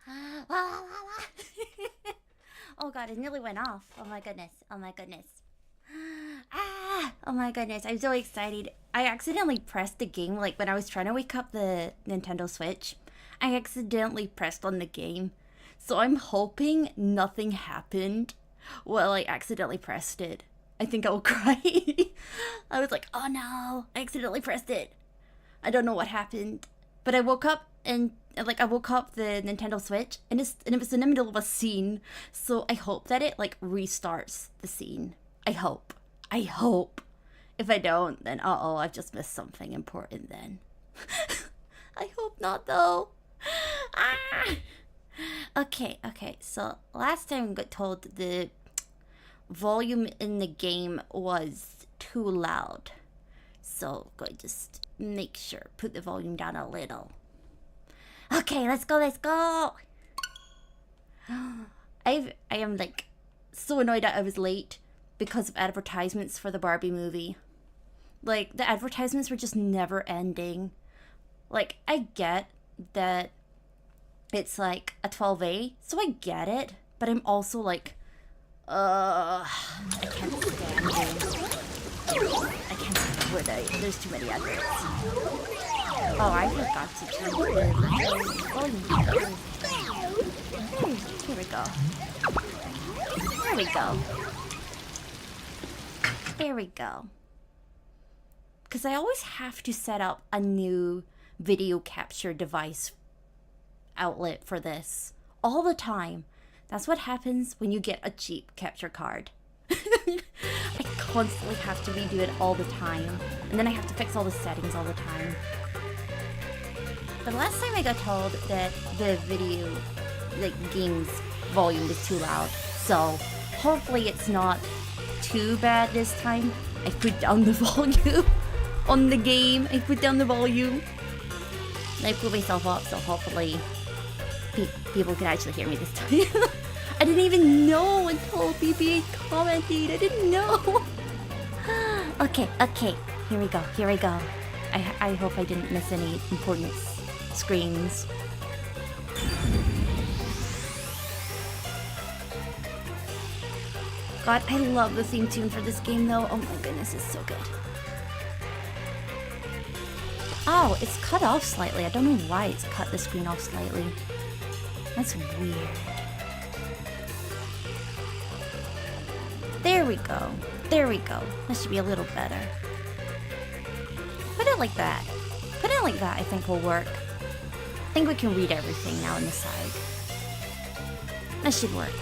Oh god, it nearly went off. Oh my goodness. Oh my goodness. Oh my goodness. I'm so excited. I accidentally pressed the game, like when I was trying to wake up the Nintendo Switch. I accidentally pressed on the game. So I'm hoping nothing happened while I accidentally pressed it. I think I will cry. I was like, oh no, I accidentally pressed it. I don't know what happened. But I woke up and I woke up the Nintendo Switch and it was in the middle of a scene. So I hope that it like restarts the scene. I hope. If I don't, then I've just missed something important then. I hope not though. Okay, so last time I got told the volume in the game was too loud. So go just make sure, put the volume down a little. Okay, let's go. I am like so annoyed that I was late because of advertisements for the Barbie movie. Like, the advertisements were just never ending. Like, I get that it's like a 12A, so I get it, but I'm also like, I can't stand it. I can't stand where there's too many adverts. Oh, I forgot to turn the volume down. Here we go. There we go. Because I always have to set up a new video capture device outlet for this. All the time. That's what happens when you get a cheap capture card. I constantly have to redo it all the time. And then I have to fix all the settings all the time. But last time I got told that the video, like, game's volume is too loud. So, hopefully it's not too bad this time. I put down the volume on the game. I put down the volume. And I put myself up, so hopefully people can actually hear me this time. I didn't even know until BB commented. I didn't know. Okay. Here we go. I hope I didn't miss any important screens. God, I love the theme tune for this game though. Oh my goodness, it's so good. Oh, it's cut off slightly. I don't know why it's cut the screen off slightly. That's weird. There we go. That should be a little better. Put it like that. I think will work. I think we can read everything now on the side. That should work.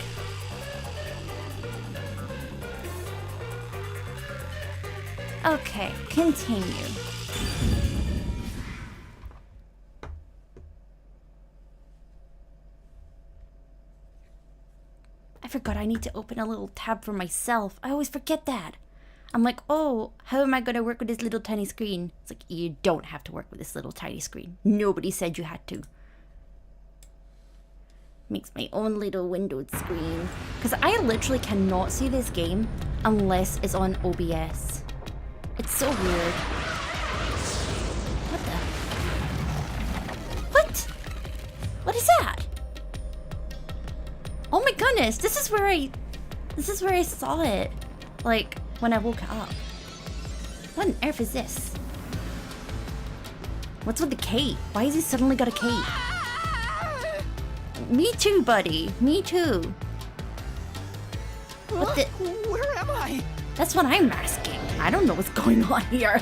Okay, continue. I forgot I need to open a little tab for myself. I always forget that. I'm like, oh, how am I going to work with this little tiny screen? It's like, you don't have to work with this little tiny screen. Nobody said you had to. Makes my own little windowed screen. Because I literally cannot see this game unless it's on OBS. It's so weird. What the? What? What is that? Oh my goodness, this is where I saw it. Like, when I woke up. What on earth is this? What's with the cape? Why has he suddenly got a cape? Me too, buddy. Me too. What the? Where am I? That's what I'm asking. I don't know what's going on here.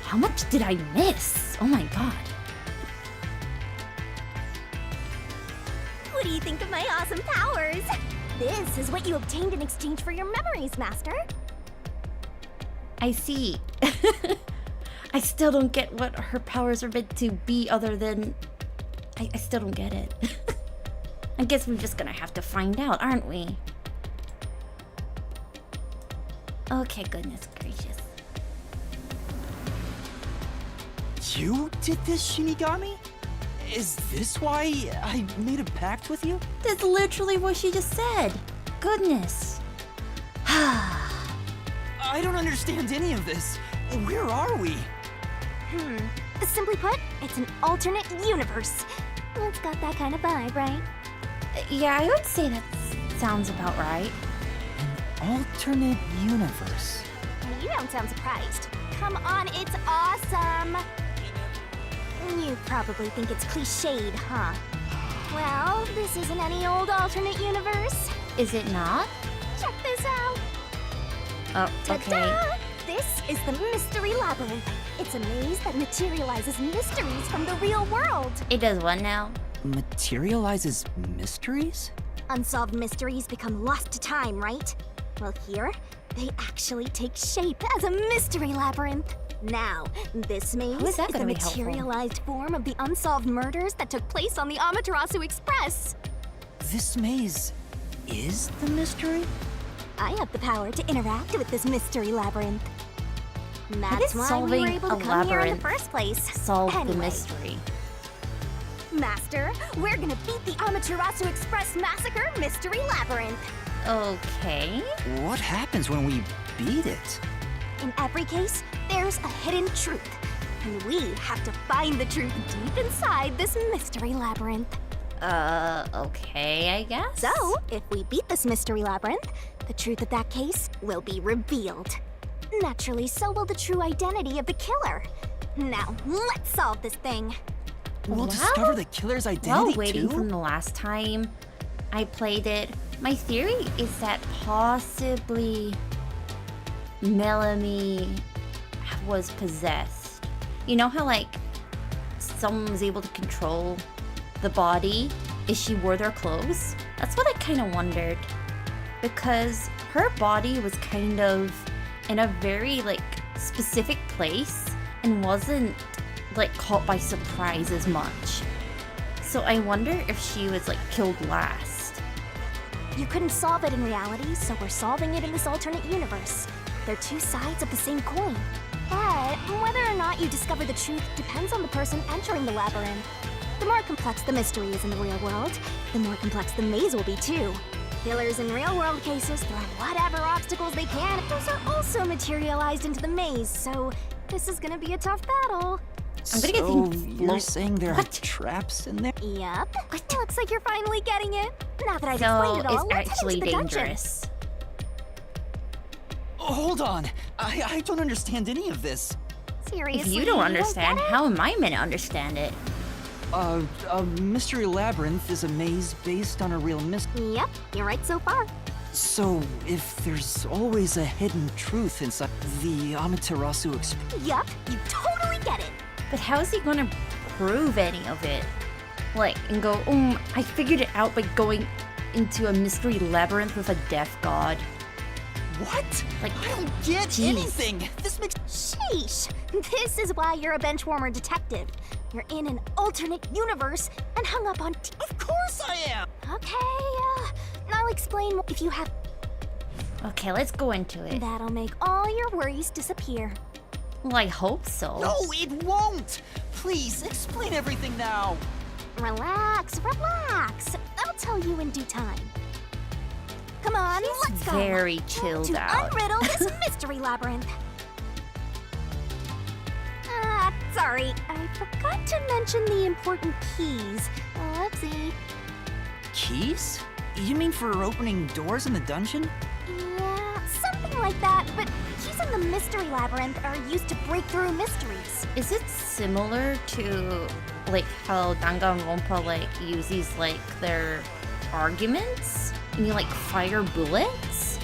How much did I miss? Oh my god. What do you think of my awesome powers? This is what you obtained in exchange for your memories, Master. I see. I still don't get what her powers are meant to be other than... I still don't get it. I guess we're just gonna have to find out, aren't we? Okay, goodness gracious. You did this, Shinigami? Is this why I made a pact with you? That's literally what she just said. Goodness. I don't understand any of this. Where are we? Simply put, it's an alternate universe. It's got that kind of vibe, right? Yeah, I would say that sounds about right. An alternate universe. You don't sound surprised. Come on, it's awesome! You probably think it's cliched, huh? Well, this isn't any old alternate universe. Is it not? Check this out! Oh, okay. Ta-da! This is the Mystery Labyrinth. It's a maze that materializes mysteries from the real world. It does what now? Materializes mysteries? Unsolved mysteries become lost to time, right? Well, here, they actually take shape as a mystery labyrinth. Now, this maze How is that the gonna be helpful? materialized form of the unsolved murders that took place on the Amaterasu Express. This maze is the mystery? I have the power to interact with this mystery labyrinth. How That's did why we were solving able a to come here in the labyrinth first place. solve the Anyway, mystery? Master, we're gonna beat the Amaterasu Express Massacre Mystery Labyrinth. Okay. What happens when we beat it? In every case, there's a hidden truth. And we have to find the truth deep inside this mystery labyrinth. Okay, I guess. So, if we beat this mystery labyrinth, the truth of that case will be revealed. Naturally, so will the true identity of the killer. Now, let's solve this thing. We'll Well, discover the killer's While identity waiting too? from the last time I played it, my theory is that possibly Melanie was possessed. You know how, like, someone was able to control the body if she wore their clothes? That's what I kind of wondered. Because her body was kind of in a very, like, specific place and wasn't, like, caught by surprise as much. So I wonder if she was, like, killed last. You couldn't solve it in reality, so we're solving it in this alternate universe. They're two sides of the same coin. But whether or not you discover the truth depends on the person entering the labyrinth. The more complex the mystery is in the real world, the more complex the maze will be too. Killers in real-world cases throw whatever obstacles they can. Those are also materialized into the maze, so this is gonna be a tough battle. I'm gonna get So things you're lo- saying there What? are traps in there? Yup. Looks like you're finally getting it. Now that I've So explained it all, it's let's actually head into the dungeon. dangerous. Hold on. I don't understand any of this. Seriously, If you don't get understand, it? how am I meant to understand it? A mystery labyrinth is a maze based on a real mystery. Yep, you're right so far. So, if there's always a hidden truth inside the Amaterasu Express, Yup, you totally get it. But how is he gonna prove any of it? Like, and go, I figured it out by going into a mystery labyrinth with a deaf god. what? Like, I don't get jeez. anything. This makes Sheesh. This is why you're a benchwarmer detective. You're in an alternate universe and hung up on Of course I am. Okay, I'll explain more if you have. Okay, let's go into it. That'll make all your worries disappear. Well, I hope so. No, it won't. Please explain everything now. Relax, relax. I'll tell you in due time. Come on, let's go. Very chilled to out. unriddle this mystery labyrinth. Sorry, I forgot to mention the important keys. Oopsie. Keys? You mean for opening doors in the dungeon? Yeah, something like that, but keys in the mystery labyrinth are used to break through mysteries. Is it similar to, like, how Danganronpa, like, uses, like, their arguments? And you, like, fire bullets?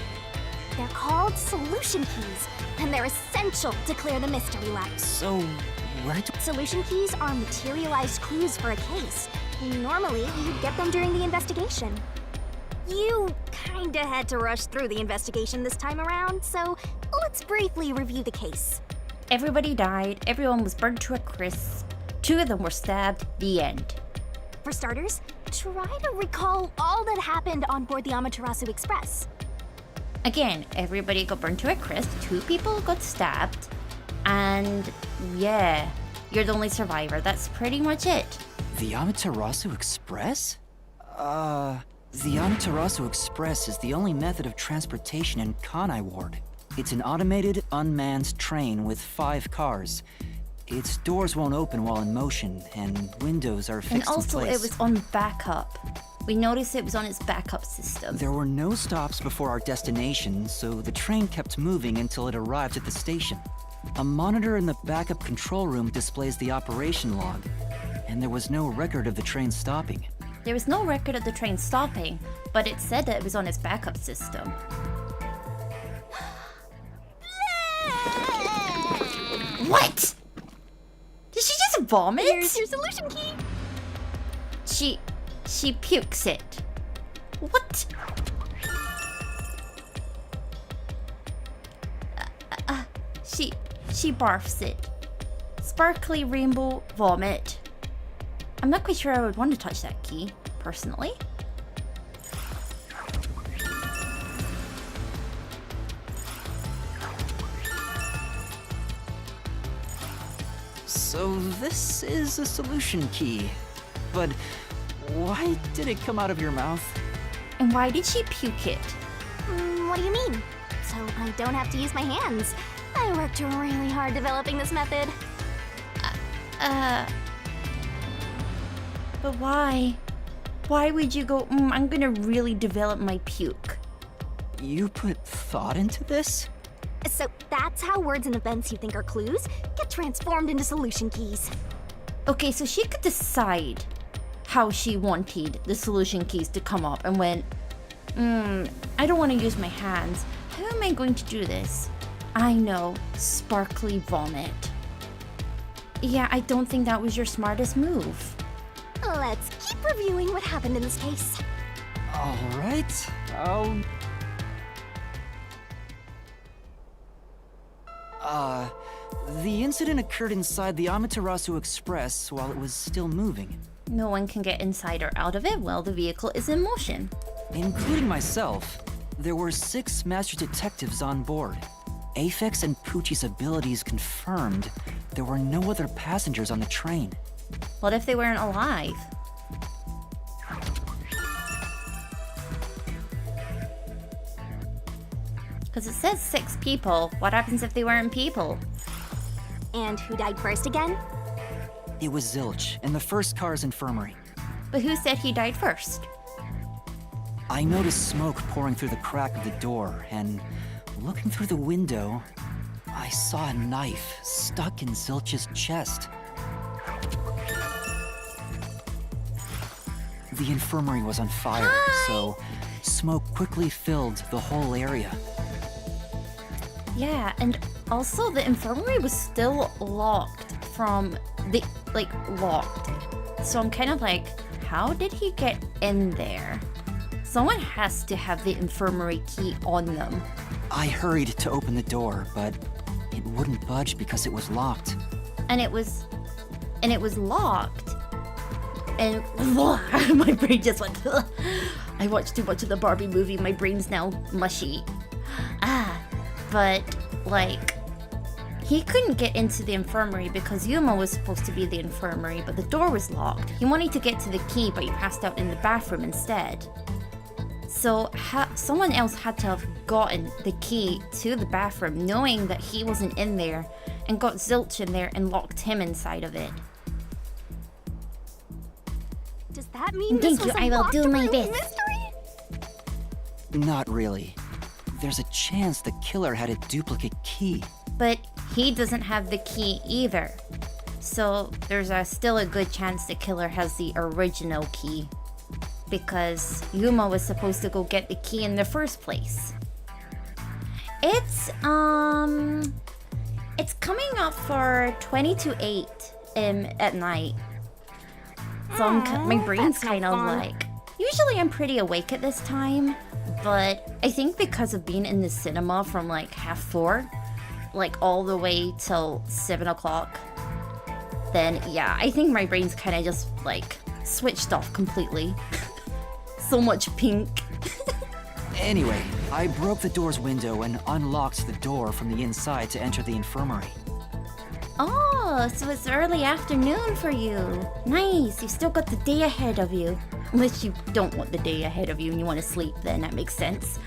They're called solution keys, and they're essential to clear the mystery lab. So, where do... Solution keys are materialized clues for a case. Normally, you'd get them during the investigation. You kinda had to rush through the investigation this time around, so let's briefly review the case. Everybody died, everyone was burned to a crisp, 2 of them were stabbed, the end. For starters, try to recall all that happened on board the Amaterasu Express. Again, everybody got burned to a crisp, 2 people got stabbed, and yeah, you're the only survivor. That's pretty much it. The Amaterasu Express? The Amaterasu Express is the only method of transportation in Kanai Ward. It's an automated, unmanned train with 5 cars. Its doors won't open while in motion, and windows are fixed And also, in place. it was on backup. We noticed it was on its backup system. There were no stops before our destination, so the train kept moving until it arrived at the station. A monitor in the backup control room displays the operation log, and there was no record of the train stopping. There was no record of the train stopping, but it said that it was on its backup system. What? Did she just vomit? Here's your solution key. She pukes it. What? She barfs it. Sparkly rainbow vomit. I'm not quite sure I would want to touch that key, personally. So this is a solution key. But why did it come out of your mouth? And why did she puke it? What do you mean? So I don't have to use my hands. I worked really hard developing this method. But why? Why would you go, I'm gonna really develop my puke? You put thought into this? So that's how words and events you think are clues get transformed into solution keys. Okay, so she could decide how she wanted the solution keys to come up and went, I don't want to use my hands. How am I going to do this? I know, sparkly vomit. Yeah, I don't think that was your smartest move. Let's keep reviewing what happened in this case. All right, the incident occurred inside the Amaterasu Express while it was still moving. No one can get inside or out of it while the vehicle is in motion. Including myself, there were 6 master detectives on board. Aphex and Poochie's abilities confirmed there were no other passengers on the train. What if they weren't alive? Because it says 6 people. What happens if they weren't people? And who died first again? It was Zilch in the first car's infirmary. But who said he died first? I noticed smoke pouring through the crack of the door, and looking through the window, I saw a knife stuck in Zilch's chest. The infirmary was on fire, so smoke quickly filled the whole area. Yeah, and also the infirmary was still locked from the, locked. So I'm kind of like, how did he get in there? Someone has to have the infirmary key on them. I hurried to open the door, but it wouldn't budge because it was locked. And it was locked. And my brain just went, I watched too much of the Barbie movie, my brain's now mushy. But he couldn't get into the infirmary because Yuma was supposed to be the infirmary, but the door was locked. He wanted to get to the key, but he passed out in the bathroom instead. So someone else had to have gotten the key to the bathroom, knowing that he wasn't in there, and got Zilch in there and locked him inside of it. Does that mean this Thank was you, a I will locked do my room best. mystery? Not really. There's a chance the killer had a duplicate key. But he doesn't have the key either. So there's still a good chance the killer has the original key. Because Yuma was supposed to go get the key in the first place. It's coming up for 20 to 8 at night. So my brain's that's no kind of fun. like... Usually I'm pretty awake at this time, but I think because of being in the cinema from 4:30, all the way till 7 o'clock, then yeah, I think my brain's kind of just switched off completely. So much pink. Anyway, I broke the door's window and unlocked the door from the inside to enter the infirmary. Oh, so it's early afternoon for you. Nice, you still got the day ahead of you. Unless you don't want the day ahead of you and you want to sleep, then that makes sense.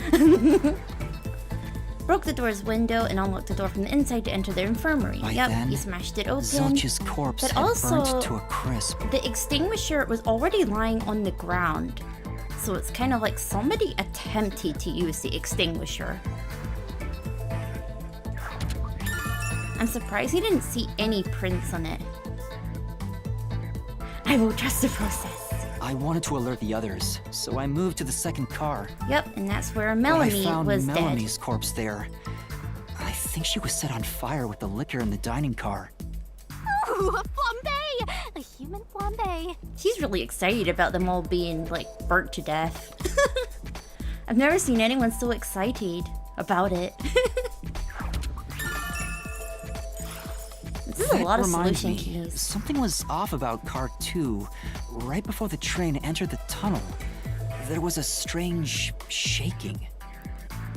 Broke the door's window and unlocked the door from the inside to enter the infirmary. By Yep, then, he smashed it open. Zilch's corpse But had also, burnt to a crisp. the extinguisher was already lying on the ground. So it's kind of like somebody attempted to use the extinguisher. I'm surprised he didn't see any prints on it. I will trust the process. I wanted to alert the others, so I moved to the second car. Yep, and that's where But Melanie I found was Melanie's corpse there. I think she was set on fire with the liquor in the dining car. Ooh, a flambe! A human flambe. dead. She's really excited about them all being, like, burnt to death. I've never seen anyone so excited about it. This is a lot of solution keys. Something was off about car 2. Right before the train entered the tunnel, there was a strange shaking.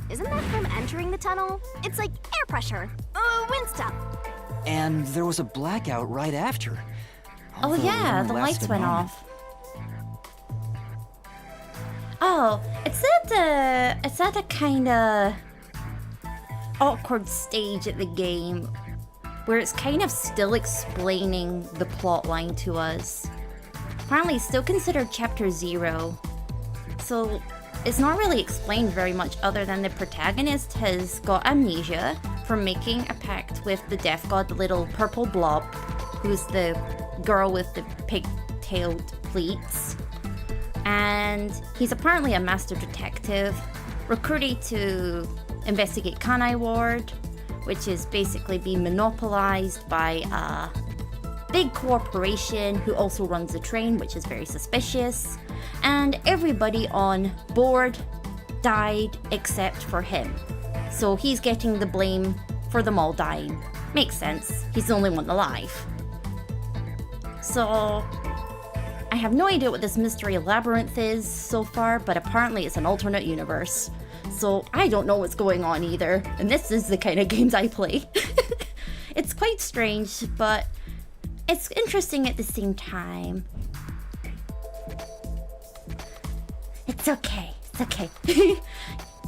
Isn't that from entering the tunnel? It's like air pressure. Wind stuff. And there was a blackout right after. Oh Although it yeah, only the lasted lights a went moment. off. Oh, it's at a kind of awkward stage at the game where it's kind of still explaining the plot line to us. Apparently it's still considered chapter 0. So it's not really explained very much other than the protagonist has got amnesia from making a pact with the death god, the little purple blob, who's the girl with the pig-tailed pleats. And he's apparently a master detective, recruited to investigate Kanai Ward, which is basically being monopolized by a big corporation who also runs the train, which is very suspicious. And everybody on board died except for him. So he's getting the blame for them all dying. Makes sense. He's the only one alive. So I have no idea what this mystery labyrinth is so far, but apparently it's an alternate universe. So I don't know what's going on either, and this is the kind of games I play. It's quite strange, but it's interesting at the same time. It's okay, it's okay.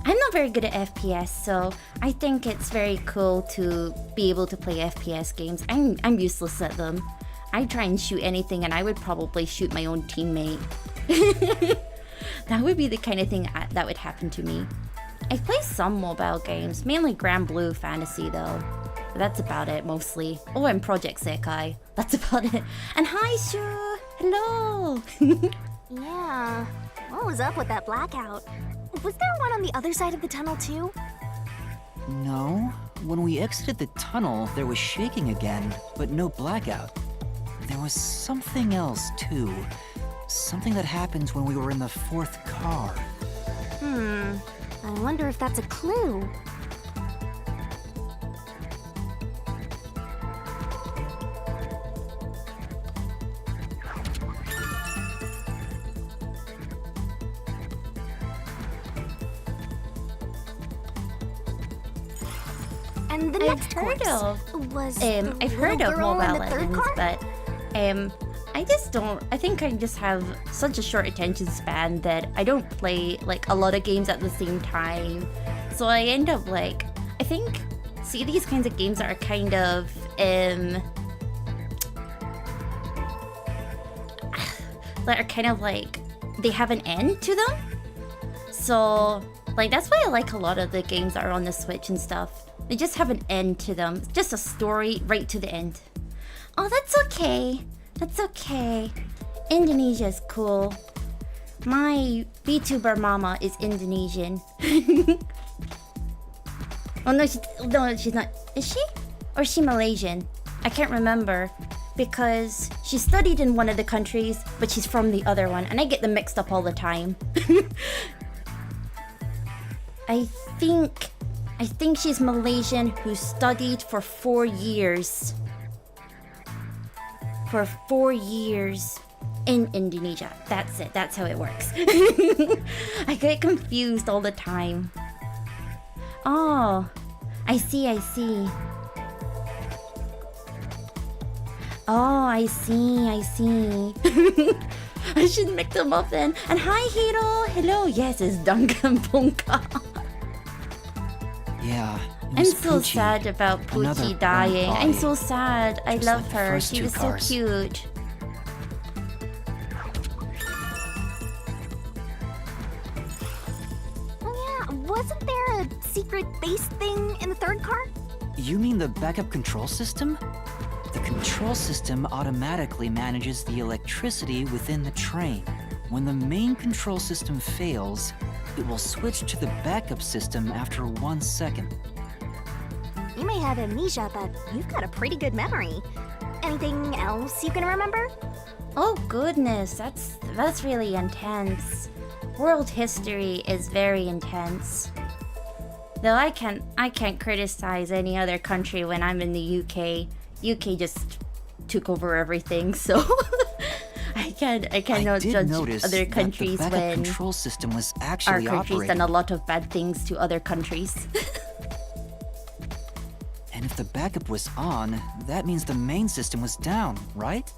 I'm not very good at FPS, so I think it's very cool to be able to play FPS games. I'm useless at them. I try and shoot anything and I would probably shoot my own teammate. That would be the kind of thing that would happen to me. I play some mobile games, mainly Grand Blue Fantasy though. But that's about it mostly. Oh, and Project Sekai. That's about it. And hi, Shu! Hello! Yeah. What was up with that blackout? Was there one on the other side of the tunnel too? No. When we exited the tunnel, there was shaking again, but no blackout. There was something else too. Something that happened when we were in the 4th car. I wonder if that's a clue. And the next corpse was the I've heard little of girl in Mobile the third Legends, car? but I think I just have such a short attention span that I don't play like a lot of games at the same time. So I end up like, I think, see these kinds of games that are kind of, that are kind of like, they have an end to them. So, like, that's why I like a lot of the games that are on the Switch and stuff. They just have an end to them. It's just a story right to the end. Oh, that's okay. That's okay. Indonesia is cool. My VTuber mama is Indonesian. Oh no, she's not. Is she? Or is she Malaysian? I can't remember. Because she studied in one of the countries, but she's from the other one, and I get them mixed up all the time. I think she's Malaysian who studied for 4 years. For 4 years in Indonesia. That's it. That's how it works. I get confused all the time. Oh, I see. Oh, I see. I should mix them up then. And hi, Hiro. Hello. Yes, it's Duncan Bunka. Yeah, Yeah. it I'm was so Poochie. sad about Another Poochie burnt dying. I'm body, so sad. I just love like the her. first She two was cars. so cute. Oh yeah, wasn't there a secret base thing in the third car? You mean the backup control system? The control system automatically manages the electricity within the train. When the main control system fails, it will switch to the backup system after 1 second. You may have amnesia, but you've got a pretty good memory. Anything else you can remember? Oh goodness, that's really intense. World history is very intense. Though I can't criticize any other country when I'm in the UK. UK just took over everything, so I cannot did judge notice other that the countries backup when control system was our actually country's operating. done a lot of bad things to other countries. And if the backup was on, that means the main system was down, right?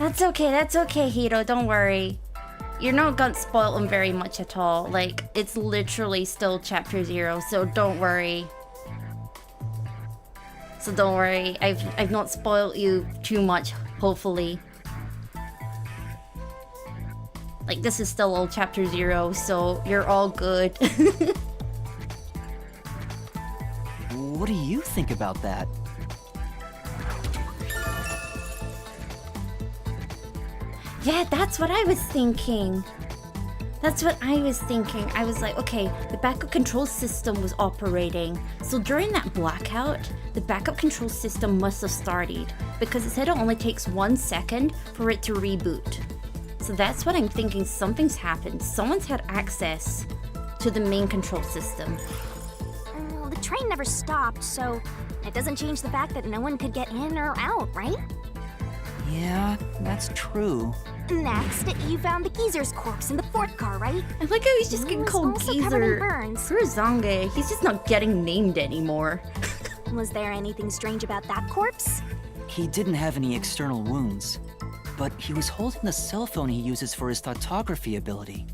That's okay, Hiro, don't worry. You're not gonna spoil them very much at all. Like, it's literally still chapter 0, so don't worry. So don't worry, I've not spoiled you too much, hopefully. Like, this is still all chapter 0, so you're all good. What do you think about that? Yeah, that's what I was thinking. I was like, okay, the backup control system was operating. So during that blackout, the backup control system must have started because it said it only takes 1 second for it to reboot. So that's what I'm thinking. Something's happened. Someone's had access to the main control system. Well, the train never stopped, so it doesn't change the fact that no one could get in or out, right? Yeah, that's true. Next, you found the geezer's corpse in the fourth car, right? I like how he's just getting He was called also covered in Geezer. burns. Kurzange, he's just not getting named anymore. Was there anything strange about that corpse? He didn't have any external wounds, but he was holding the cell phone he uses for his photography ability.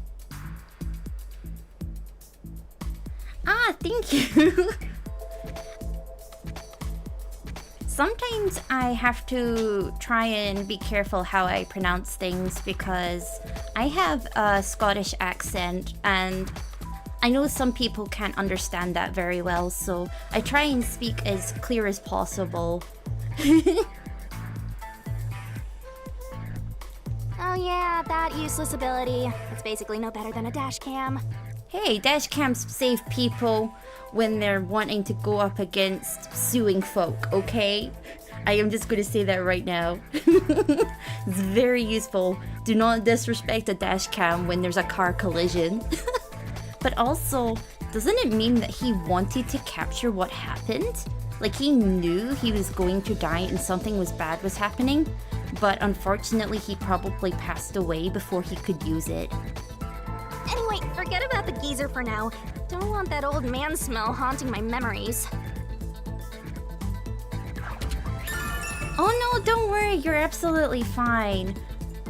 Ah, thank you. Sometimes I have to try and be careful how I pronounce things because I have a Scottish accent and I know some people can't understand that very well, so I try and speak as clear as possible. Oh yeah, that useless ability. It's basically no better than a dash cam. Hey, dash cams save people when they're wanting to go up against suing folk, okay? I am just going to say that right now. It's very useful. Do not disrespect a dash cam when there's a car collision. But also, doesn't it mean that he wanted to capture what happened? Like he knew he was going to die and something bad was happening, but unfortunately he probably passed away before he could use it. Anyway, forget about the geezer for now. Don't want that old man smell haunting my memories. Oh no, don't worry, you're absolutely fine.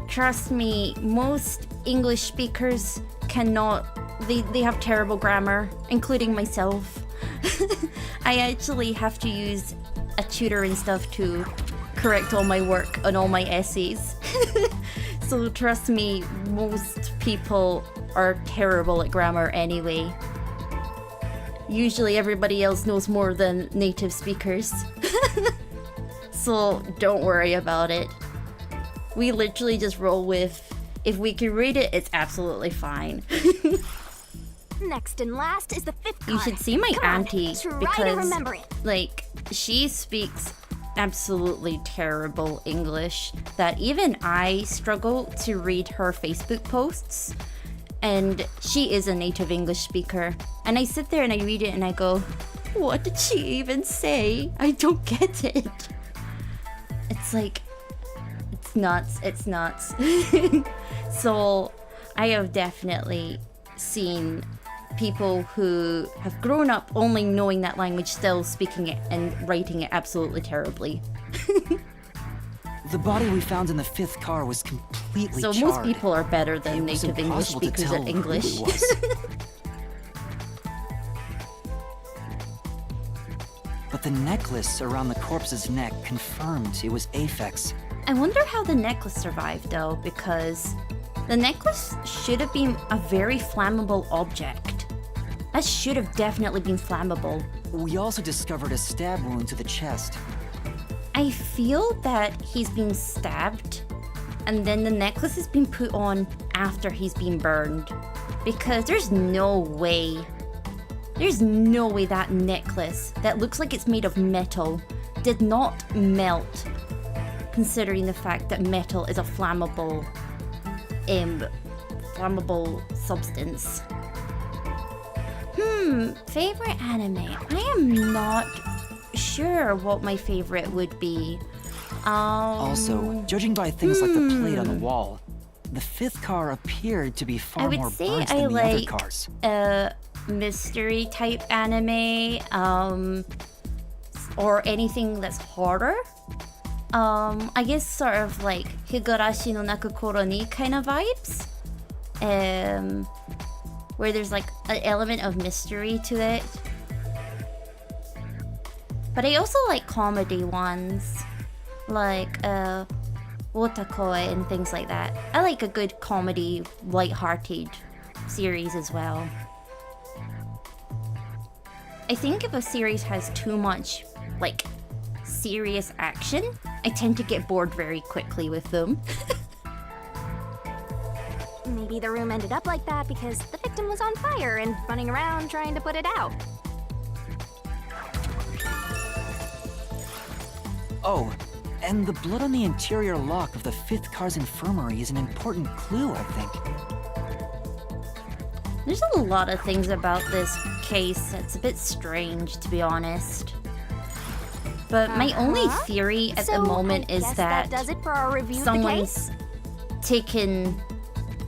Trust me, most English speakers cannot, they have terrible grammar, including myself. I actually have to use a tutor and stuff to correct all my work and all my essays. So trust me, most people are terrible at grammar anyway. Usually everybody else knows more than native speakers. So don't worry about it. We literally just roll with, if we can read it, it's absolutely fine. Next and last is the fifth car. You should see my Come on, auntie try to because, remember it. like, she speaks absolutely terrible English that even I struggle to read her Facebook posts. And she is a native English speaker. And I sit there and I read it and I go, what did she even say? I don't get it. It's like, it's nuts. It's nuts. So I have definitely seen people who have grown up only knowing that language still speaking it and writing it absolutely terribly. The body we found in the 5th car was completely So charred. most people are better than It was native English impossible to speakers tell at who English. it was. But the necklace around the corpse's neck confirmed it was Aphex. I wonder how the necklace survived though, because the necklace should have been a very flammable object. That should have definitely been flammable. We also discovered a stab wound to the chest. I feel that he's been stabbed and then the necklace has been put on after he's been burned. Because there's no way that necklace that looks like it's made of metal did not melt, considering the fact that metal is a flammable substance. Favorite anime? I am not sure what my favorite would be. Also, judging by things like the plate on the wall, the 5th car appeared to be far I would more say burnt I than the other like cars. Mystery type anime, or anything that's horror. I guess sort of like Higurashi no Nakakoro ni kind of vibes. Where there's like an element of mystery to it. But I also like comedy ones, like Otakoi and things like that. I like a good comedy, light-hearted series as well. I think if a series has too much, like, serious action, I tend to get bored very quickly with them. Maybe the room ended up like that because the victim was on fire and running around trying to put it out. Oh, and the blood on the interior lock of the 5th car's infirmary is an important clue, I think. There's a lot of things about this case that's a bit strange, to be honest. But my only theory at the moment is that does it for our review of the someone's case. taken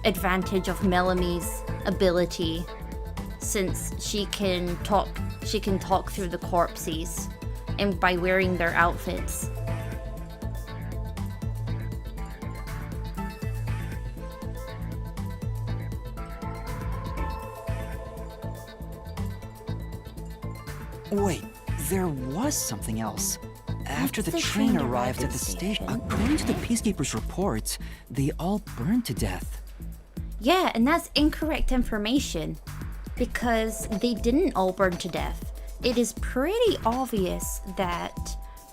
advantage of Melamie's ability, since she can talk through the corpses, and by wearing their outfits. Wait, there was something else. After the the train train arrived at the station, according to the Peacekeepers' reports, they all burned to death. Yeah, and that's incorrect information, because they didn't all burn to death. It is pretty obvious that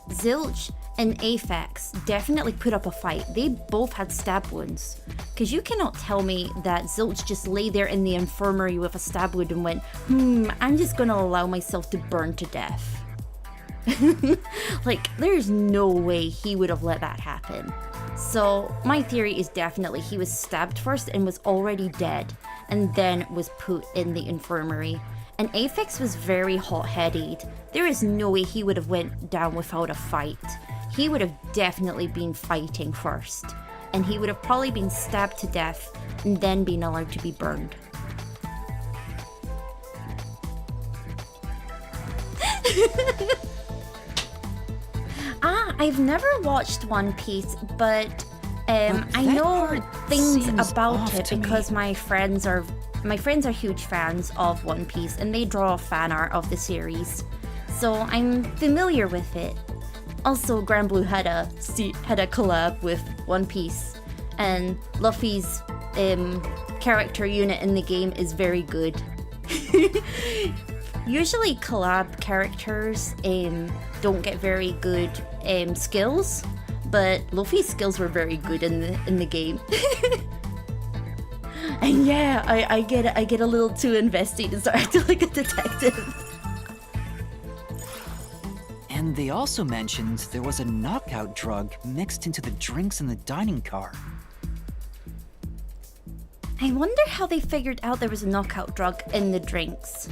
Zilch and Aphex definitely put up a fight. They both had stab wounds. Because you cannot tell me that Zilch just lay there in the infirmary with a stab wound and went, I'm just gonna allow myself to burn to death. Like, there's no way he would have let that happen. So my theory is definitely he was stabbed first and was already dead, and then was put in the infirmary. And Aphex was very hot-headed. There is no way he would have went down without a fight. He would have definitely been fighting first. And he would have probably been stabbed to death and then been allowed to be burned. I've never watched One Piece, but I know part things seems about off it to me. because my friends are huge fans of One Piece, and they draw fan art of the series, so I'm familiar with it. Also, Grand Blue had a collab with One Piece, and Luffy's character unit in the game is very good. Usually collab characters don't get very good skills, but Luffy's skills were very good in the game. And yeah, I get a little too invested and start acting like a detective. And they also mentioned there was a knockout drug mixed into the drinks in the dining car. I wonder how they figured out there was a knockout drug in the drinks.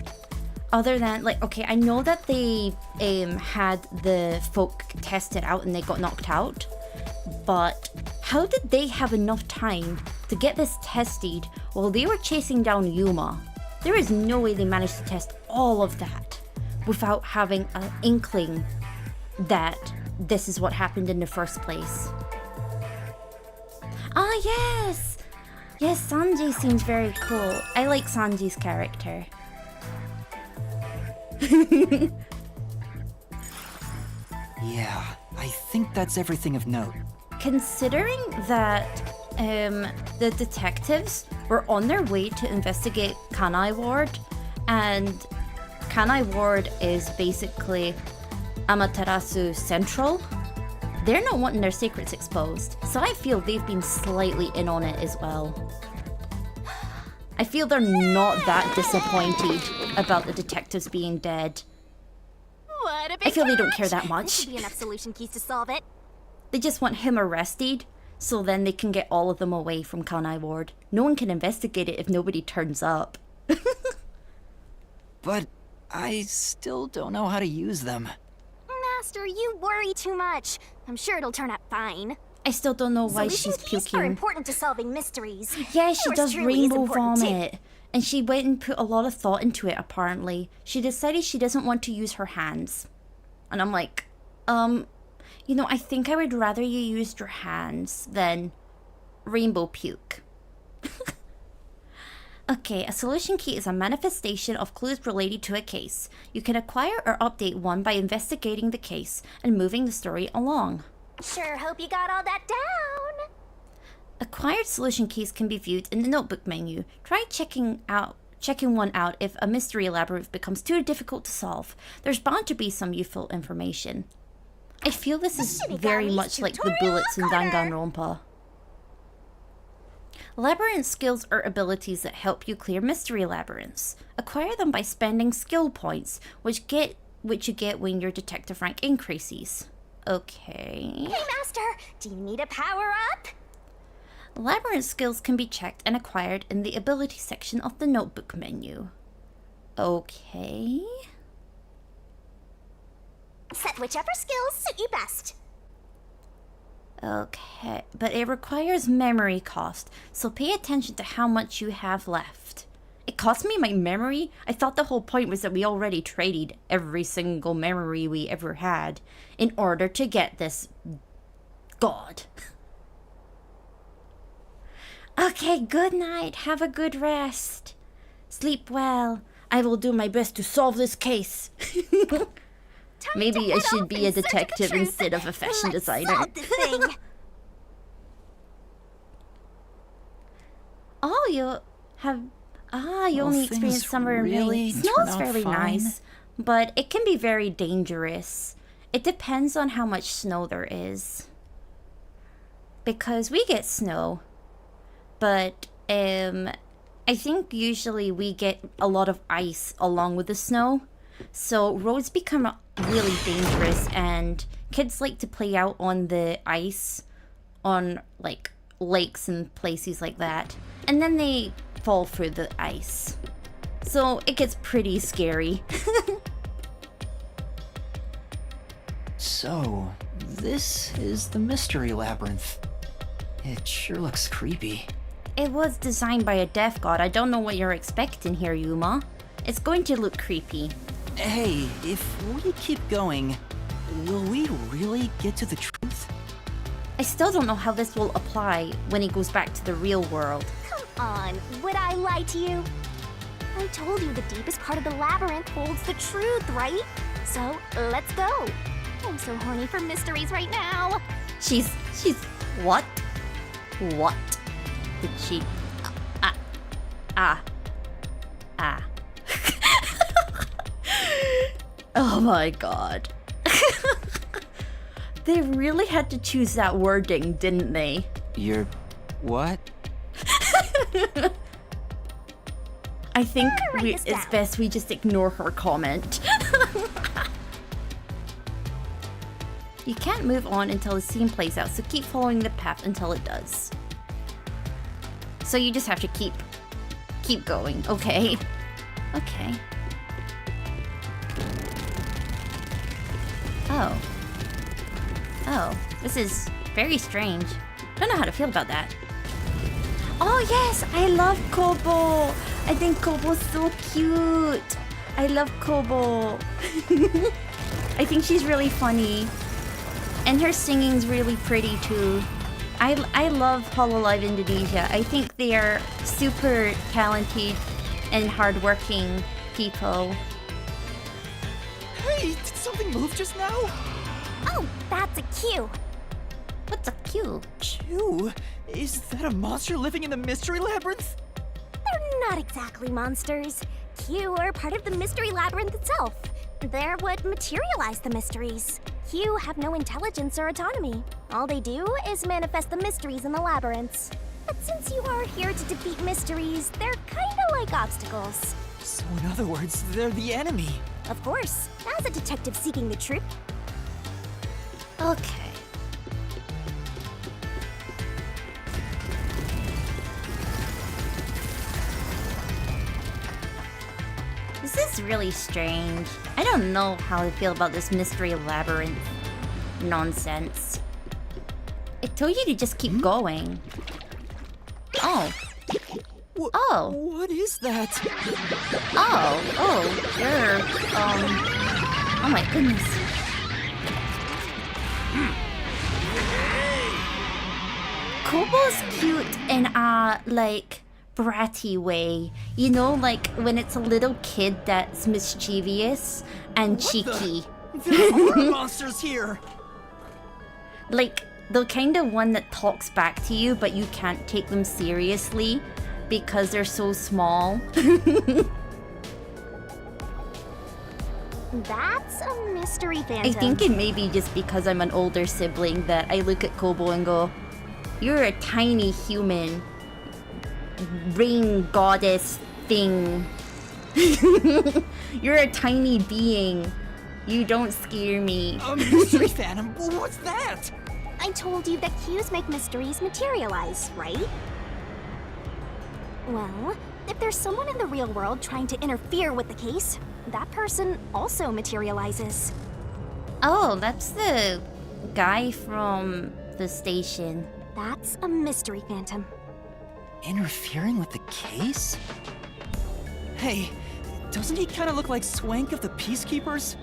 Other than, like, okay, I know that they had the folk tested out and they got knocked out, but how did they have enough time to get this tested while they were chasing down Yuma? There is no way they managed to test all of that without having an inkling that this is what happened in the first place. Oh, yes! Yes, Sanji seems very cool. I like Sanji's character. Yeah, I think that's everything of note. Considering that the detectives were on their way to investigate Kanai Ward, and Kanai Ward is basically Amaterasu Central, they're not wanting their secrets exposed, so I feel they've been slightly in on it as well. I feel they're not that disappointed about the detectives being dead. What a big I feel they don't care that There much. should be enough solution keys to solve it. They just want him arrested, so then they can get all of them away from Kanai Ward. No one can investigate it if nobody turns up. But I still don't know how to use them. Master, you worry too much. I'm sure it'll turn out fine. I still don't know why Solution she's keys are puking. important to solving mysteries. Yeah, she Yours does truly is rainbow important, too. vomit. And she went and put a lot of thought into it, apparently. She decided she doesn't want to use her hands. And I'm like, you know, I think I would rather you used your hands than rainbow puke. Okay, a solution key is a manifestation of clues related to a case. You can acquire or update one by investigating the case and moving the story along. Sure hope you got all that down. Acquired solution keys can be viewed in the notebook menu. Try checking one out if a mystery labyrinth becomes too difficult to solve. There's bound to be some useful information. I feel this is very much like the bullets in Danganronpa. Labyrinth skills are abilities that help you clear mystery labyrinths. Acquire them by spending skill points, which you get when your detective rank increases. Okay. Hey, Master, do you need a power-up? Labyrinth skills can be checked and acquired in the ability section of the notebook menu. Okay. Set whichever skills suit you best. Okay, but it requires memory cost, so pay attention to how much you have left. It cost me my memory? I thought the whole point was that we already traded every single memory we ever had in order to get this god. Okay, good night. Have a good rest. Sleep well. I will do my best to solve this case. Maybe I should be a detective instead of a fashion designer. Oh, you have... you Well, only things experienced summer and really rain. Snow turn is out fairly fine. nice, but it can be very dangerous. It depends on how much snow there is. Because we get snow, but I think usually we get a lot of ice along with the snow. So roads become really dangerous, and kids like to play out on the ice on like lakes and places like that, and then they fall through the ice. So it gets pretty scary. So, this is the mystery labyrinth. It sure looks creepy. It was designed by a deaf god. I don't know what you're expecting here, Yuma. It's going to look creepy. Hey, if we keep going, will we really get to the truth? I still don't know how this will apply when he goes back to the real world. Come on, would I lie to you? I told you the deepest part of the labyrinth holds the truth, right? So, let's go. I'm so horny for mysteries right now. She's what? What did she? Oh my god. They really had to choose that wording, didn't they? You're... what? I think Write this it's down. best we just ignore her comment. You can't move on until the scene plays out, so keep following the path until it does. So you just have to keep going, okay? Okay. Oh, this is very strange. Don't know how to feel about that. Oh yes, I love Kobo. I think Kobo's so cute. I love Kobo. I think she's really funny. And her singing's really pretty too. I love Hololive Indonesia. I think they are super talented and hardworking people. Hey, did something move just now? Oh, that's a cue. What's a Q? Q? Is that a monster living in the mystery labyrinth? They're not exactly monsters. Q are part of the mystery labyrinth itself. They're what materialize the mysteries. Q have no intelligence or autonomy. All they do is manifest the mysteries in the labyrinths. But since you are here to defeat mysteries, they're kinda like obstacles. So in other words, they're the enemy. Of course, as a detective seeking the truth. Okay. This is really strange. I don't know how I feel about this mystery labyrinth nonsense. I told you to just keep going. Oh. Oh. What is that? You're, oh my goodness. Kobo's cute in a, like, bratty way. You know, like, when it's a little kid that's mischievous and cheeky. There are monsters here! Like, the kind of one that talks back to you, but you can't take them seriously because they're so small. That's a mystery phantom. I think it may be just because I'm an older sibling that I look at Kobo and go, you're a tiny human rain goddess thing. You're a tiny being. You don't scare me. A mystery phantom? What's that? I told you that cues make mysteries materialize, right? Well, if there's someone in the real world trying to interfere with the case, that person also materializes. Oh, that's the guy from the station. That's a mystery phantom. Interfering with the case? Hey, doesn't he kind of look like Swank of the Peacekeepers?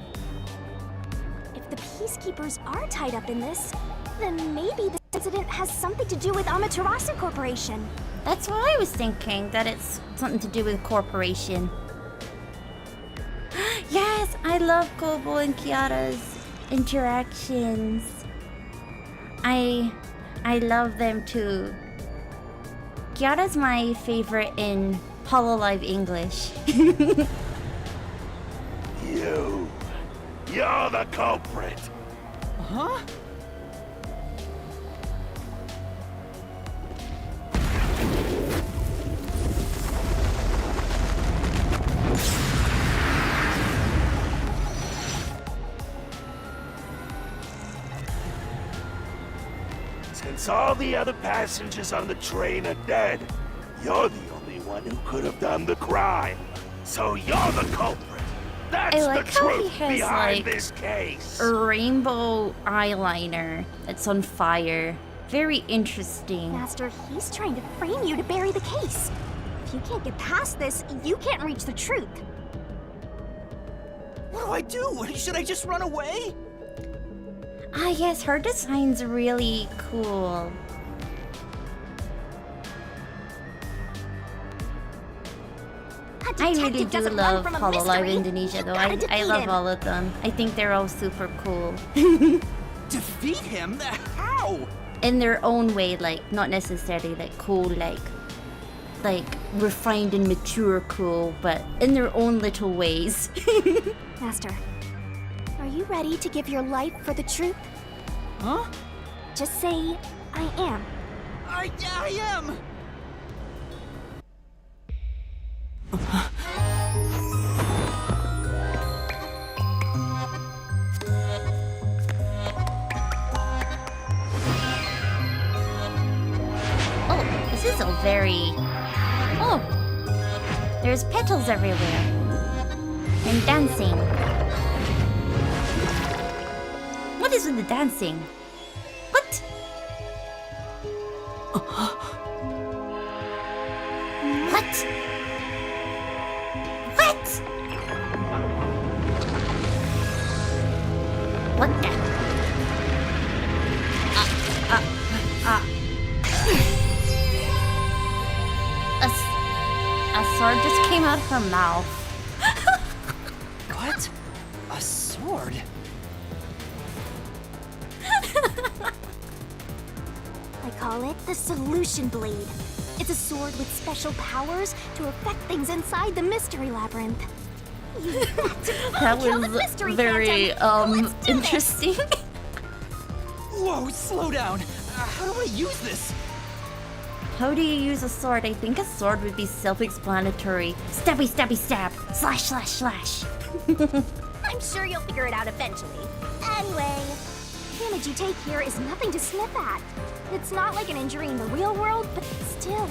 If the Peacekeepers are tied up in this, then maybe this incident has something to do with Amaterasu Corporation. That's what I was thinking, that it's something to do with corporation. Yes, I love Kobo and Kiara's interactions. I love them too. Kiara's my favorite in Hololive English. You're the culprit. Huh? Since all the other passengers on the train are dead, you're the only one who could have done the crime. So you're the culprit. That's I like the how he truth has, behind like, this case. A rainbow eyeliner that's on fire. Very interesting. Master, he's trying to frame you to bury the case. If you can't get past this, you can't reach the truth. What do? Should I just run away? Ah, yes, her design's really cool. A I really detective do doesn't run love from a Hololive mystery. Indonesia You though. gotta I defeat love him. all of them. I think they're all super cool. Defeat him? How? In their own way, like, not necessarily like cool, like refined and mature cool, but in their own little ways. Master, are you ready to give your life for the truth? Huh? Just say, I am. I am! Oh, this is a very... Oh! There's petals everywhere. And dancing. What is with the dancing? What? What? What? What the? out her mouth. What? A sword? I call it the Solution Blade. It's a sword with special powers to affect things inside the Mystery Labyrinth. Use that to That kill the was mystery very phantom. Let's do interesting. Whoa, slow down. How do I use this? How do you use a sword? I think a sword would be self-explanatory. Stabby, stabby, stab. Slash, slash, slash. I'm sure you'll figure it out eventually. Anyway, damage you take here is nothing to sniff at. It's not like an injury in the real world, but still.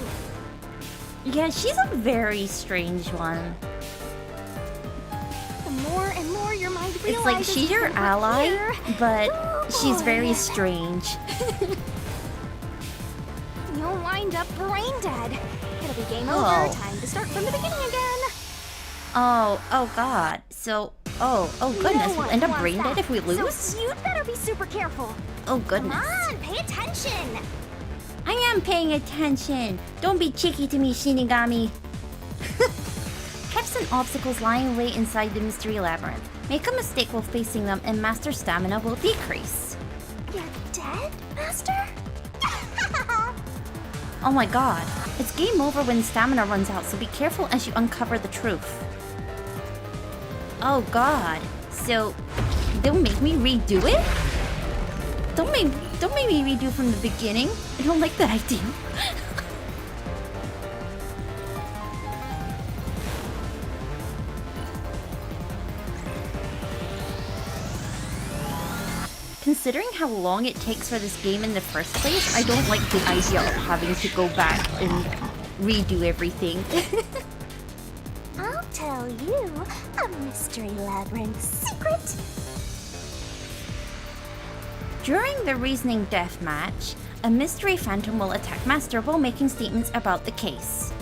Yeah, she's a very strange one. The more and more your mind realizes It's like she's your you're ally, here. but Oh, she's very boy. strange. You'll wind up brain dead. It'll be game over. Oh. Time to start from the beginning again. Oh god. So, oh goodness, No we'll one end up wants brain dead that. if we lose? So you'd better be super careful. Oh Come goodness. on, pay attention. I am paying attention. Don't be cheeky to me, Shinigami. Traps and obstacles lying in wait inside the mystery labyrinth. Make a mistake while facing them and master stamina will decrease. You're dead, Master? Oh my god. It's game over when stamina runs out, so be careful as you uncover the truth. Oh god. So, don't make me redo it? Don't make me redo from the beginning. I don't like that idea. Considering how long it takes for this game in the first place, I don't like the idea of having to go back and redo everything. I'll tell you a mystery labyrinth secret. During the reasoning deathmatch, a mystery phantom will attack Master while making statements about the case.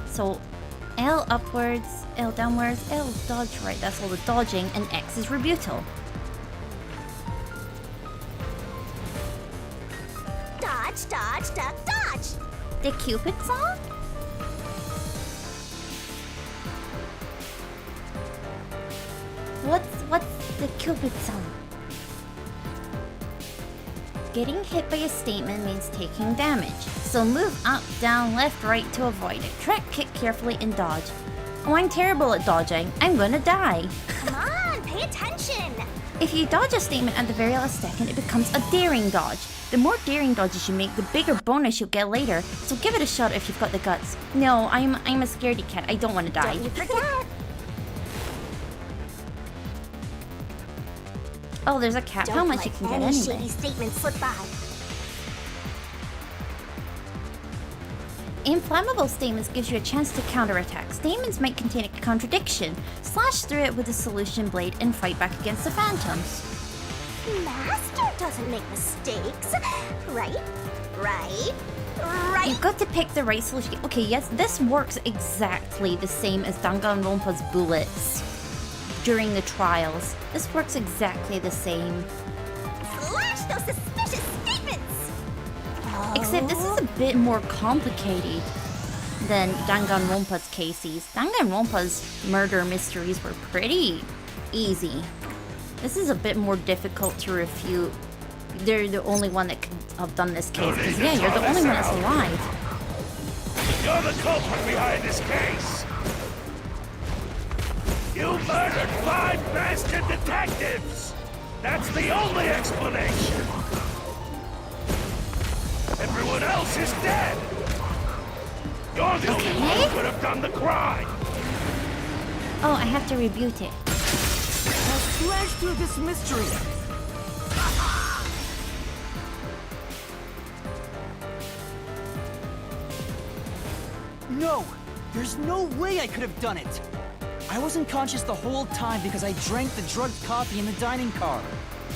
So, L upwards, L downwards, L dodge right, that's all the dodging, and X is rebuttal. Dodge, dodge, duck, dodge. The Cupid song? What's the Cupid song? Getting hit by a statement means taking damage, so move up, down, left, right to avoid it. Track, kick carefully, and dodge. Oh, I'm terrible at dodging. I'm gonna die. Come on, pay attention. If you dodge a statement at the very last second, it becomes a daring dodge. The more daring dodges you make, the bigger bonus you'll get later, so give it a shot if you've got the guts. No, I'm a scaredy cat. I don't want to die. Don't you forget. Oh, there's a cap. How Don't much you let can get any anyway? shady statements slip by. Inflammable statements gives you a chance to counterattack. Statements might contain a contradiction. Slash through it with a solution blade and fight back against the phantoms. Master doesn't make mistakes. Right? Right? Right? You've got to pick the right solution. Okay, yes, this works exactly the same as Danganronpa's bullets during the trials. This works exactly the same. Slash those suspicious statements! Except this is a bit more complicated than Danganronpa's cases. Danganronpa's murder mysteries were pretty easy. This is a bit more difficult to refute. They're the only one that could have done this case. Because yeah, you're the only one that's alive. You're the culprit behind this case. You murdered 5 bastard detectives. That's the only explanation. Everyone else is dead. You're the only one who could have done the crime. Oh, I have to rebuke it. I'll slash through this mystery. No! There's no way I could have done it! I wasn't conscious the whole time because I drank the drugged coffee in the dining car.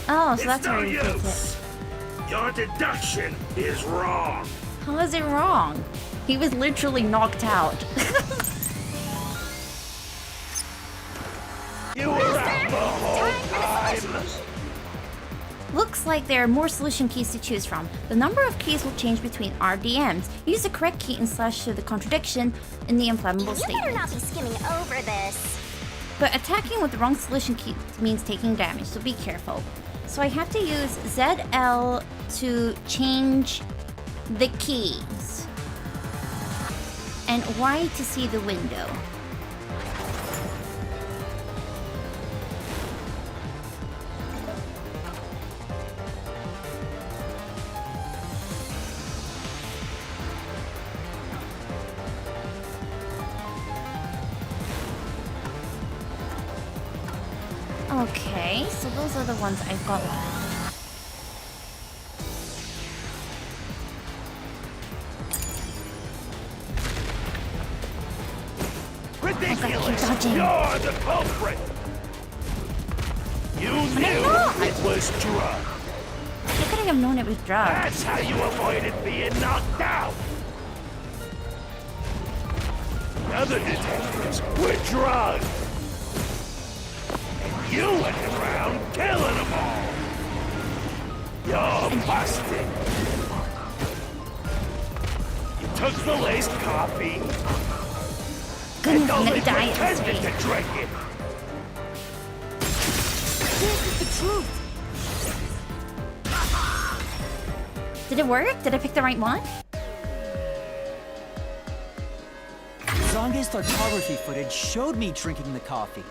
Oh, so It's that's how no you rebuke use. it. Your deduction is wrong. How is it wrong? He was literally knocked out. You were out the whole time. Look looks like there are more solution keys to choose from. The number of keys will change between RDMs. Use the correct key and slash to the contradiction in the inflammable You better not statement. be skimming over this. But attacking with the wrong solution key means taking damage, so be careful. So I have to use ZL to change the keys. And Y to see the window. Okay, so those are the ones I've got left. Ridiculous! dodging. You're the culprit! You knew not. it was drugged. How could I have known it was drugs? That's how you avoided being knocked out. The other detectives were drugged. And you went around killing them all. You're busted. You took the laced coffee Goodness, and I'm only gonna die at this pretended rate. to drink it. This is the truth. Did it work? Did I pick the right one? Zange's photography footage showed me drinking the coffee.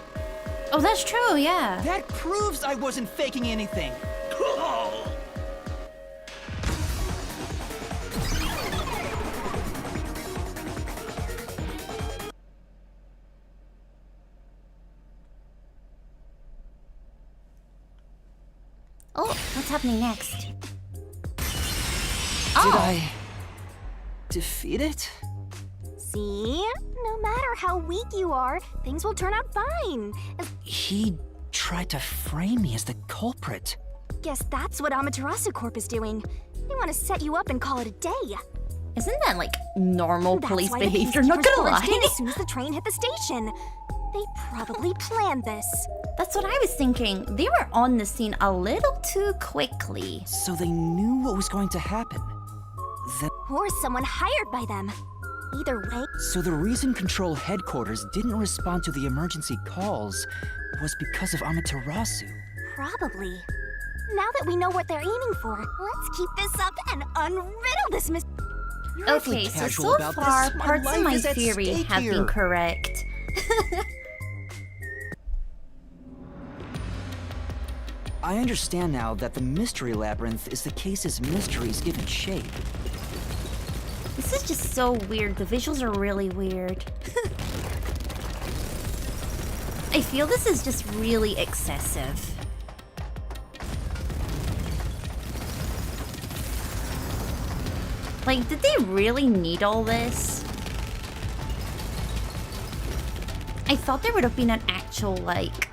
Oh, that's true, yeah. That proves I wasn't faking anything. Oh, what's happening next? Did Oh, I defeat it? See? No matter how weak you are, things will turn out fine. He tried to frame me as the culprit. Guess that's what Amaterasu Corp is doing. They want to set you up and call it a day. isn't that like normal That's police why the behavior? peacekeepers Not gonna barged in lie. as soon as the train hit the station. They probably planned this. That's what I was thinking. They were on the scene a little too quickly. So they knew what was going to happen. Then, Or someone hired by them. Either way, so the reason Control Headquarters didn't respond to the emergency calls was because of Amaterasu. probably. Now that we know what they're aiming for, let's keep this up and unriddle this mystery. You're awfully Okay, so casual about far, this. parts of life my is at theory stake have here. been correct. I understand now that the mystery labyrinth is the case's mysteries given shape. This is just so weird. The visuals are really weird. I feel this is just really excessive. Like, did they really need all this? I thought there would have been an actual, like,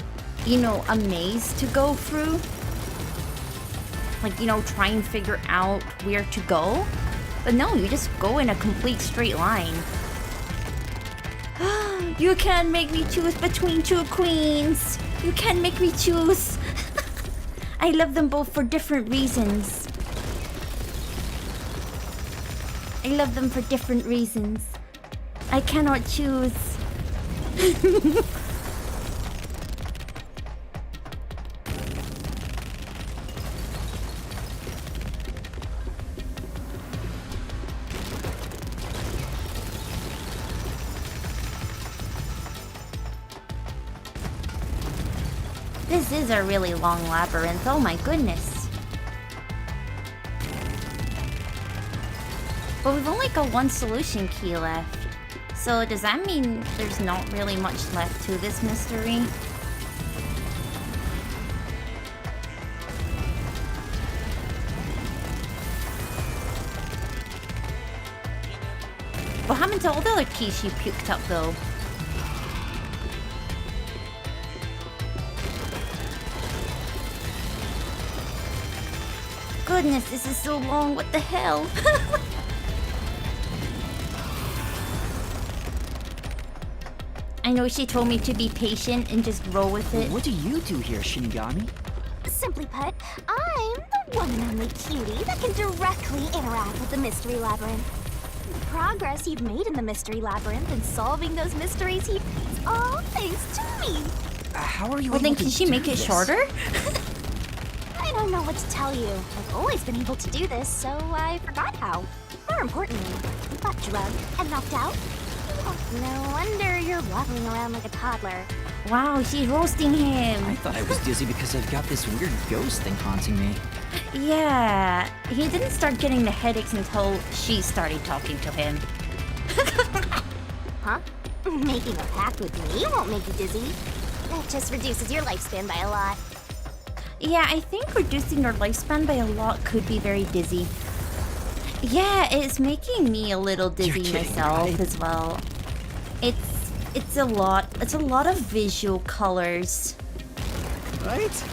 you know, a maze to go through. Like, you know, try and figure out where to go. But no, you just go in a complete straight line. You can't make me choose between two queens. You can't make me choose. I love them both for different reasons. I love them for different reasons. I cannot choose. This is a really long labyrinth, oh my goodness. But we've only got one solution key left. So does that mean there's not really much left to this mystery? What happened to all the other keys she puked up though? Goodness, this is so long, what the hell? I know she told me to be patient and just roll with it. What do you do here, Shinigami? Simply Simply put, I'm the one and only cutie that can directly interact with the Mystery Labyrinth. The progress you've made in the Mystery Labyrinth and solving those mysteries, it's all thanks to me. How are you Well, able then to can she do make it this? shorter? I don't know what to tell you. I've always been able to do this, so I forgot how. More importantly, you got drugged and knocked out. No wonder you're waddling around like a toddler. Wow, she's roasting him. I thought I was dizzy because I've got this weird ghost thing haunting me. Yeah, he didn't start getting the headaches until she started talking to him. Huh? Making a pact with me won't make you dizzy. That just reduces your lifespan by a lot. Yeah, I think reducing your lifespan by a lot could be very dizzy. Yeah, it's making me a little dizzy kidding, myself right? as well. It's a lot. It's a lot of visual colors. Right?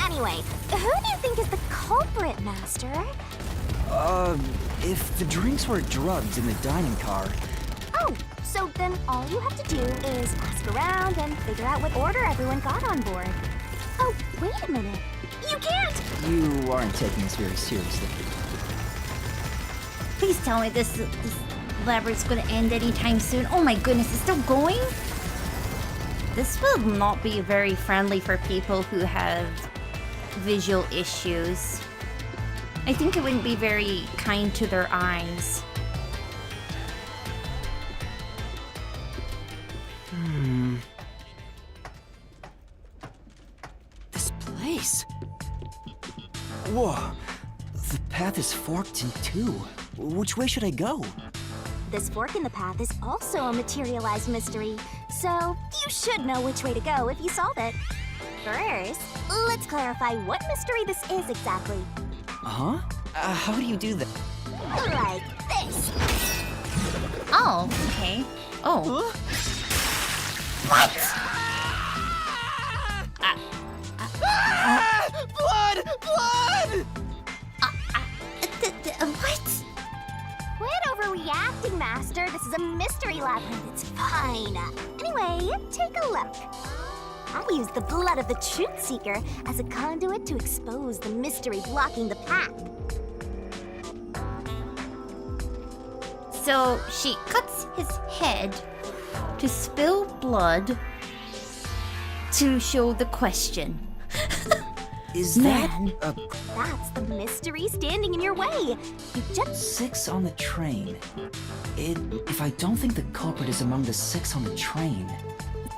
Anyway, who do you think is the culprit, Master? If the drinks were drugged in the dining car, Oh, so then all you have to do is ask around and figure out what order everyone got on board. Oh, wait a minute. You can't! you aren't taking this very seriously. Please tell me this labyrinth's gonna end anytime soon. Oh my goodness, it's still going? This will not be very friendly for people who have visual issues. I think it wouldn't be very kind to their eyes. This place. Whoa. The path is forked in two. Which way should I go? This fork in the path is also a materialized mystery, so you should know which way to go if you solve it. First, let's clarify what mystery this is exactly. Uh-huh. How do you do that? Like this. Oh, okay. Oh. Blood! Blood! What? Quit overreacting, Master. This is a mystery labyrinth. It's fine. Anyway, take a look. I'll use the blood of the Truth Seeker as a conduit to expose the mystery blocking the path. So she cuts his head to spill blood to show the question. Is Man. that That's the mystery standing in your way. You just... 6 on the train? If I don't think the culprit is among the 6 on the train,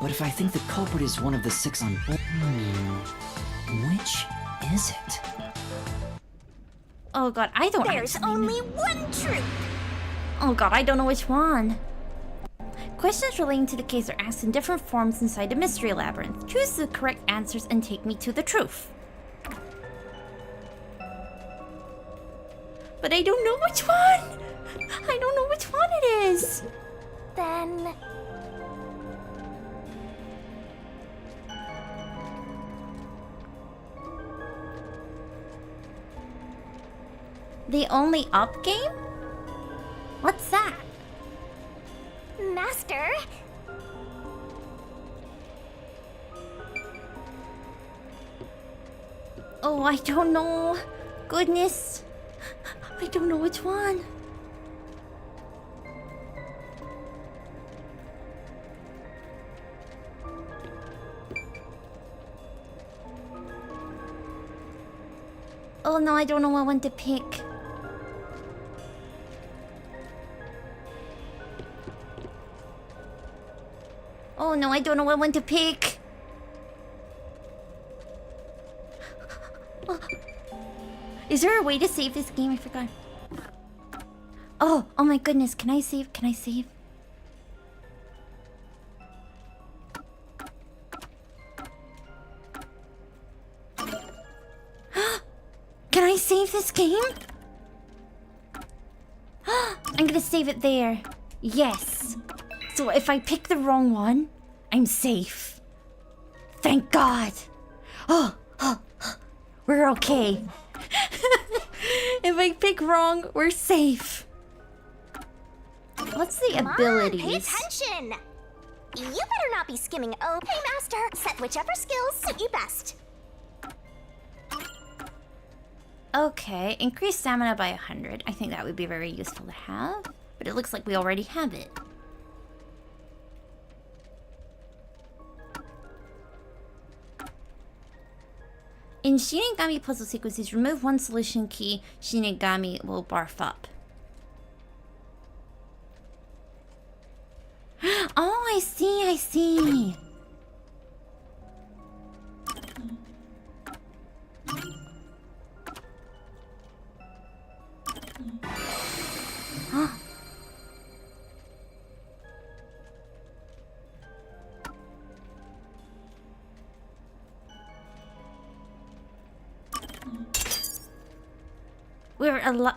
but if I think the culprit is one of the 6 on board, which is it? Oh god, I don't There's actually only know. one truth. Oh god, I don't know which one. Questions relating to the case are asked in different forms inside the mystery labyrinth. Choose the correct answers and take me to the truth. But I don't know which one! I don't know which one it is! Then... The only up game? What's that? Master? Oh, I don't know. Goodness. I don't know which one. Oh no, I don't know what one to pick. Oh no, I don't know what one to pick. Is there a way to save this game? I forgot. Oh my goodness, can I save? Can I save? Can I save this game? I'm gonna save it there. Yes. So if I pick the wrong one, I'm safe. Thank God. We're okay. If I pick wrong, we're safe. What's the Come on, abilities? pay attention! You better not be skimming. Okay, Master. Set whichever skills suit you best. Okay, increase stamina by 100. I think that would be very useful to have. But it looks like we already have it. In Shinigami puzzle sequences, remove one solution key, Shinigami will barf up. Oh, I see, I see. Huh?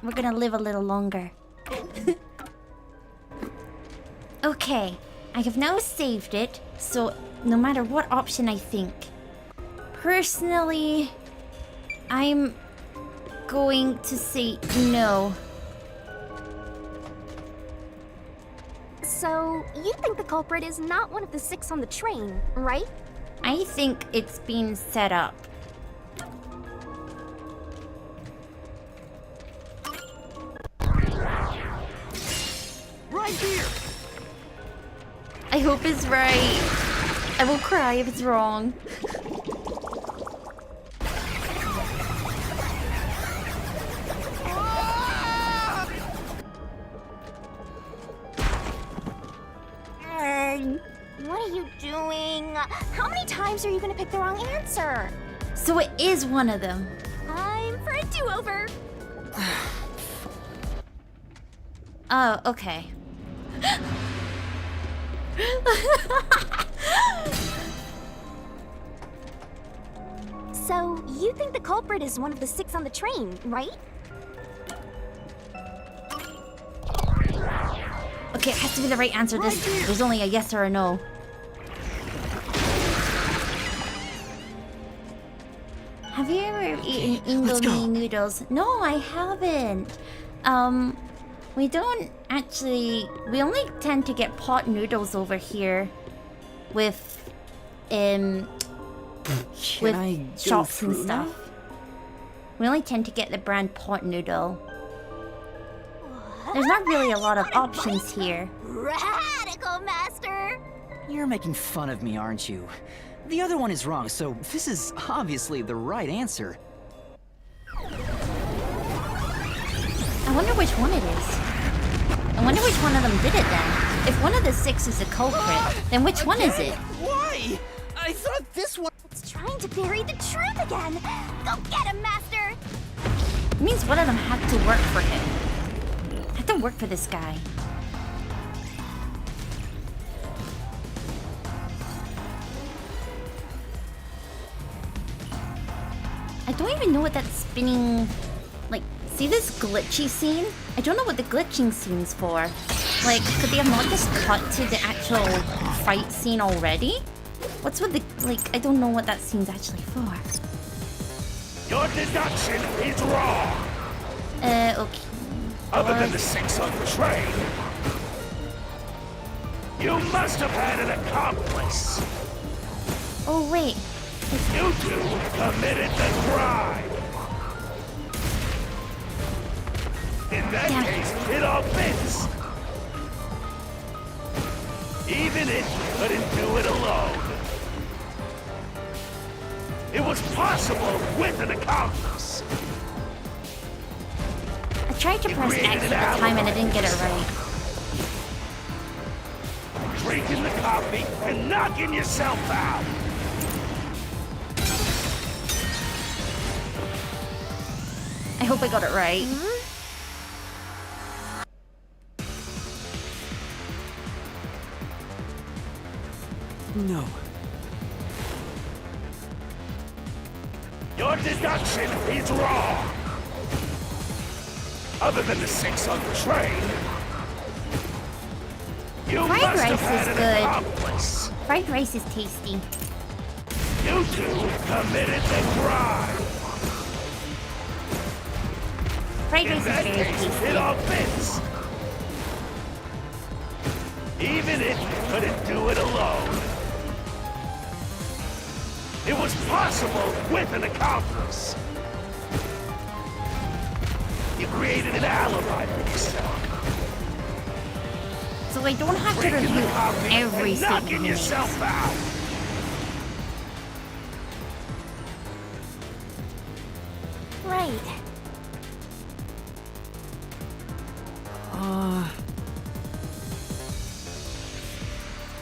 We're gonna live a little longer. Okay, I have now saved it, so no matter what option I think, personally, I'm going to say no. So, you think the culprit is not one of the 6 on the train, right? I think it's been set up. Right here! I hope it's right. I will cry if it's wrong. What are you doing? How many times are you gonna pick the wrong answer? So it is one of them. Time for a do-over. Oh, okay. So, you think the culprit is one of the 6 on the train, right? Okay, it has to be the right answer. There's only a yes or a no. Have you ever eaten Indomie noodles? No, I haven't. We don't actually... We only tend to get pot noodles over here with shops and stuff. We only tend to get the brand pot noodle. There's not really a lot of options here. Radical Master! You're making fun of me, aren't you? The other one is wrong, so this is obviously the right answer. I wonder which one it is. I wonder which one of them did it then. If one of the 6 is a culprit, then which one is it? Why? I thought this one... It's trying to bury the truth again! Go get him, Master! It means one of them had to work for him. Had to work for this guy. I don't even know what that spinning... Like, see this glitchy scene? I don't know what the glitching scene's for. Like, could they have not just cut to the actual fight scene already? What's with the... Like, I don't know what that scene's actually for. Your deduction is wrong. Okay. Other than the 6 on the train, you must have had an accomplice. Oh, wait. You 2 committed the crime. In that Damn. case, it all fits. Even it couldn't do it alone. It was possible with an accomplice. I tried to press X at the time and I didn't get it right. Drinking the coffee and knocking yourself out. I hope I got it right. No. Your deduction is wrong. Other than the 6 on the train, you Fried must have rice had is an good. accomplice. Fried rice is tasty. You 2 committed the crime. Fried In rice is that very case, tasty. it all fits. Even it couldn't do it alone. It was possible with an accomplice. You created an alibi for yourself. So I don't have to Drinking review the coffee every and statement knocking he makes. yourself out. Right.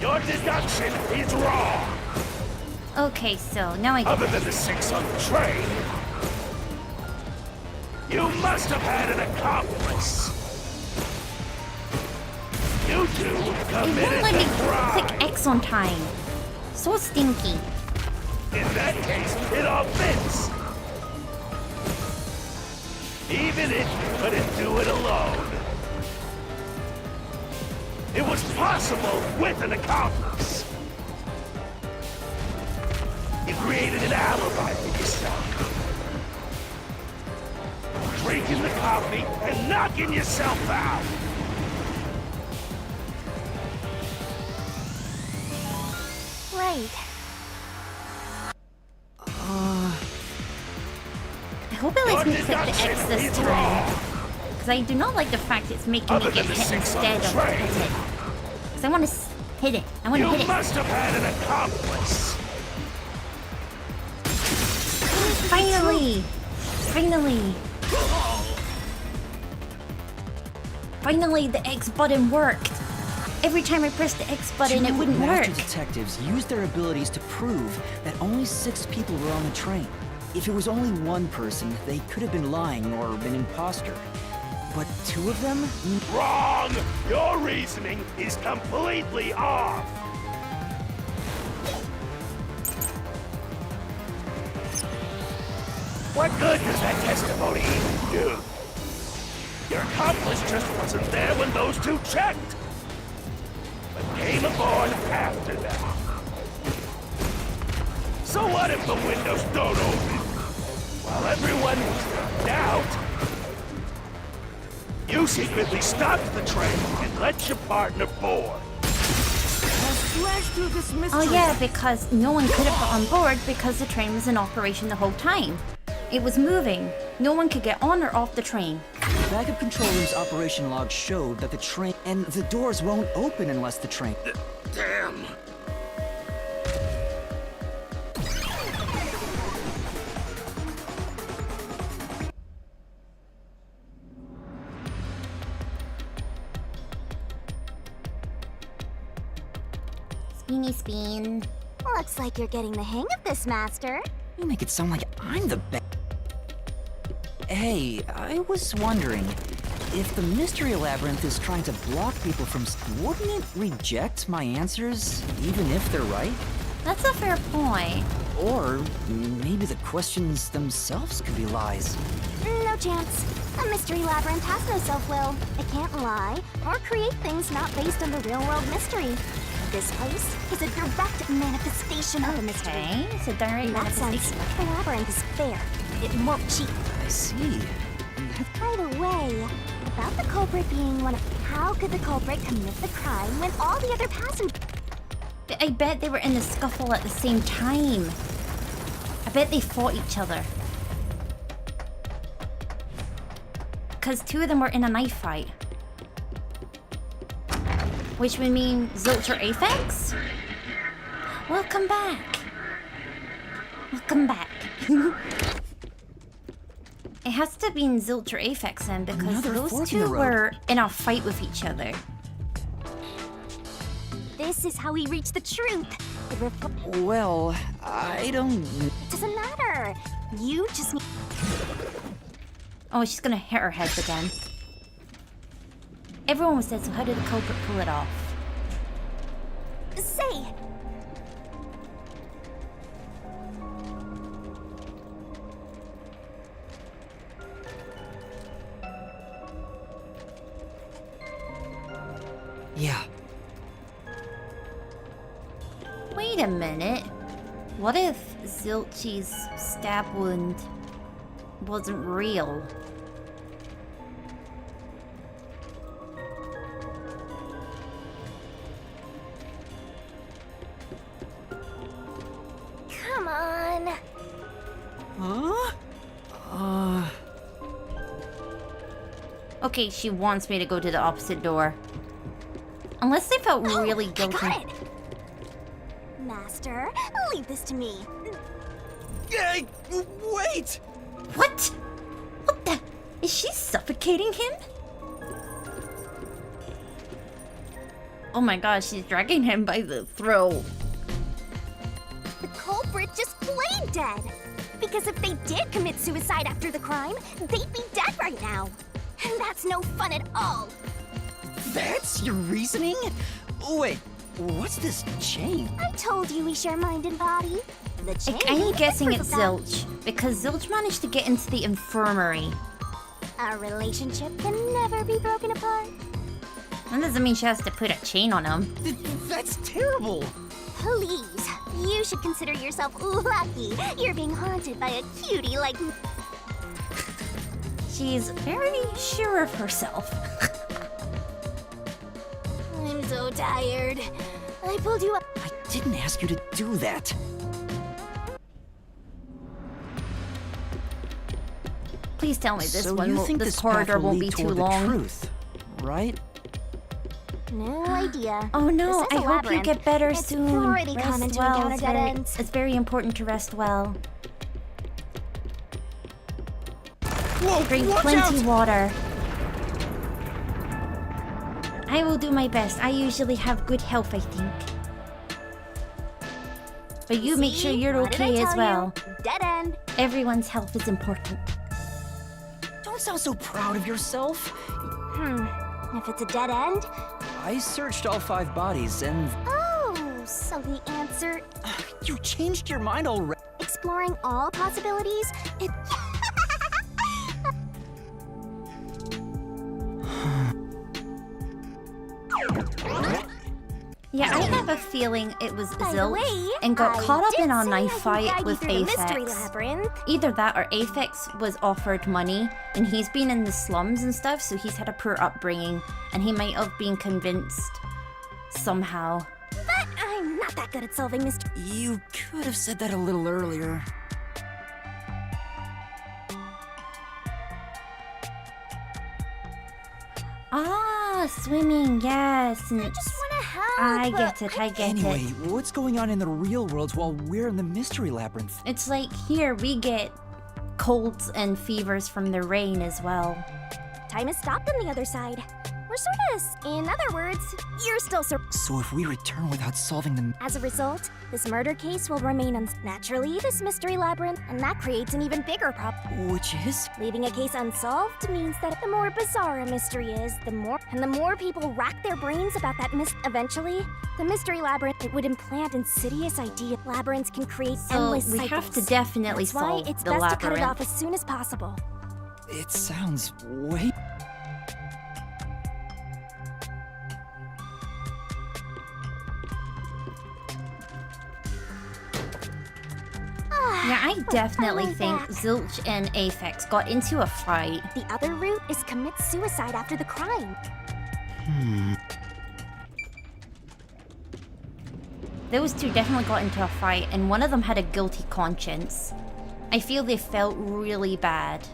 Your deduction is wrong. Okay, so now I get Other it. than the 6 on the train, you must have had an accomplice. You two It won't committed let me the crime. click X on time. So stinky. In that case, it all fits. Even if you couldn't do it alone. It was possible with an accomplice. You created an alibi for yourself. Drinking the coffee and knocking yourself out. Right. I hope it lets Your me click the X deduction this is time. wrong. Because I do not like the fact it's making Other me get than the hit 6 on instead the of train. hit it. Because I want to hit it. I want You to hit it. must have had an accomplice. Finally! Finally! Finally, the X button worked! Every time I pressed the X button, it wouldn't master work. detectives used their abilities to prove that only 6 people were on the train. If it was only one person, they could have been lying or an imposter. But 2 of them? Wrong! Your reasoning is completely off! What good does that testimony even do? Your accomplice just wasn't there when those 2 checked, but came aboard after them. So what if the windows don't open? While everyone was in doubt, you secretly stopped the train and let your partner board. Oh yeah, because no one could have got on board because the train was in operation the whole time. It was moving. No one could get on or off the train. The backup control room's operation log showed that the train and the doors won't open unless the train. Damn. Speeny spin. Looks like you're getting the hang of this, Master. You make it sound like I'm the best. Hey, I was wondering, if the mystery labyrinth is trying to block people from... wouldn't it reject my answers, even if they're right? That's a fair point. Or maybe the questions themselves could be lies. No chance. A mystery labyrinth has no self-will. It can't lie or create things not based on the real-world mystery. This place is a direct manifestation of the mystery. Okay, it's a direct In that sense, manifestation. the labyrinth is fair. It won't cheat. I see. By the way, about the culprit being one of... How could the culprit commit the crime when all the other passengers... I bet they were in the scuffle at the same time. I bet they fought each other. Because 2 of them were in a knife fight. Which would mean Zilch or Aphex? Welcome back. Welcome back. It has to be in Zilch or Aphex then, because Another those fork in 2 the road. were in a fight with each other. This is how we reach the truth. It Well, I don't... doesn't matter. You just need... Oh, she's gonna hit her head again. Everyone was dead, so how did the culprit pull it off? Say! Yeah. Wait a minute. What if Zilchi's stab wound wasn't real? Come on. Huh? Okay, she wants me to go to the opposite door. Unless they felt really guilty. I got it. Master, leave this to me. Hey, wait! What? What the? Is she suffocating him? Oh my gosh, she's dragging him by the throat. The culprit just played dead. Because if they did commit suicide after the crime, they'd be dead right now. And that's no fun at all. That's your reasoning? Wait, what's this chain? I told you we share mind and body. The chain. I'm guessing is it's proof of Zilch, because Zilch managed to get into the infirmary. that. Our relationship can never be broken apart. That doesn't mean she has to put a chain on him. That's terrible. Please, you should consider yourself lucky you're being haunted by a cutie like me. She's very sure of herself. I'm so tired. I pulled you up. I didn't ask you to do that. Please tell me this So one you will, think this this path corridor will won't lead be too toward the long. truth, right? No idea. Oh no, This I is a hope you labyrinth. get better It's soon. pretty common Rest to well. encounter dead ends. It's very important to rest well. Whoa, Drink watch plenty out! water. I will do my best. I usually have good health, I think. But you make sure See? you're What did I okay as tell well. you? Dead end. Everyone's health is important. Don't sound so proud of yourself. If it's a dead end. I searched all 5 bodies and Oh, so the answer. You changed your mind already. Exploring all possibilities. It. Yeah, I have a feeling it was By the Zilch way, and got I caught up did in a say knife I can fight guide you with through the mystery Aphex. labyrinth. Either that or Aphex was offered money and he's been in the slums and stuff, so he's had a poor upbringing and he might have been convinced somehow. But I'm not that good at solving mysteries. you could have said that a little earlier. Ah, swimming, yes. And I just want to help. I get it, I get Anyway, it. what's going on in the real world while we're in the mystery labyrinth? It's like here we get colds and fevers from the rain as well. Time has stopped on the other side. We're sort of. In other words, you're still So if we return without solving the As a result, this murder case will remain naturally this mystery labyrinth, and that creates an even bigger problem. which is Leaving a case unsolved means that the more bizarre a mystery is, the more people rack their brains about that eventually, the mystery labyrinth, it would implant insidious ideas. Labyrinths can create So endless we cycles. have to definitely That's why solve it's the best to cut it labyrinth. off as soon as possible. it sounds way Yeah, I definitely like think that. Zilch and Aphex got into a fight. The other route is commit suicide after the crime. Those two definitely got into a fight, and one of them had a guilty conscience. I feel they felt really bad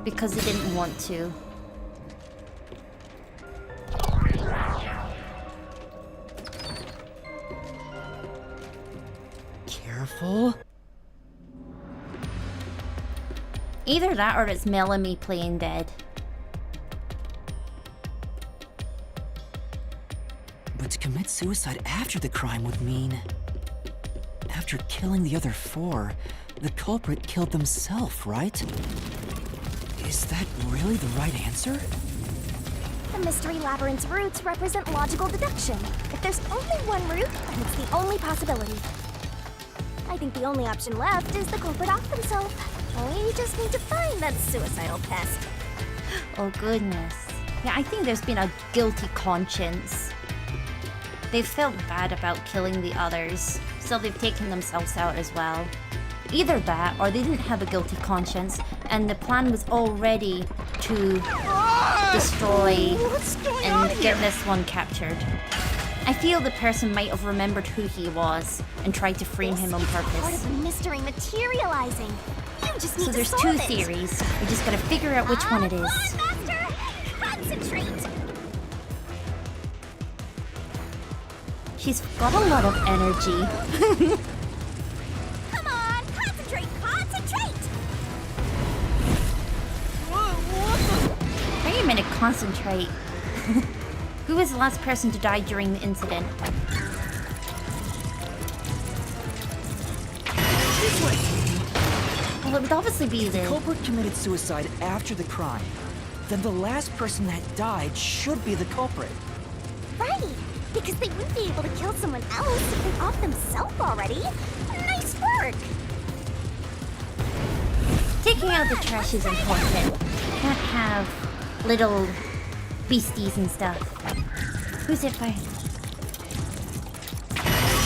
because they didn't want to. careful. Either that or it's Melanie playing dead. But to commit suicide after the crime would mean... After killing the other 4, the culprit killed themselves, right? Is that really the right answer? The mystery labyrinth's roots represent logical deduction. If there's only one route, then it's the only possibility. I think the only option left is the culprit off themselves. We just need to find that suicidal pest. Oh goodness. Yeah, I think there's been a guilty conscience. They've felt bad about killing the others, so they've taken themselves out as well. Either that, or they didn't have a guilty conscience, and the plan was already to destroy and get this one captured. I feel the person might have remembered who he was and tried to frame him on Part purpose. of the mystery materializing. You just need So to there's solve two it. theories. We just gotta figure out which one it is. Come on, Master! Concentrate! She's got a lot of energy. Come on, concentrate! Concentrate! Wait a minute, concentrate. Who was the last person to die during the incident? This way! Well, it would obviously be The the... culprit committed suicide after the crime. Then the last person that died should be the culprit. Right! Because they wouldn't be able to kill someone else if they off themselves already. Nice work! Taking out the trash is important. Can't have little beasties and stuff. Who's it by?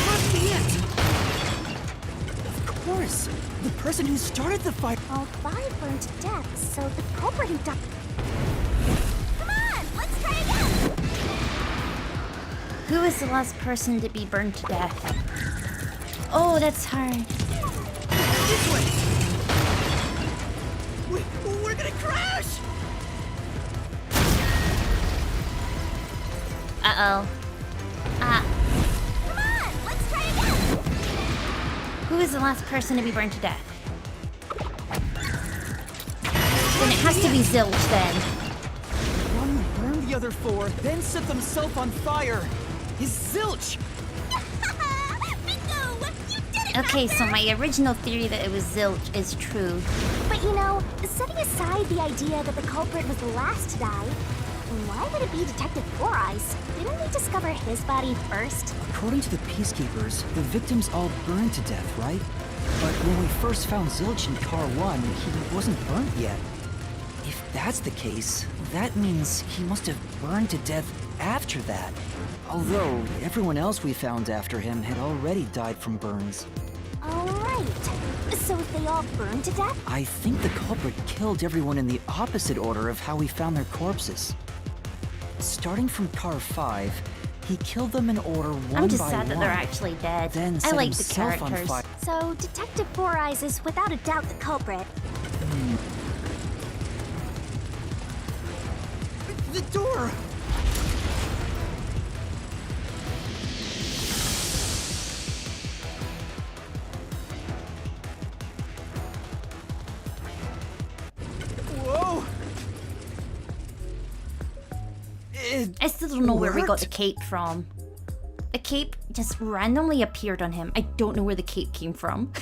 Must be it! Of course! The person who started the fight. All 5 burned to death, so the culprit who died... Come on! Let's try again! Who was the last person to be burned to death? Oh, that's hard. This way! We're gonna crash! Uh-oh. Ah. Come on! Let's try again! Who is the last person to be burned to death? Then it has to be Zilch then. One burned the other 4, then set themselves on fire. Is Zilch! Bingo! You did it! Okay, so my original theory that it was Zilch is true. But you know, setting aside the idea that the culprit was the last to die, why would it be Detective Four Eyes? Didn't we discover his body first? According to the peacekeepers, the victims all burned to death, right? But when we first found Zilch in Car 1, he wasn't burnt yet. If that's the case, that means he must have burned to death after that. Although, everyone else we found after him had already died from burns. Alright. So if they all burned to death? I think the culprit killed everyone in the opposite order of how we found their corpses. Starting from Car 5, he killed them in order one by one. I'm just sad that they're actually dead. Then I set like the himself on characters. fire. So Detective Four Eyes is without a doubt the culprit. The door! Whoa! I still don't know where we got worked? the cape from. A cape just randomly appeared on him. I don't know where the cape came from.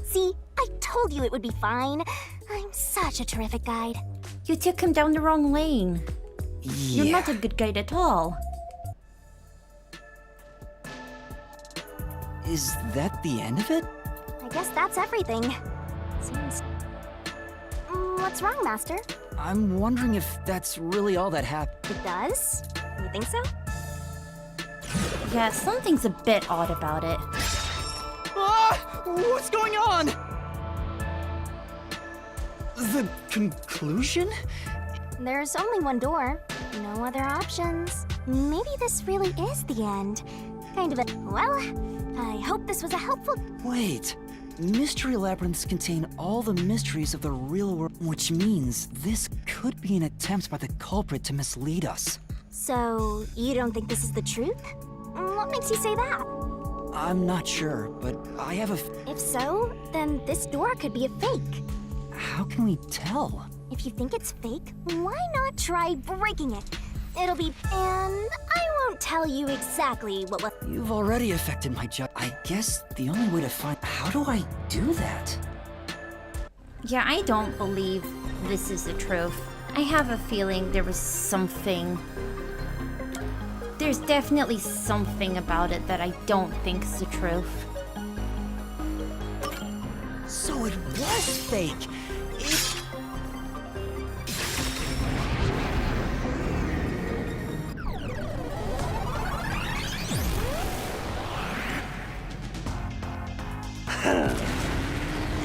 See, I told you it would be fine. I'm such a terrific guide. You took him down the wrong lane. Yeah. You're not a good guide at all. Is that the end of it? I guess that's everything. Seems... What's wrong, Master? I'm wondering if that's really all that happened. It does? You think so? Yeah, something's a bit odd about it. Ah! What's going on? The conclusion? There's only one door. No other options. Maybe this really is the end. Kind of a... Well, I hope this was a helpful... Wait. Mystery labyrinths contain all the mysteries of the real world, which means this could be an attempt by the culprit to mislead us. So, you don't think this is the truth? What makes you say that? I'm not sure, but I have a... If so, then this door could be a fake. How can we tell? If you think it's fake, why not try breaking it? It'll be... And I won't tell you exactly what will... You've already affected my judgment. I guess the only way to find... How do I do that? Yeah, I don't believe this is the truth. I have a feeling there was something... There's definitely something about it that I don't think is the truth. So it was fake! It...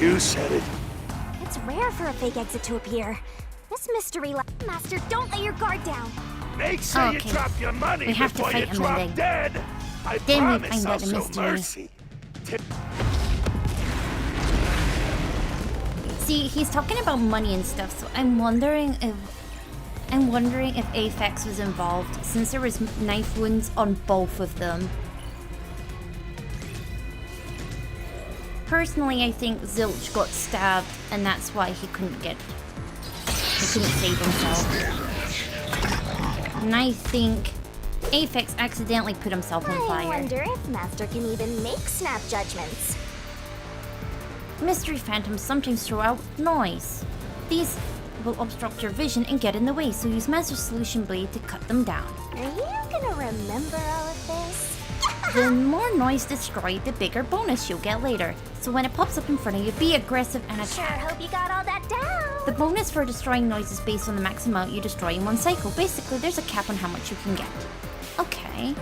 You said it. It's rare for a fake exit to appear. This mystery Master, don't let your guard down. Make sure you Okay. drop your money We have to before you fight him drop then. dead. I Then we promise find I'll out the show mystery. mercy. See, he's talking about money and stuff, so I'm wondering if... I'm wondering if Aphex was involved, since there was knife wounds on both of them. Personally, I think Zilch got stabbed, and that's why he couldn't save himself. And I think Aphex accidentally put himself on fire. I wonder if Master can even make snap judgments. Mystery phantoms sometimes throw out noise. These will obstruct your vision and get in the way, so use Master Solution Blade to cut them down. Are you gonna remember all of this? The more noise destroyed, the bigger bonus you'll get later. So when it pops up in front of you, be aggressive and Sure attack. hope you got all that down. The bonus for destroying noise is based on the max amount you destroy in one cycle. Basically, there's a cap on how much you can get. Okay.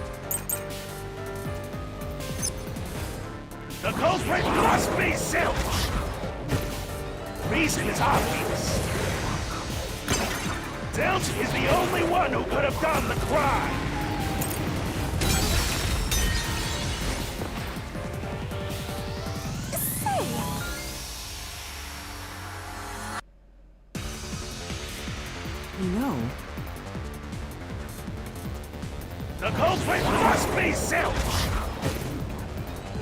The culprit must be Zilch! Reason is obvious. Zilch is the only one who could have done the crime. You know, The culprit must be Zilch!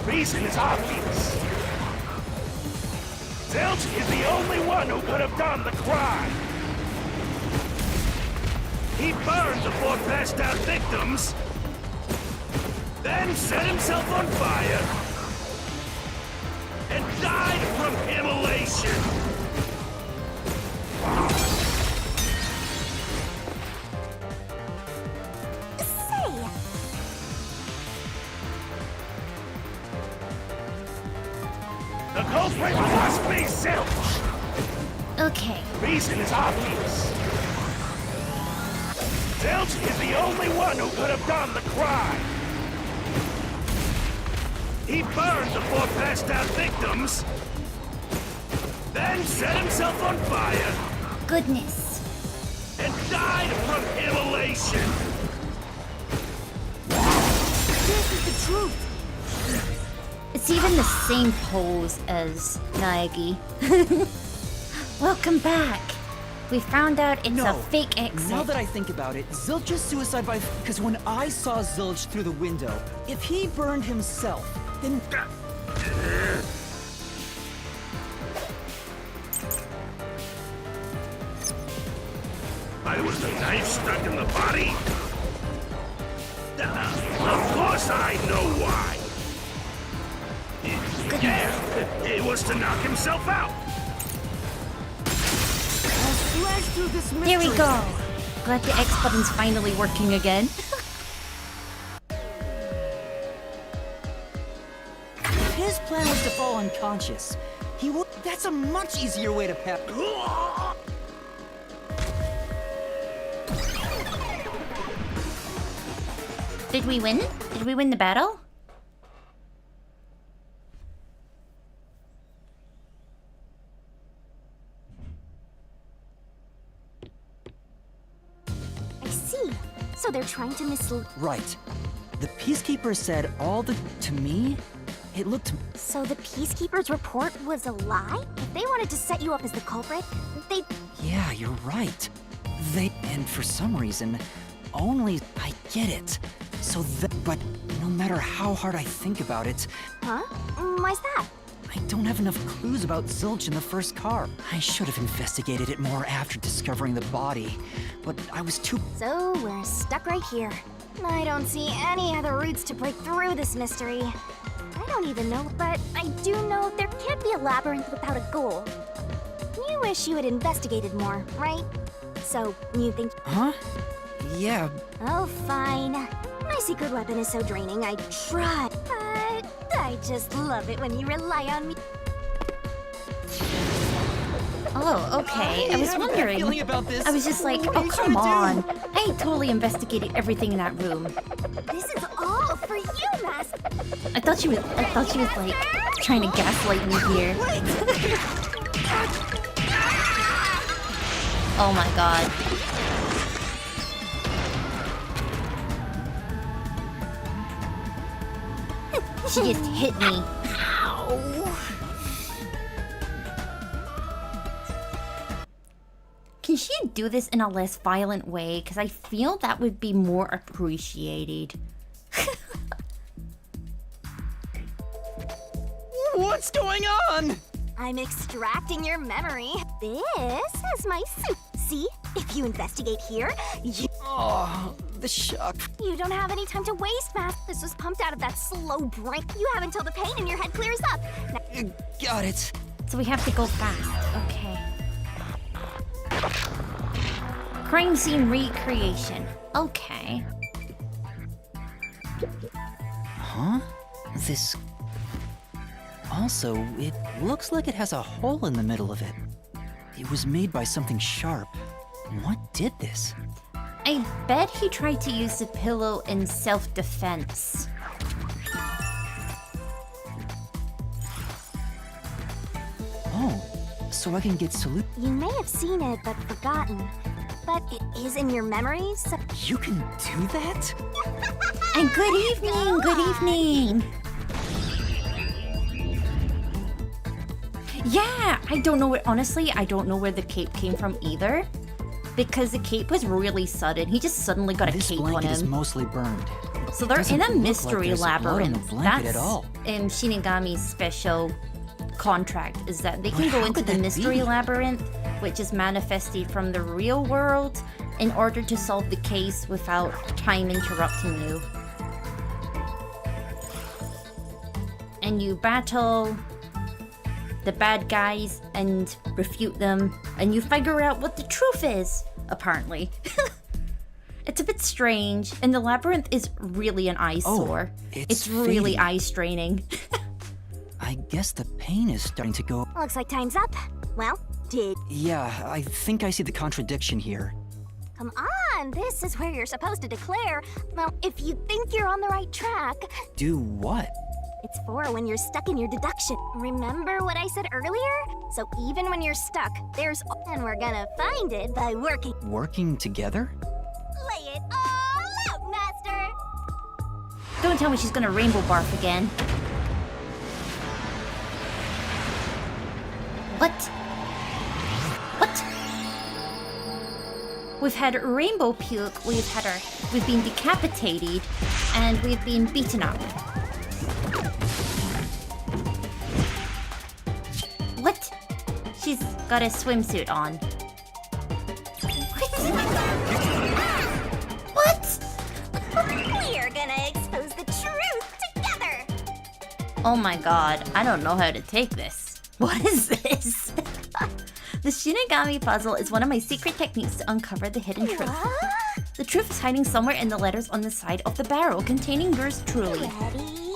Reason is obvious. Zilch is the only one who could have done the crime. He burned the 4 passed out victims, then set himself on fire, and died from immolation. The culprit must be Zilch! Okay. Reason is obvious. Zilch is the only one who could have done the crime. He burned the 4 passed out victims, then set himself on fire, Goodness. and died from immolation. This is the truth. It's even the same pose as Naegi. Welcome back. We found out it's a No. fake exit. now that I think about it, Zilch's suicide by... Because when I saw Zilch through the window, if he burned himself, then... Why was the knife stuck in the body? Of course I know why. Yeah, it was to knock himself out. Slash through this mystery. Here we go. Glad the X button's finally working again. If his plan was to fall unconscious, he would... That's a much easier way to pep... Did we win? Did we win the battle? I see. So they're trying to mislead. Right. The Peacekeeper said all the... To me, it looked... So the Peacekeeper's report was a lie? If they wanted to set you up as the culprit, they... Yeah, you're right. They... And for some reason, only... I get it. So that... But no matter how hard I think about it, Huh? Why's that? I don't have enough clues about Zilch in the first car. I should have investigated it more after discovering the body, but I was too... So we're stuck right here. I don't see any other routes to break through this mystery. I don't even know, but I do know there can't be a labyrinth without a goal. You wish you had investigated more, right? So, you think... Huh? Yeah, Oh, fine. My secret weapon is so draining, I tried. But I just love it when you rely on me. Oh, okay. I was wondering. feeling about this. I was just like, What are oh, you come trying to on. I totally investigated everything in that room. This is all for you, Master. I thought she was like trying to gaslight me here. Oh my god. She just hit me. Can she do this in a less violent way? Because I feel that would be more appreciated. What's going on? I'm extracting your memory. This is my suit. See? If you investigate here, Oh, the shock. you don't have any time to waste, Matt. This was pumped out of that slow brain. You have until the pain in your head clears up. Now, Got it. So we have to go fast. Okay. Crime scene recreation. Okay. Huh? This... Also, it looks like it has a hole in the middle of it. It was made by something sharp. What did this? I bet he tried to use the pillow in self-defense. Oh, so I can get salute. you may have seen it but forgotten. But it is in your memories, so You can do that? And good evening, good evening. Yeah, I don't know where, honestly, I don't know where the cape came from either. Because the cape was really sudden. He just suddenly got a This cape on blanket is him. mostly burned. So they're doesn't in a look like mystery there's blood on the labyrinth. blanket That's at all. Shinigami's special contract, is that they can But go how into could the that mystery be? labyrinth, which is manifested from the real world, in order to solve the case without time interrupting you. And you battle the bad guys and refute them, and you figure out what the truth is, apparently. It's a bit strange, and the labyrinth is really an eyesore. it's really fading. eye straining. I guess the pain is starting to go... looks like time's up. Well, Yeah, I think I see the contradiction here. come on, this is where you're supposed to declare. Well, if you think you're on the right track, Do what? it's for when you're stuck in your deduction. Remember what I said earlier? So even when you're stuck, there's... And we're gonna find it by working. Working together? Lay it all out, Master! Don't tell me she's gonna rainbow barf again. What? What? We've had rainbow puke, we've been decapitated, and we've been beaten up. What? She's got a swimsuit on. What? We're gonna expose the truth together! Oh my god, I don't know how to take this. What is this? The Shinigami puzzle is one of my secret techniques to uncover the hidden truth. What? The truth is hiding somewhere in the letters on the side of the barrel containing yours truly. Ready?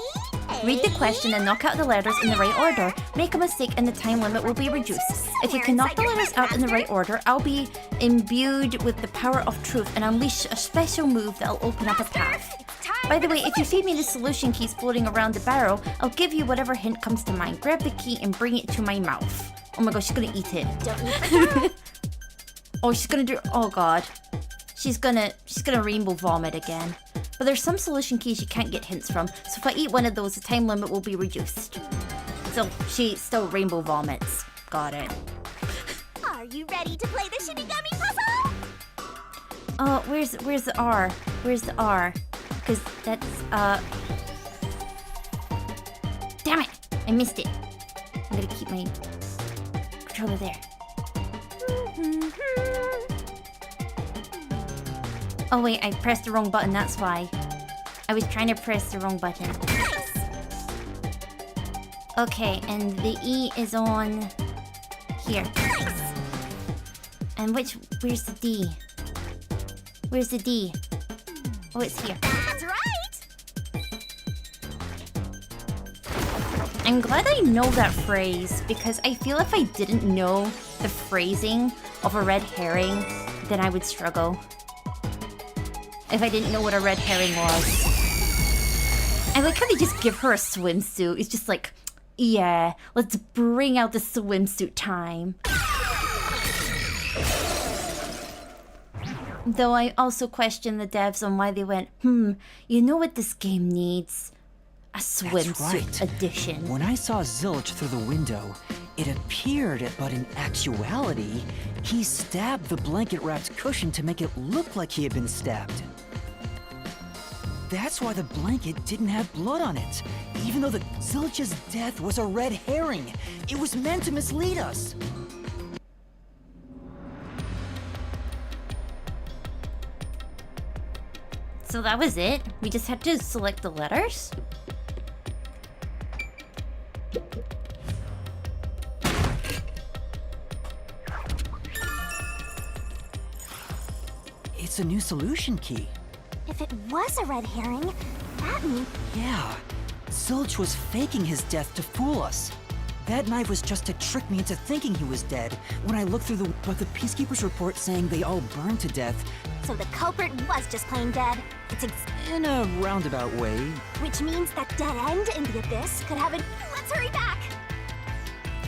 Read the question and knock out the letters in the right order. Make a mistake and the time limit will be reduced. If you can knock the letters out in the right order, I'll be imbued with the power of truth and unleash a special move that'll open up a path. By the way, if you feed me the solution keys floating around the barrel, I'll give you whatever hint comes to mind. Grab the key and bring it to my mouth. Oh my god, she's gonna eat it. Don't you forget. Oh, she's gonna do... Oh god. She's gonna rainbow vomit again. But there's some solution keys you can't get hints from, so if I eat one of those, the time limit will be reduced. So she still rainbow vomits. Got it. Are you ready to play the Shinigami puzzle? Oh, where's the R? Where's the R? Because that's, Damn it! I missed it. I'm gonna keep my controller there. Oh wait, I pressed the wrong button, that's why. I was trying to press the wrong button. Okay, and the E is on here. And where's the D? Where's the D? Oh, it's here. That's right! I'm glad I know that phrase, because I feel if I didn't know the phrasing of a red herring, then I would struggle. If I didn't know what a red herring was. I like how they just give her a swimsuit. It's just like, yeah, let's bring out the swimsuit time. Though I also question the devs on why they went, you know what this game needs? A swimsuit right. edition. When I saw Zilch through the window, It appeared, but in actuality, he stabbed the blanket-wrapped cushion to make it look like he had been stabbed. That's why the blanket didn't have blood on it, even though the Zilch's death was a red herring. It was meant to mislead us. So that was it? We just had to select the letters? It's a new solution key. If it was a red herring, that means... Yeah, Zilch was faking his death to fool us. That knife was just to trick me into thinking he was dead when I looked through the Peacekeeper's report saying they all burned to death. So the culprit was just plain dead. It's In a roundabout way. which means that dead end in the abyss could have an... Let's hurry back!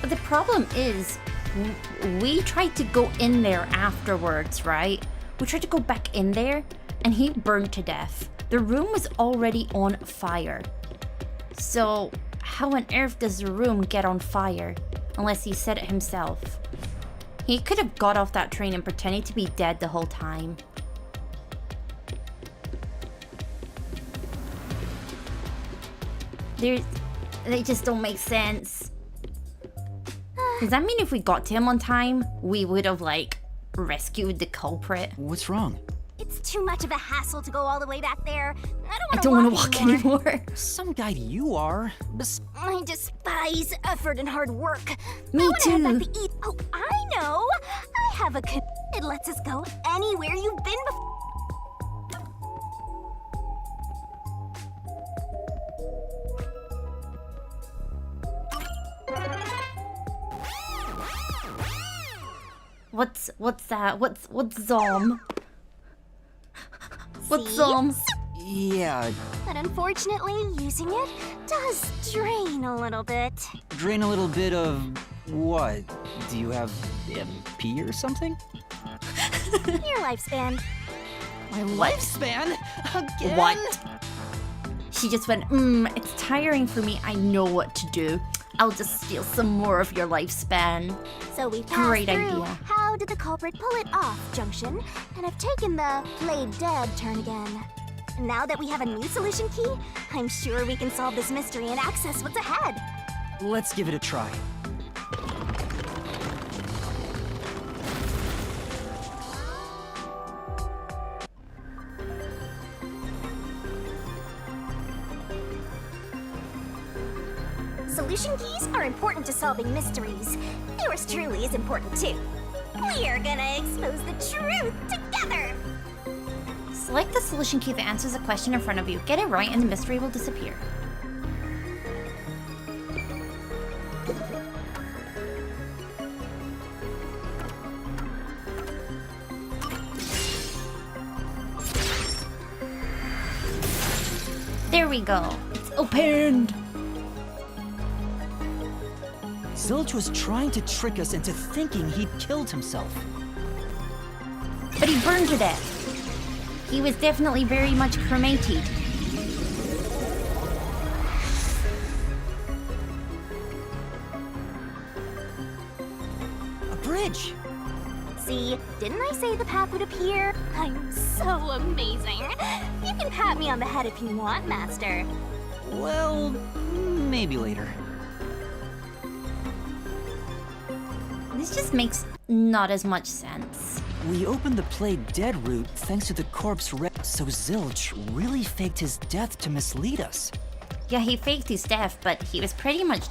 But the problem is, we tried to go in there afterwards, right? We tried to go back in there, and he burned to death. The room was already on fire. So, how on earth does the room get on fire? Unless he said it himself. He could have got off that train and pretended to be dead the whole time. They just don't make sense. Does that mean if we got to him on time, we would have, like, rescued the culprit? What's wrong? It's too much of a hassle to go all the way back there. I don't want to walk anymore. Some guide you are. I despise effort and hard work. Me I wanna too. head back to eat. Oh, I know. I have a it lets us go anywhere you've been before. What's that? What's Zom? What's See? Zom? Yeah, But unfortunately, using it does drain a little bit. drain a little bit of what? Do you have MP or something? Your lifespan. My lifespan? Again? What? She just went, it's tiring for me. I know what to do. I'll just steal some more of your lifespan. So we passed Great through idea. how did the culprit pull it off junction, and have taken the played dead turn again. Now that we have a new solution key, I'm sure we can solve this mystery and access what's ahead. Let's give it a try. Solution keys are important to solving mysteries. Yours truly is important too. We're gonna expose the truth together! Select the solution key that answers a question in front of you. Get it right and the mystery will disappear. There we go. It's opened. Zilch was trying to trick us into thinking he'd killed himself. But he burned to death. He was definitely very much cremated. A bridge! See, didn't I say the path would appear? I'm so amazing. You can pat me on the head if you want, Master. Well, maybe later. This just makes not as much sense. We opened the played dead route thanks to the corpse so Zilch really faked his death to mislead us. Yeah, he faked his death, but he was pretty much,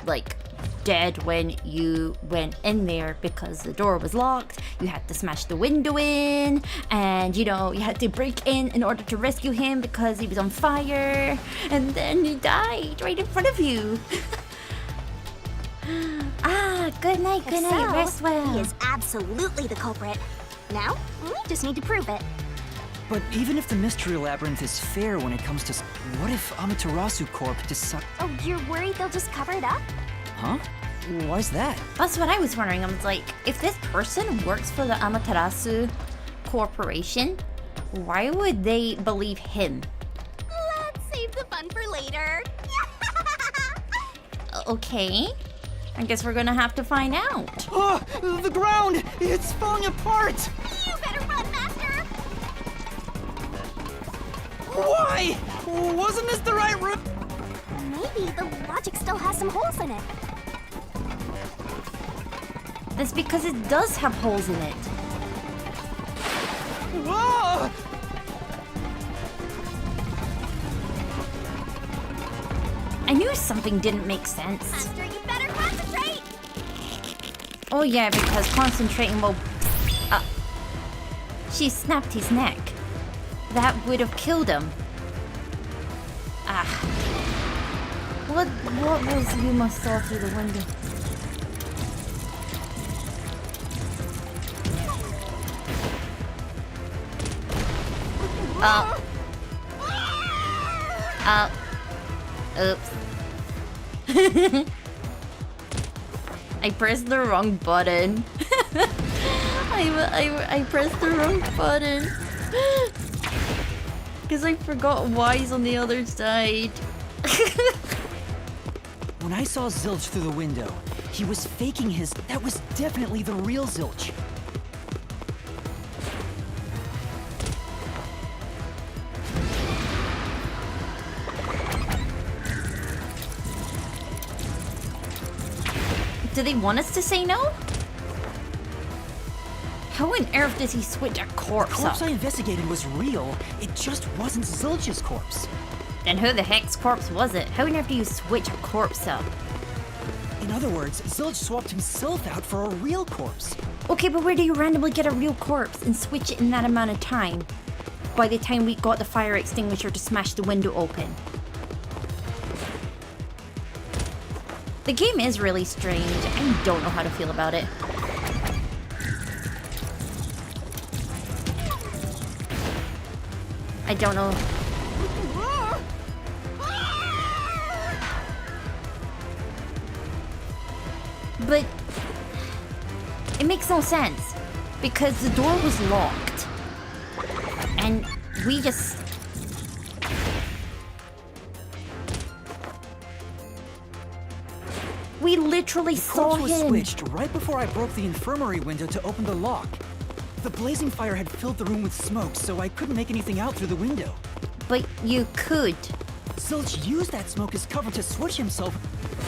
like, dead when you went in there because the door was locked, you had to smash the window in, and, you know, you had to break in order to rescue him because he was on fire, and then he died right in front of you. Good night, rest well. He is absolutely the culprit. Now, we just need to prove it. But even if the mystery labyrinth is fair when it comes to... What if Amaterasu Corp decide... Oh, you're worried they'll just cover it up? Huh? Why's that? That's what I was wondering. I was like, if this person works for the Amaterasu Corporation, why would they believe him? Let's save the fun for later. Okay. I guess we're gonna have to find out. Oh, the ground! It's falling apart! You better run, Master! Why? Wasn't this the right route? Maybe the logic still has some holes in it. That's because it does have holes in it. Whoa! I knew something didn't make sense. Master, you better concentrate! Oh yeah, because concentrating will... She snapped his neck. That would have killed him. What was you must saw through the window? Oops. I pressed the wrong button. I pressed the wrong button. Because I forgot Y's on the other side. When I saw Zilch through the window, he was faking his... That was definitely the real Zilch. Do they want us to say no? How on earth does he switch a corpse The corpse up? I investigated was real. It just wasn't Zilch's corpse. Then who the heck's corpse was it? How on earth do you switch a corpse up? In other words, Zilch swapped himself out for a real corpse. Okay, but where do you randomly get a real corpse and switch it in that amount of time? By the time we got the fire extinguisher to smash the window open. The game is really strange. I don't know how to feel about it. I don't know. But it makes no sense because the door was locked and we just... We literally saw Corpse was him. switched right before I broke the infirmary window to open the lock. The blazing fire had filled the room with smoke, so I couldn't make anything out through the window. But you could. Zilch used that smoke as cover to switch himself.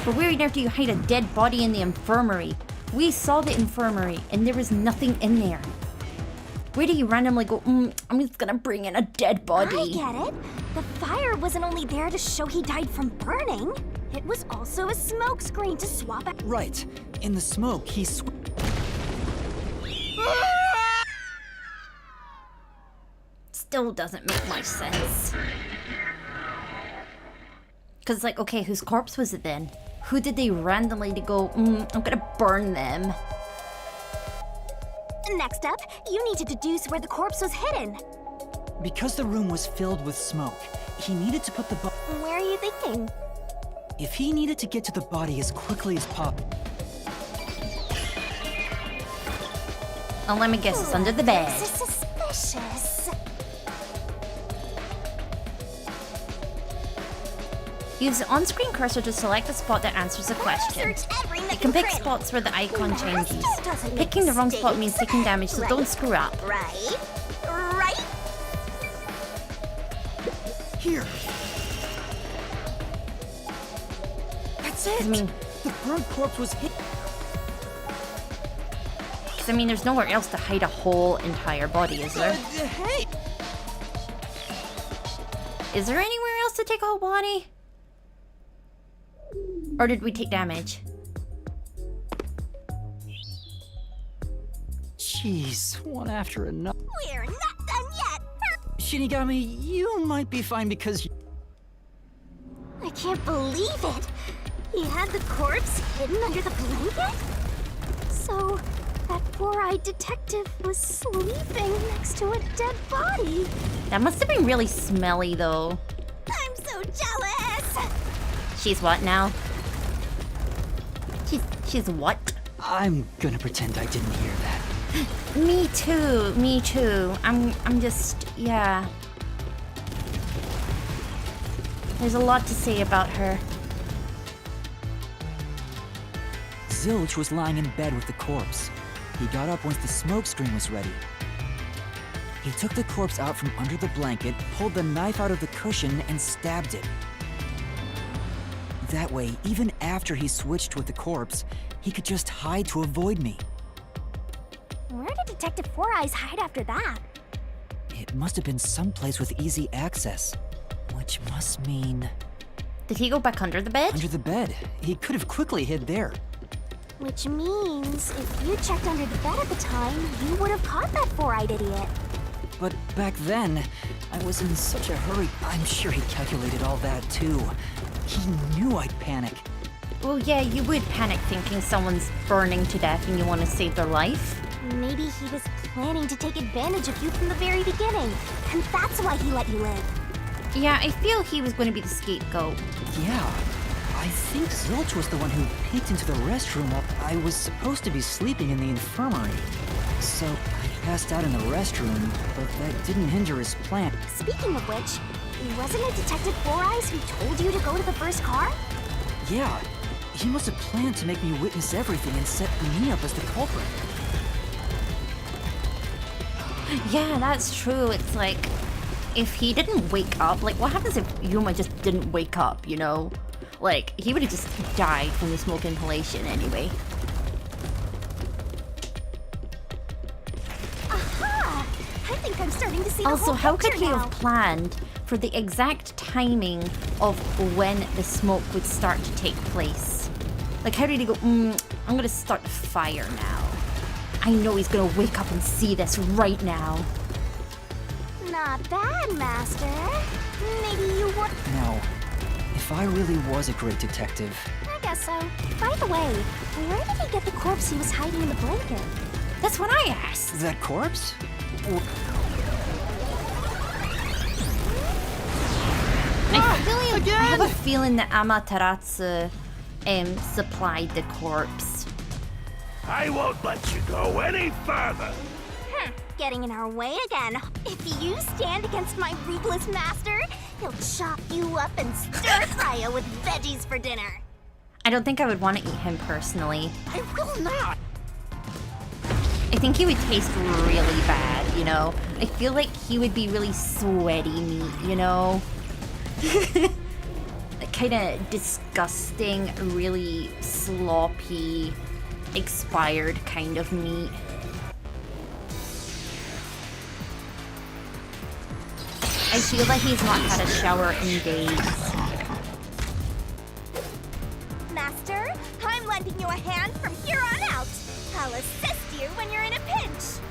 But where after you hide a dead body in the infirmary? We saw the infirmary and there was nothing in there. Where do you randomly go, I'm just gonna bring in a dead body? I get it. The fire wasn't only there to show he died from burning. It was also a smoke screen to swap out. Right. In the smoke, he Still doesn't make much sense. Cause like, okay, whose corpse was it then? Who did they randomly to go, I'm gonna burn them? Next up, you need to deduce where the corpse was hidden. Because the room was filled with smoke, he needed to put the Where are you thinking? If he needed to get to the body as quickly as possible. Oh, let me guess, it's under the bed. This is suspicious. Use the on-screen cursor to select the spot that answers the question. Search every nook You can and pick cranny. spots where the icon That changes. still doesn't make Picking the wrong spot means mistakes. taking damage, so Right. don't screw up. Right? Right? Here. That's it. I mean, the burnt corpse was hit. because I mean, there's nowhere else to hide a whole entire body, is there? Hey. Is there anywhere else to take a whole body? Or did we take damage? Jeez, one after another. We're not done yet. Shinigami, you might be fine because I can't believe it. He had the corpse hidden under the blanket? So, that four-eyed detective was sleeping next to a dead body. That must have been really smelly, though. I'm so jealous. She's what now? She's what? I'm gonna pretend I didn't hear that. Me too, me too. I'm just, yeah. There's a lot to say about her. Zilch was lying in bed with the corpse. He got up once the smoke screen was ready. He took the corpse out from under the blanket, pulled the knife out of the cushion, and stabbed it. That way, even after he switched with the corpse, he could just hide to avoid me. Where did Detective Four Eyes hide after that? It must have been someplace with easy access, which must mean... Did he go back under the bed? Under the bed. He could have quickly hid there. Which means, if you checked under the bed at the time, you would have caught that four-eyed idiot. But back then, I was in such a hurry. I'm sure he calculated all that too. He knew I'd panic. Well, yeah, you would panic thinking someone's burning to death and you want to save their life. Maybe he was planning to take advantage of you from the very beginning, and that's why he let you live. Yeah, I feel he was going to be the scapegoat. Yeah, I think Zilch was the one who peeked into the restroom while I was supposed to be sleeping in the infirmary. So I passed out in the restroom, but that didn't hinder his plan. Speaking of which, wasn't it Detective Four Eyes who told you to go to the first car? Yeah, he must have planned to make me witness everything and set me up as the culprit. Yeah, that's true. It's like, if he didn't wake up, like, what happens if Yuma just didn't wake up, you know? Like, he would have just died from the smoke inhalation anyway. Aha! I think I'm starting to see the Also, whole how could picture he now. have planned for the exact timing of when the smoke would start to take place? Like, how did he go, I'm gonna start the fire now. I know he's gonna wake up and see this right now. Not bad, Master. Maybe you would... Now, if I really was a great detective... I guess so. By the way, where did he get the corpse he was hiding in the blanket? That's what I asked. That corpse? I have a feeling that Amaterasu supplied the corpse. I won't let you go any further. Getting in our way again. If you stand against my ruthless master, he'll chop you up and stir-fry you with veggies for dinner. I don't think I would want to eat him personally. I will not. I think he would taste really bad, you know? I feel like he would be really sweaty meat, you know? Kind of disgusting, really sloppy, expired kind of meat. I feel like he's not had a shower in days. Master, I'm lending you a hand from here on out. I'll assist you when you're in a pinch.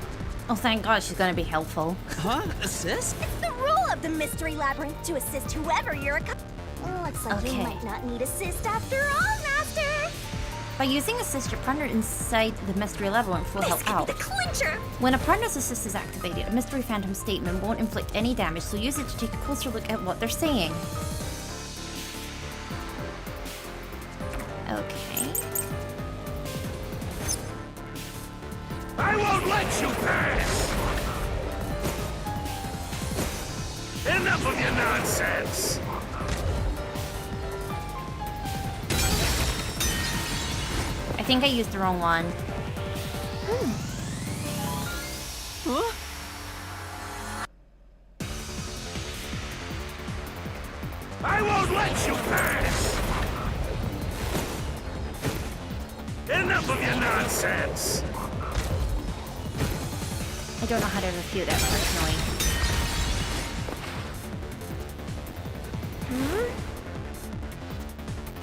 Oh, thank God she's gonna be helpful. Huh? Assist? It's the rule of the Mystery Labyrinth to assist whoever you're looks like Okay. you might not need assist after all, Master. By using assist, your partner inside the Mystery Labyrinth will This help could out. be the clincher. When a partner's assist is activated, a Mystery Phantom statement won't inflict any damage, so use it to take a closer look at what they're saying. Okay. I won't let you pass! Enough of your nonsense! I think I used the wrong one. Huh? I won't let you pass! Enough of your nonsense! I don't know how to refute that personally.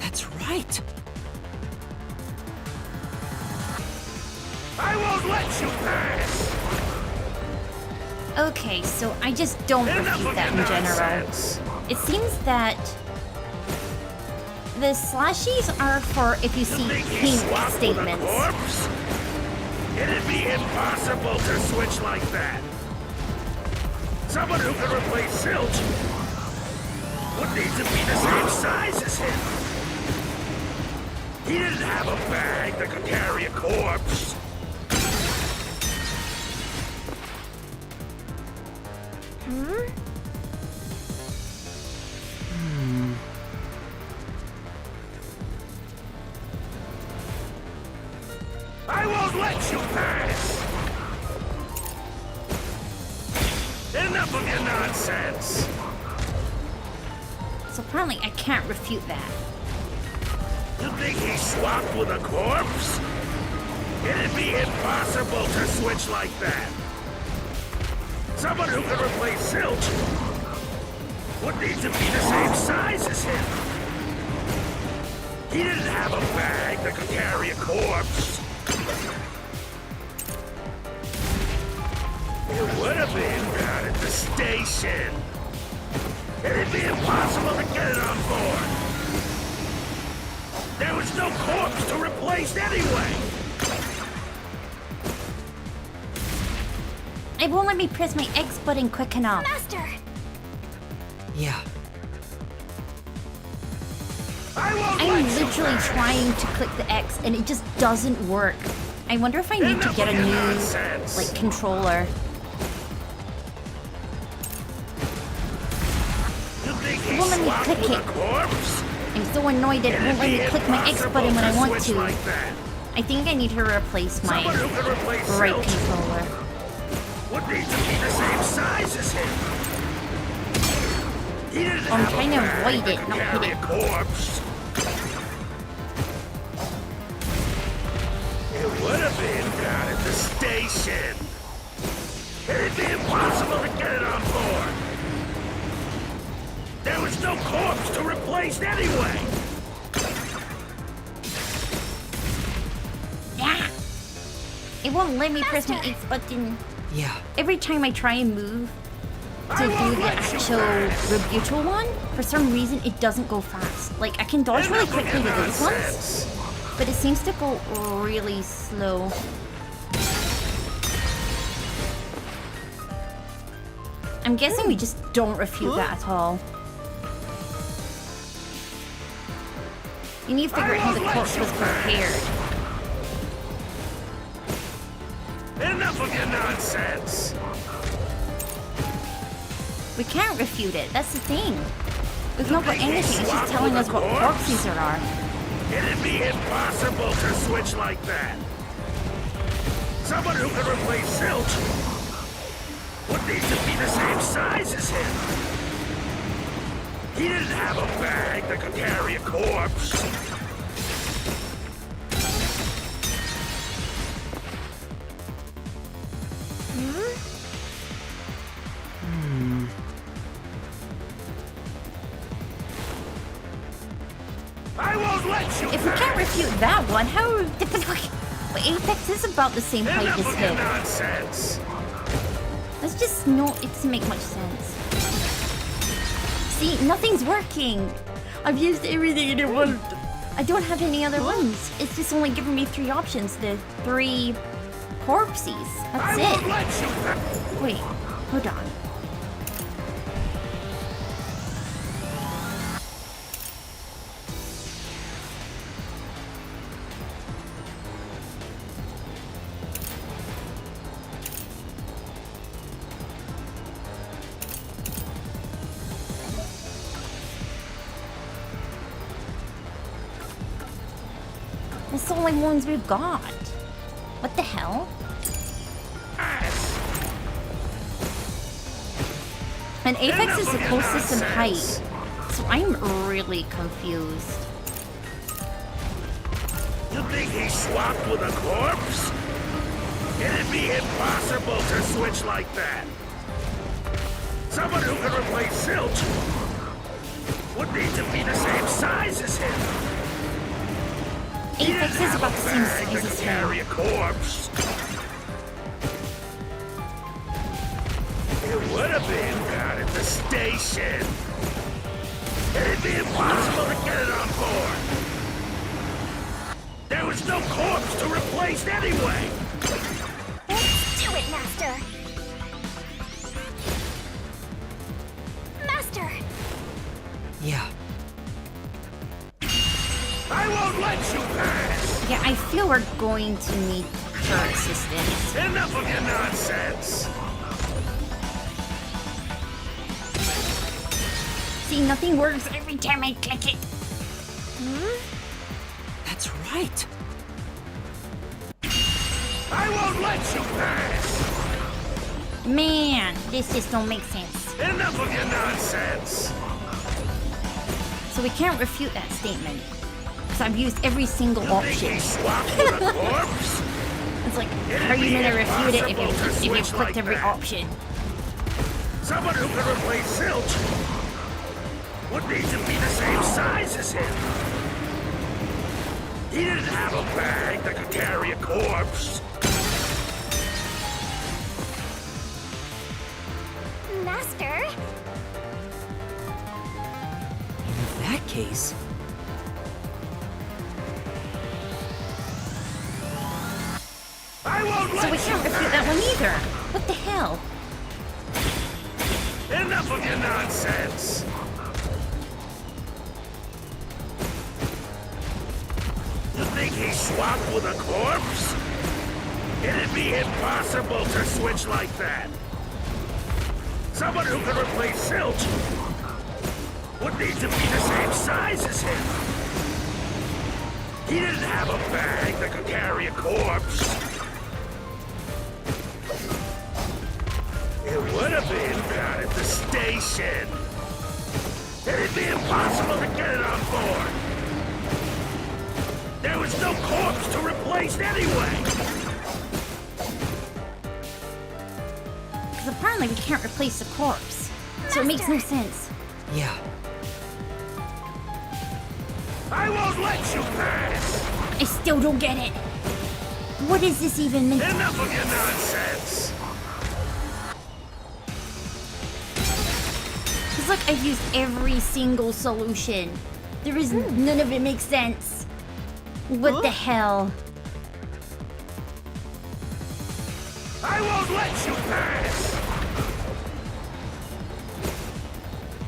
That's right! I won't let you pass! Okay, so I just don't Enough refute of that your in general. nonsense! It seems that the slashies are for if you see Think you pink swap with a statements. corpse? It'd be impossible to switch like that. Someone who could replace Zilch would need to be the same size as him. He didn't have a bag that could carry a corpse. Enough of your nonsense! So apparently I can't refute that. You think he swapped with a corpse? It'd be impossible to switch like that. Someone who can replace Silch would need to be the same size as him. He didn't have a bag that could carry a corpse. It would have been down at the station. It'd be impossible to get it on board. There was no corpse to replace anyway. It won't let me press my X button quick enough. Master! Yeah. I'm literally trying to click the X and it just doesn't work. I wonder if I need to get a new, like, controller. It won't let me click it. I'm so annoyed that it won't let me click my X button when I want to. I think I need to replace my right controller. Would need to be the same size as him. I'm trying to avoid it, not hit it. Corpse. It would have been down at the station. It'd be impossible to get it on board. There was no corpse to replace anyway. Yeah. It won't let me press my X button. Yeah. Every time I try and move to do the actual Refuting one, for some reason it doesn't go fast. Like, I can dodge really quickly to those ones, but it seems to go really slow. I'm guessing we just don't refute that at all. You need to figure out how the corpse was prepared. Enough of your nonsense! We can't refute it, that's the thing. We've not got anything, it's just telling us what corpses there are. It'd be impossible to switch like that. Someone who can replace Silch would need to be the same size as him. He didn't have a bag that could carry a corpse. I won't let you. If we can't refute that one, how... But Apex is about the same height Enough as of your him. nonsense. That's just no... It doesn't make much sense. See, nothing's working. I've used everything and it won't. I don't have any other ones. It's just only giving me 3 options. The 3 corpses. That's it. Wait, hold on. That's the only ones we've got. What the hell? And Apex is the closest in height, so I'm really confused. You think he swapped with a corpse? It'd be impossible to switch like that. Someone who can replace Silch would need to be the same size as him. Apex is about the same size as him. Carry a corpse. It would have been down at the station. It'd be impossible to get it on board. There was no corpse to replace anyway. Let's do it, Master! Master! Yeah. I won't let you pass. Yeah, I feel we're going to need her assistance. Enough of your nonsense. See, nothing works every time I click it. That's right. I won't let you pass. Man, this just don't make sense. Enough of your nonsense! So we can't refute that statement. Because I've used every single You think option. he swapped with a corpse? It's like, how are you gonna refute it if you Switch clicked like every that. option? Someone who can replace Zilch would need to be the same size as him. He didn't have a bag that could carry a corpse. Master? In that case... I won't So let we you can't refute that one either. What the hell? Enough of your nonsense! You think he swapped with a corpse? It'd be impossible to switch like that. Someone who can replace Zilch would need to be the same size as him. He didn't have a bag that could carry a corpse. It would have been down at the station. It'd be impossible to get it on board. There was no corpse to replace anyway. Because apparently we can't replace the corpse. So it makes no sense. Yeah. I won't let you pass. I still don't get it. What is this even meant to Enough of your nonsense. Because look, I've used every single solution. There is none of it makes sense. What the hell? I won't let you pass.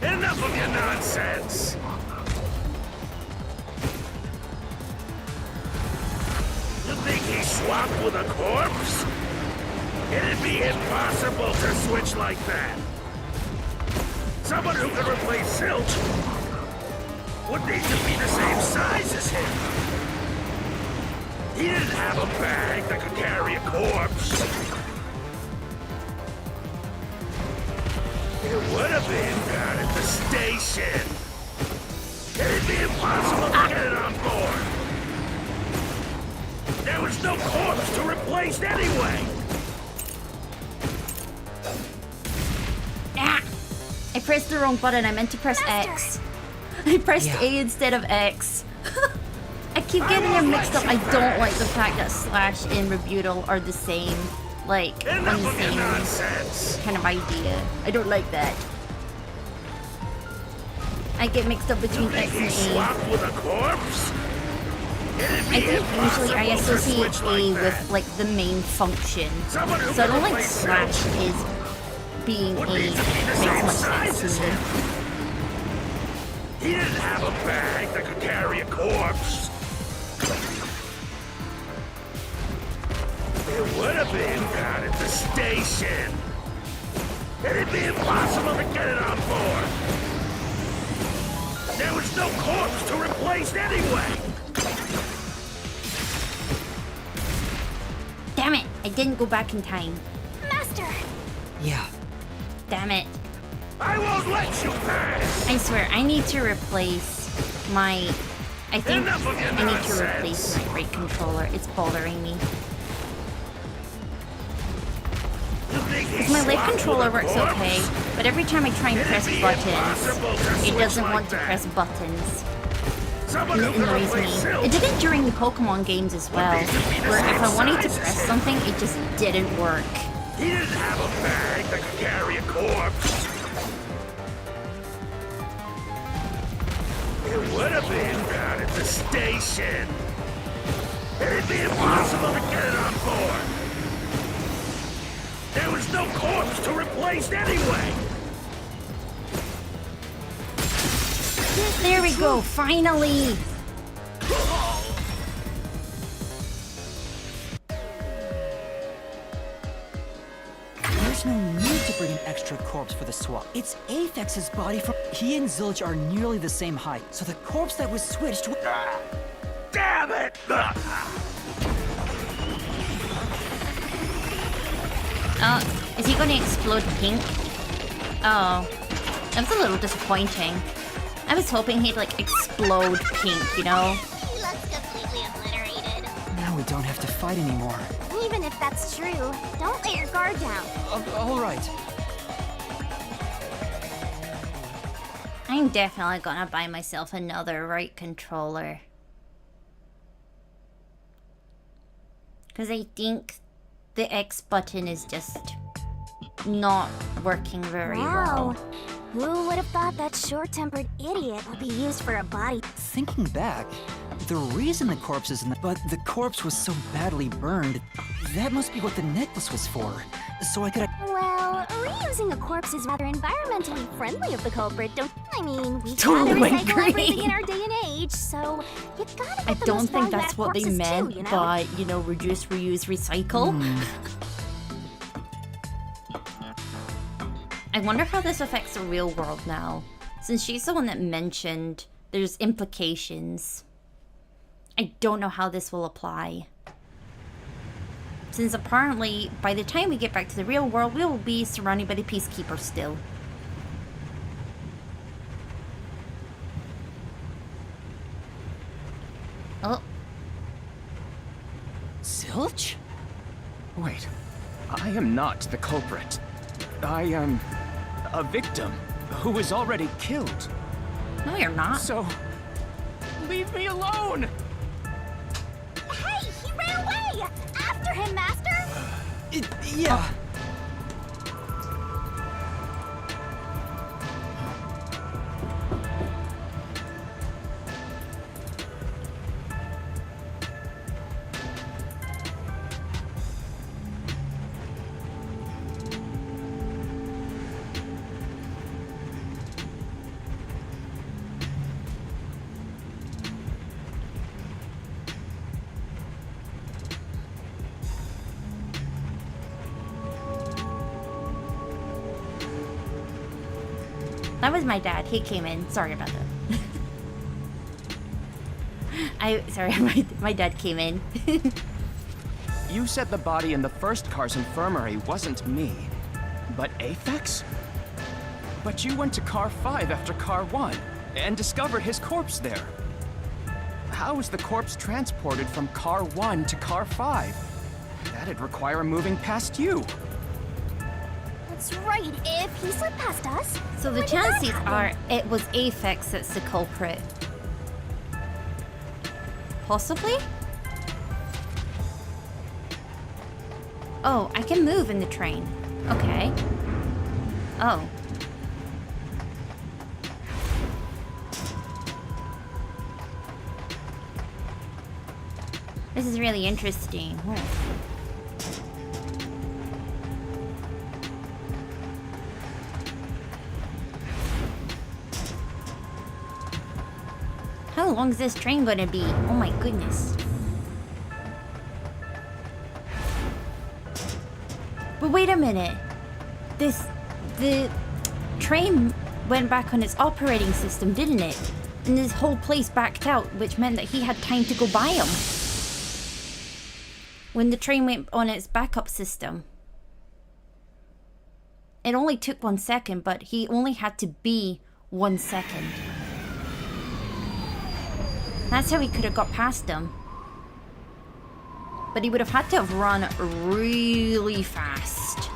Enough of your nonsense. You think he swapped with a corpse? It'd be impossible to switch like that. Someone who can replace Zilch would need to be the same size as him. He didn't have a bag that could carry a corpse. It would have been down at the station. It'd be impossible to get it on board. There was no corpse to replace anyway. Ah! I pressed the wrong button. I meant to press X. I pressed A instead of X. I keep getting them mixed up. I don't like the fact that slash and rebutal are the same, like, on the same kind of idea. I don't like that. I get mixed up between X and A. Swapped with a corpse? I think usually I associate A with, like, the main function. So I don't like slash is being A. Makes much sense to me. He didn't have a bag that could carry a corpse. It would have been down at the station. It'd be impossible to get it on board. There was no corpse to replace anyway. Damn it! I didn't go back in time. Master! Yeah. Damn it. I won't let you pass. I swear, I need to replace my... I think Enough of your I need to nonsense. replace my right controller. It's bothering me. You think he Because my left swapped controller with a works corpse? okay, but every time I try and press It'd be buttons, impossible to it switch doesn't like want to that. press buttons. Someone And who it can annoys me. replace Zilch It did it during the Pokemon games as well, needs to be the where if same I wanted to size as press him. something, it just didn't work. He didn't have a bag that could carry a corpse. It would have been down at the station. It'd be impossible to get it on board. There was no corpse to replace anyway. There we go, finally! There's no need to bring an extra corpse for the swap. It's Aphex's body from... He and Zilch are nearly the same height, so the corpse that was switched... Damn it! Is he going to explode pink? Oh, that was a little disappointing. I was hoping he'd like explode pink, you know? He looks completely obliterated. Now we don't have to fight anymore. Even if that's true, don't let your guard down. All right. I'm definitely gonna buy myself another right controller. Because I think the X button is just not working very Wow. well. Who would have thought that short-tempered idiot would be used for a body? Thinking back, the reason the corpse is in the... But the corpse was so badly burned, that must be what the necklace was for. So I could... Well, reusing a corpse is rather environmentally friendly of the culprit, don't... I mean, we Totally gotta recycle agree. everything in our day and age, so you gotta get I the don't most think value out that's of what they corpses meant too, you know? by, you know, reduce, reuse, recycle. I wonder how this affects the real world now. Since she's the one that mentioned there's implications. I don't know how this will apply. Since apparently, by the time we get back to the real world, we will be surrounded by the Peacekeepers still. Oh. Zilch? Wait, I am not the culprit. I am a victim who was already killed. No, you're not. So, leave me alone! Hey, he ran away! After him, Master! Yeah. That was my dad. He came in. Sorry about that. Sorry, my dad came in. You said the body in the first car's infirmary wasn't me, but Aphex? But you went to car 5 after car 1 and discovered his corpse there. How is the corpse transported from car 1 to car 5? That'd require moving past you. That's right, if he slipped past us... So the when did that chances happen? are it was Aphex that's the culprit. Possibly? Oh, I can move in the train. Okay. Oh. This is really interesting. How long is this train gonna be? Oh my goodness. But wait a minute. The train went back on its operating system, didn't it? And this whole place backed out, which meant that he had time to go buy them. When the train went on its backup system. It only took 1 second, but he only had to be 1 second. That's how he could have got past them. But he would have had to have run really fast.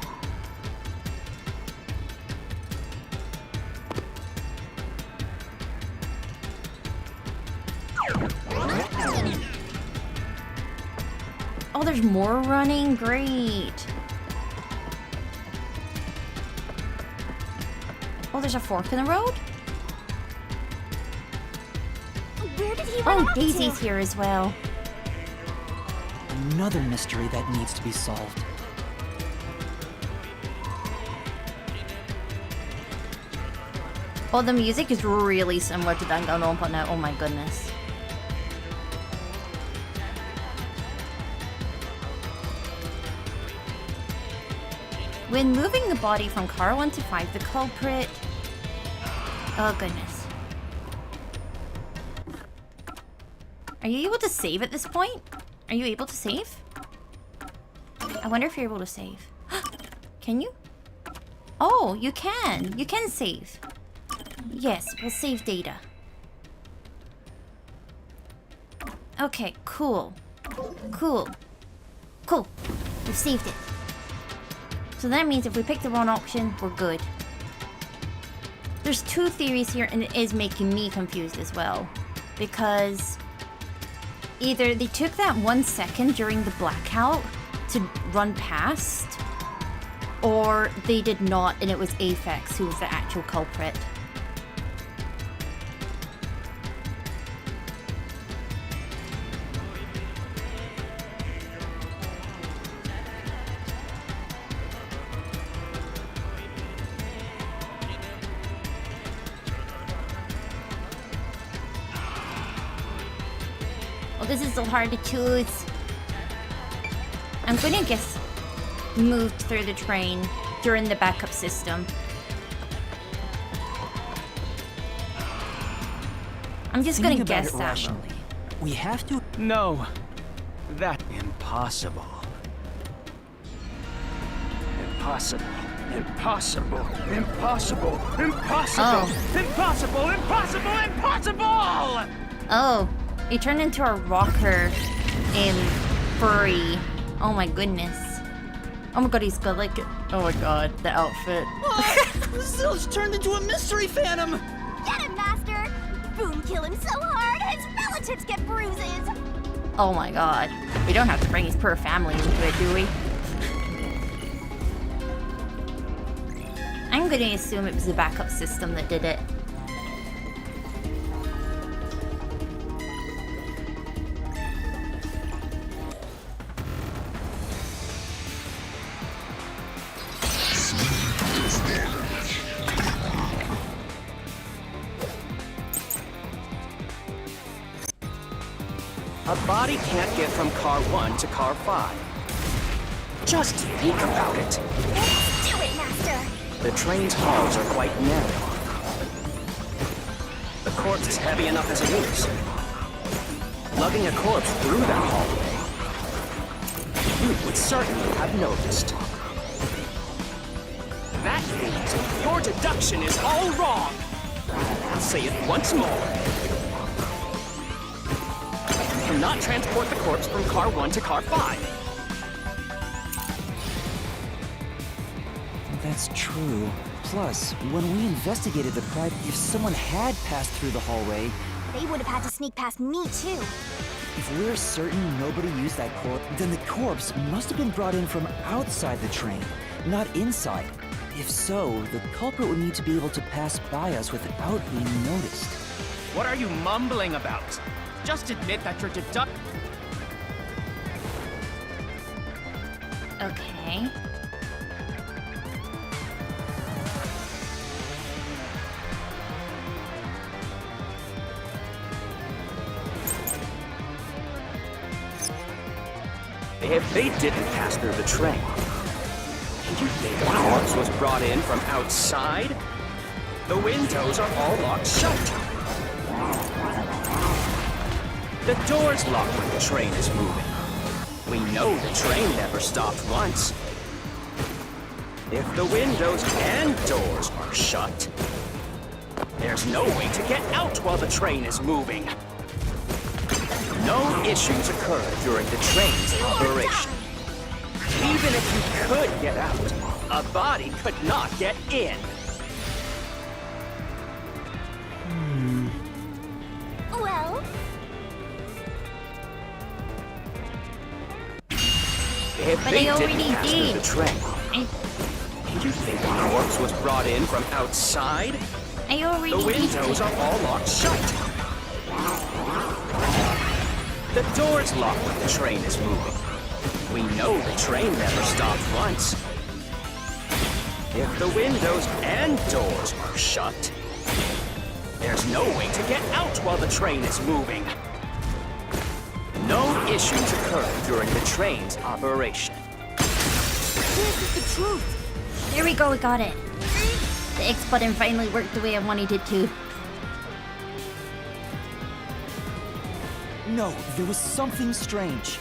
Oh, there's more running? Great. Oh, there's a fork in the road? Where did he run Oh, off to? Daisy's here as well. Another mystery that needs to be solved. Oh, the music is really similar to Danganronpa now. Oh my goodness. When moving the body from car 1 to 5, the culprit... Oh goodness. Are you able to save at this point? Are you able to save? I wonder if you're able to save. Can you? Oh, you can. You can save. Yes, we'll save data. Okay, cool. Cool. Cool. We've saved it. So that means if we pick the wrong option, we're good. There's two theories here, and it is making me confused as well. Because either they took that 1 second during the blackout to run past, or they did not, and it was Aphex who was the actual culprit. Oh, this is so hard to choose. I'm gonna guess moved through the train during the backup system. I'm just gonna guess that. Rationally, we have to. No. That impossible. Impossible. Impossible. Impossible. Impossible. Oh. Impossible. Impossible. Impossible! Oh, he turned into a rocker in furry. Oh my goodness. Oh my god, he's got like, oh my god, the outfit. Zilch turned into a mystery phantom! Get him, Master! Boom kill him so hard, his relatives get bruises! Oh my god. We don't have to bring his poor family into it, do we? I'm gonna assume it was the backup system that did it. A body can't get from car 1 to car 5. Just think about it. Let's do it, Master! The train's halls are quite narrow. The corpse is heavy enough as it is. Lugging a corpse through that hallway, you would certainly have noticed. That means your deduction is all wrong. I'll say it once more. You cannot transport the corpse from car 1 to car 5. That's true. Plus, when we investigated the private, if someone had passed through the hallway, They would have had to sneak past me, too. if we're certain nobody used that corpse, then the corpse must have been brought in from outside the train, not inside. If so, the culprit would need to be able to pass by us without being noticed. What are you mumbling about? Just admit that you're Okay. If they didn't pass through the train, you think the corpse was brought in from outside? The windows are all locked shut. The door's locked when the train is moving. We know the train never stopped once. If the windows and doors are shut, there's no way to get out while the train is moving. No issues occurred during the train's operation. Even if you could get out, a body could not get in. Well, If But they they didn't already pass through did. the train, you think the corpse was brought in from outside? I already The windows are all locked shut. The door's locked when the train is moving. We know the train never stopped once. If the windows and doors are shut, there's no way to get out while the train is moving. No issues occurred during the train's operation. this is the truth. There we go, we got it. The X button finally worked the way I wanted it to. No, there was something strange.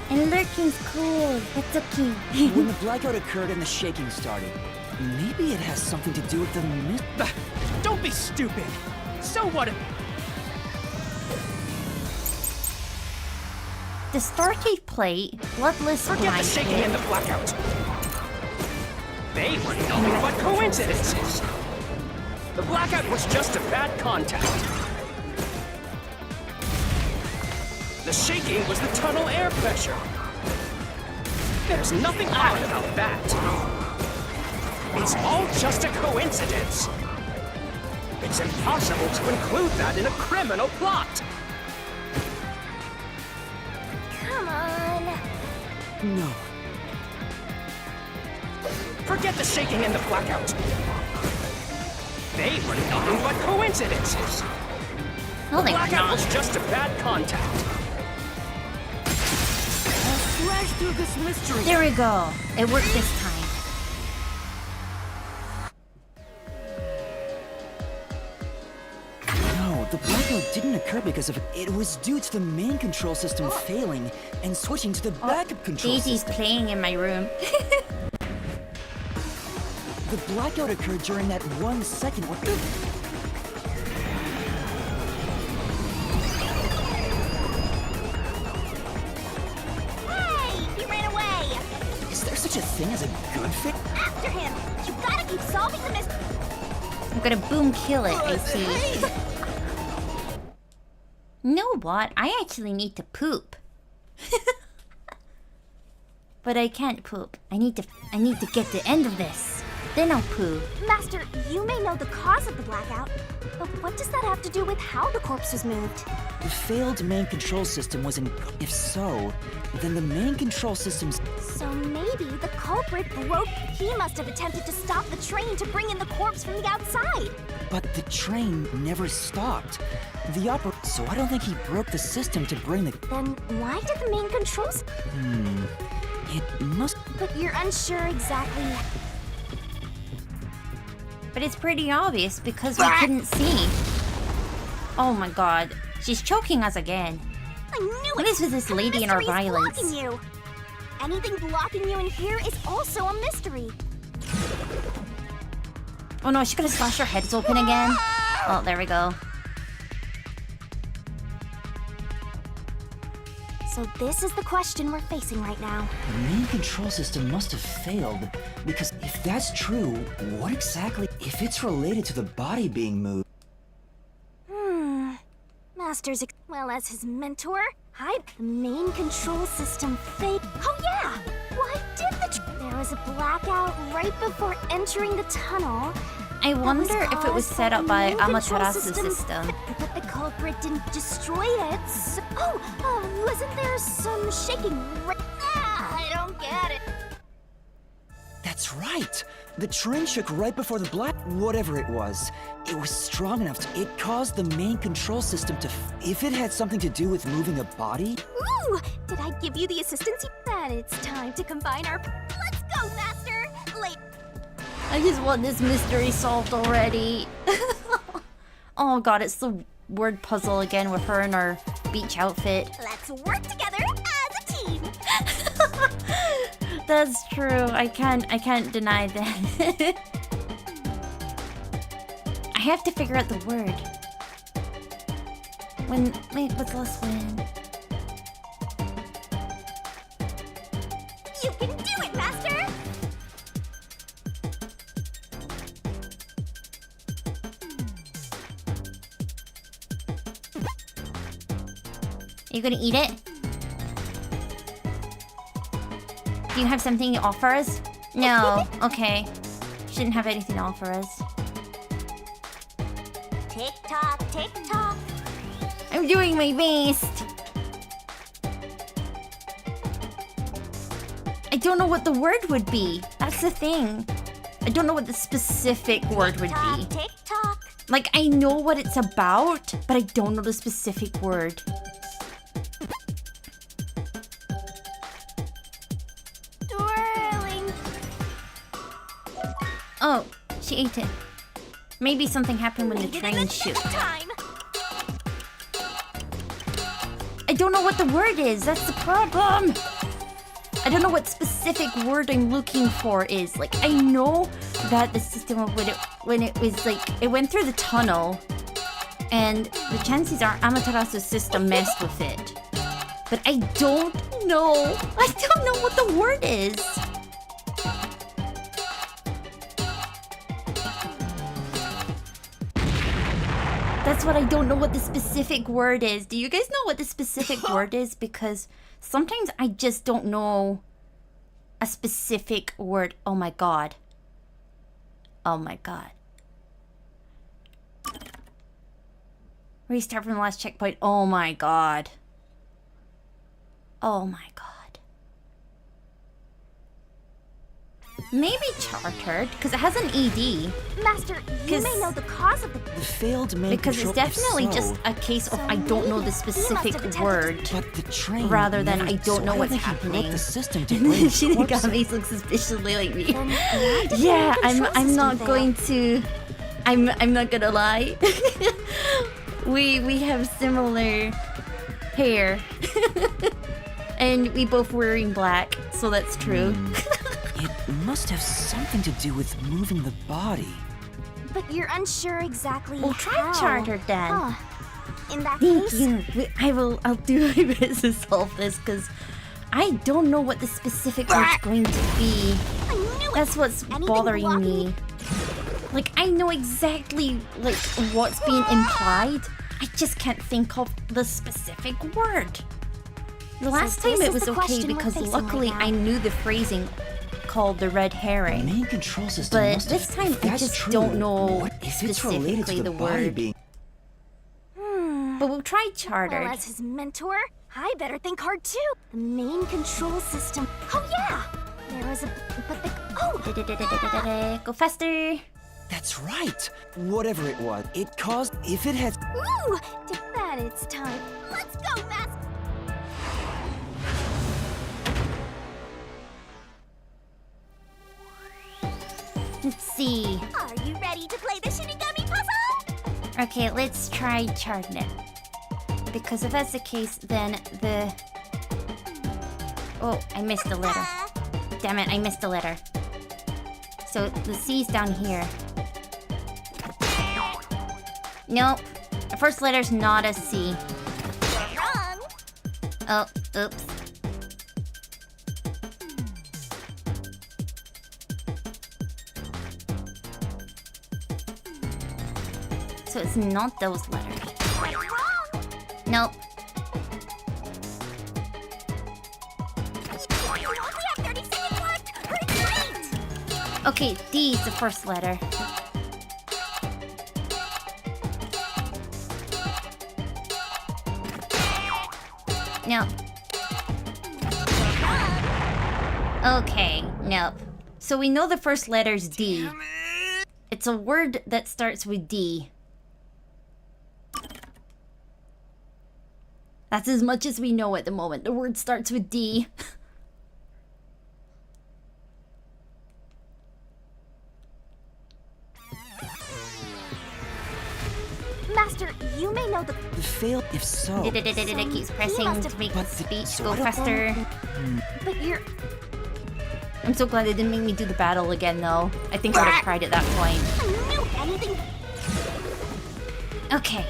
And lurking's cool. That's okay. When the blackout occurred and the shaking started, maybe it has something to do with the mist. Don't be stupid. So what if... The Starcade plate, bloodless Forget the shaking and blanket. the blackout. They were nothing but coincidences. The blackout was just a bad contact. The shaking was the tunnel air pressure. There's nothing odd about that. It's all just a coincidence. It's impossible to include that in a criminal plot. Come on. No. Forget the shaking and the blackout. They were nothing but coincidences. No, they were Blackout not. was just a bad contact. Slash through this mystery. There we go. It worked this time. No, the blackout didn't occur because of it. It was due to the main control system failing and switching to the backup control Daisy's system. playing in my room. The blackout occurred during that 1 second. What the? Hey, he ran away. Is there such a thing as a good fit? After him. You gotta keep solving the mystery. I'm gonna boom kill it, I see. You know what? I actually need to poop. But I can't poop. I need to get the end of this. Then I'll poop. Master, you may know the cause of the blackout, but what does that have to do with how the corpse was moved? The failed main control system was in. If so, then the main control system's. So maybe the culprit broke. He must have attempted to stop the train to bring in the corpse from the outside. But the train never stopped. So I don't think he broke the system to bring the. Then why did the main controls? It must. But you're unsure exactly. But it's pretty obvious because we couldn't see. Oh my god. She's choking us again. I knew What it! is with this The lady and her mystery's violence? blocking you. Anything blocking you in here is also a mystery. Oh no, she's gonna slash her heads open again. Oh, there we go. So this is the question we're facing right now. The main control system must have failed, because if that's true, what exactly? If it's related to the body being moved. Master's well as his mentor. The main control system fake. Oh yeah! Why did there was a blackout right before entering the tunnel. I that wonder if it was caused set up by the main control Amaterasu's system. But the culprit didn't destroy it. So, wasn't there some shaking? I don't get it. That's right! The train shook right before the whatever it was. It was strong enough to. It caused the main control system to. If it had something to do with moving a body. Ooh! Did I give you the assistance? Then it's time to combine our. Let's go, Master! I just want this mystery solved already. Oh god, it's the word puzzle again with her in her beach outfit. Let's work together as a team. That's true. I can't deny that. I have to figure out the word. Wait, what's last one? You can do it, Master! Are you gonna eat it? Do you have something to offer us? No. Okay. Shouldn't have anything to offer us. Tick tock, tick tock. I'm doing my best. I don't know what the word would be. That's the thing. I don't know what the specific word would be. Tick tock. Like, I know what it's about, but I don't know the specific word. Twirling. Oh, she ate it. Maybe something happened when the train shook. Time. I don't know what the word is. That's the problem. I don't know what specific word I'm looking for is. Like, I know that the system of when it was like, it went through the tunnel, and the chances are Amaterasu's system messed with it. But I don't know. I don't know what the word is. That's what I don't know what the specific word is. Do you guys know what the specific word is? Because sometimes I just don't know a specific word. Oh my god. Oh my god. Restart from the last checkpoint. Oh my god. Oh my god. Maybe chartered, because it has an ED. Master, you may know the cause of the failed main Because it's control- definitely so, just a case of I don't know the specific word, But the train rather than never- I don't know so what's why did he broke happening. the system to And bring then corpses? Shinigami's look suspiciously like me. Then why did the Yeah, main control I'm not system going fail? to. I'm not gonna lie. we have similar hair, and we both wearing black, so that's true. It must have something to do with moving the body. But you're unsure exactly We'll try how. chartered then. Huh. In that Thank case, you. I'll do my best to solve this because I don't know what the specific word's going to be. I knew it. That's what's Anything bothering blocking me. Like, I know exactly like what's being implied. I just can't think of the specific word. The last this time it is was the okay question we're because facing luckily right now. I knew the phrasing called the red The herring. main control system But must this have, time if I that's just true, don't know what if it's related to specifically the the body word. being But we'll try well, chartered. as his mentor, I better think hard too. The main control system. Oh yeah, there was a but the oh. Go faster. That's right. Whatever it was, it caused if it had Ooh, to that it's time. Let's go, Master. Let's see. Are you ready to play the Shinigami puzzle? Okay, let's try charting it. Because if that's the case, then the... Oh, I missed a letter. Damn it, I missed a letter. So the C's down here. Nope. The first letter's not a C. Wrong. Oh, oops. So it's not those letters. Wrong. Nope. You only have 30 seconds left. Retreat. Okay, D is the first letter. No. Okay, nope. So we know the first letter's D. It's a word that starts with D. That's as much as we know at the moment. The word starts with D. Master, you may know the failed. If so, It keeps pressing to make the speech go faster. but you're I'm so glad they didn't make me do the battle again, though. I think I would have cried at that point. I knew anything. Okay.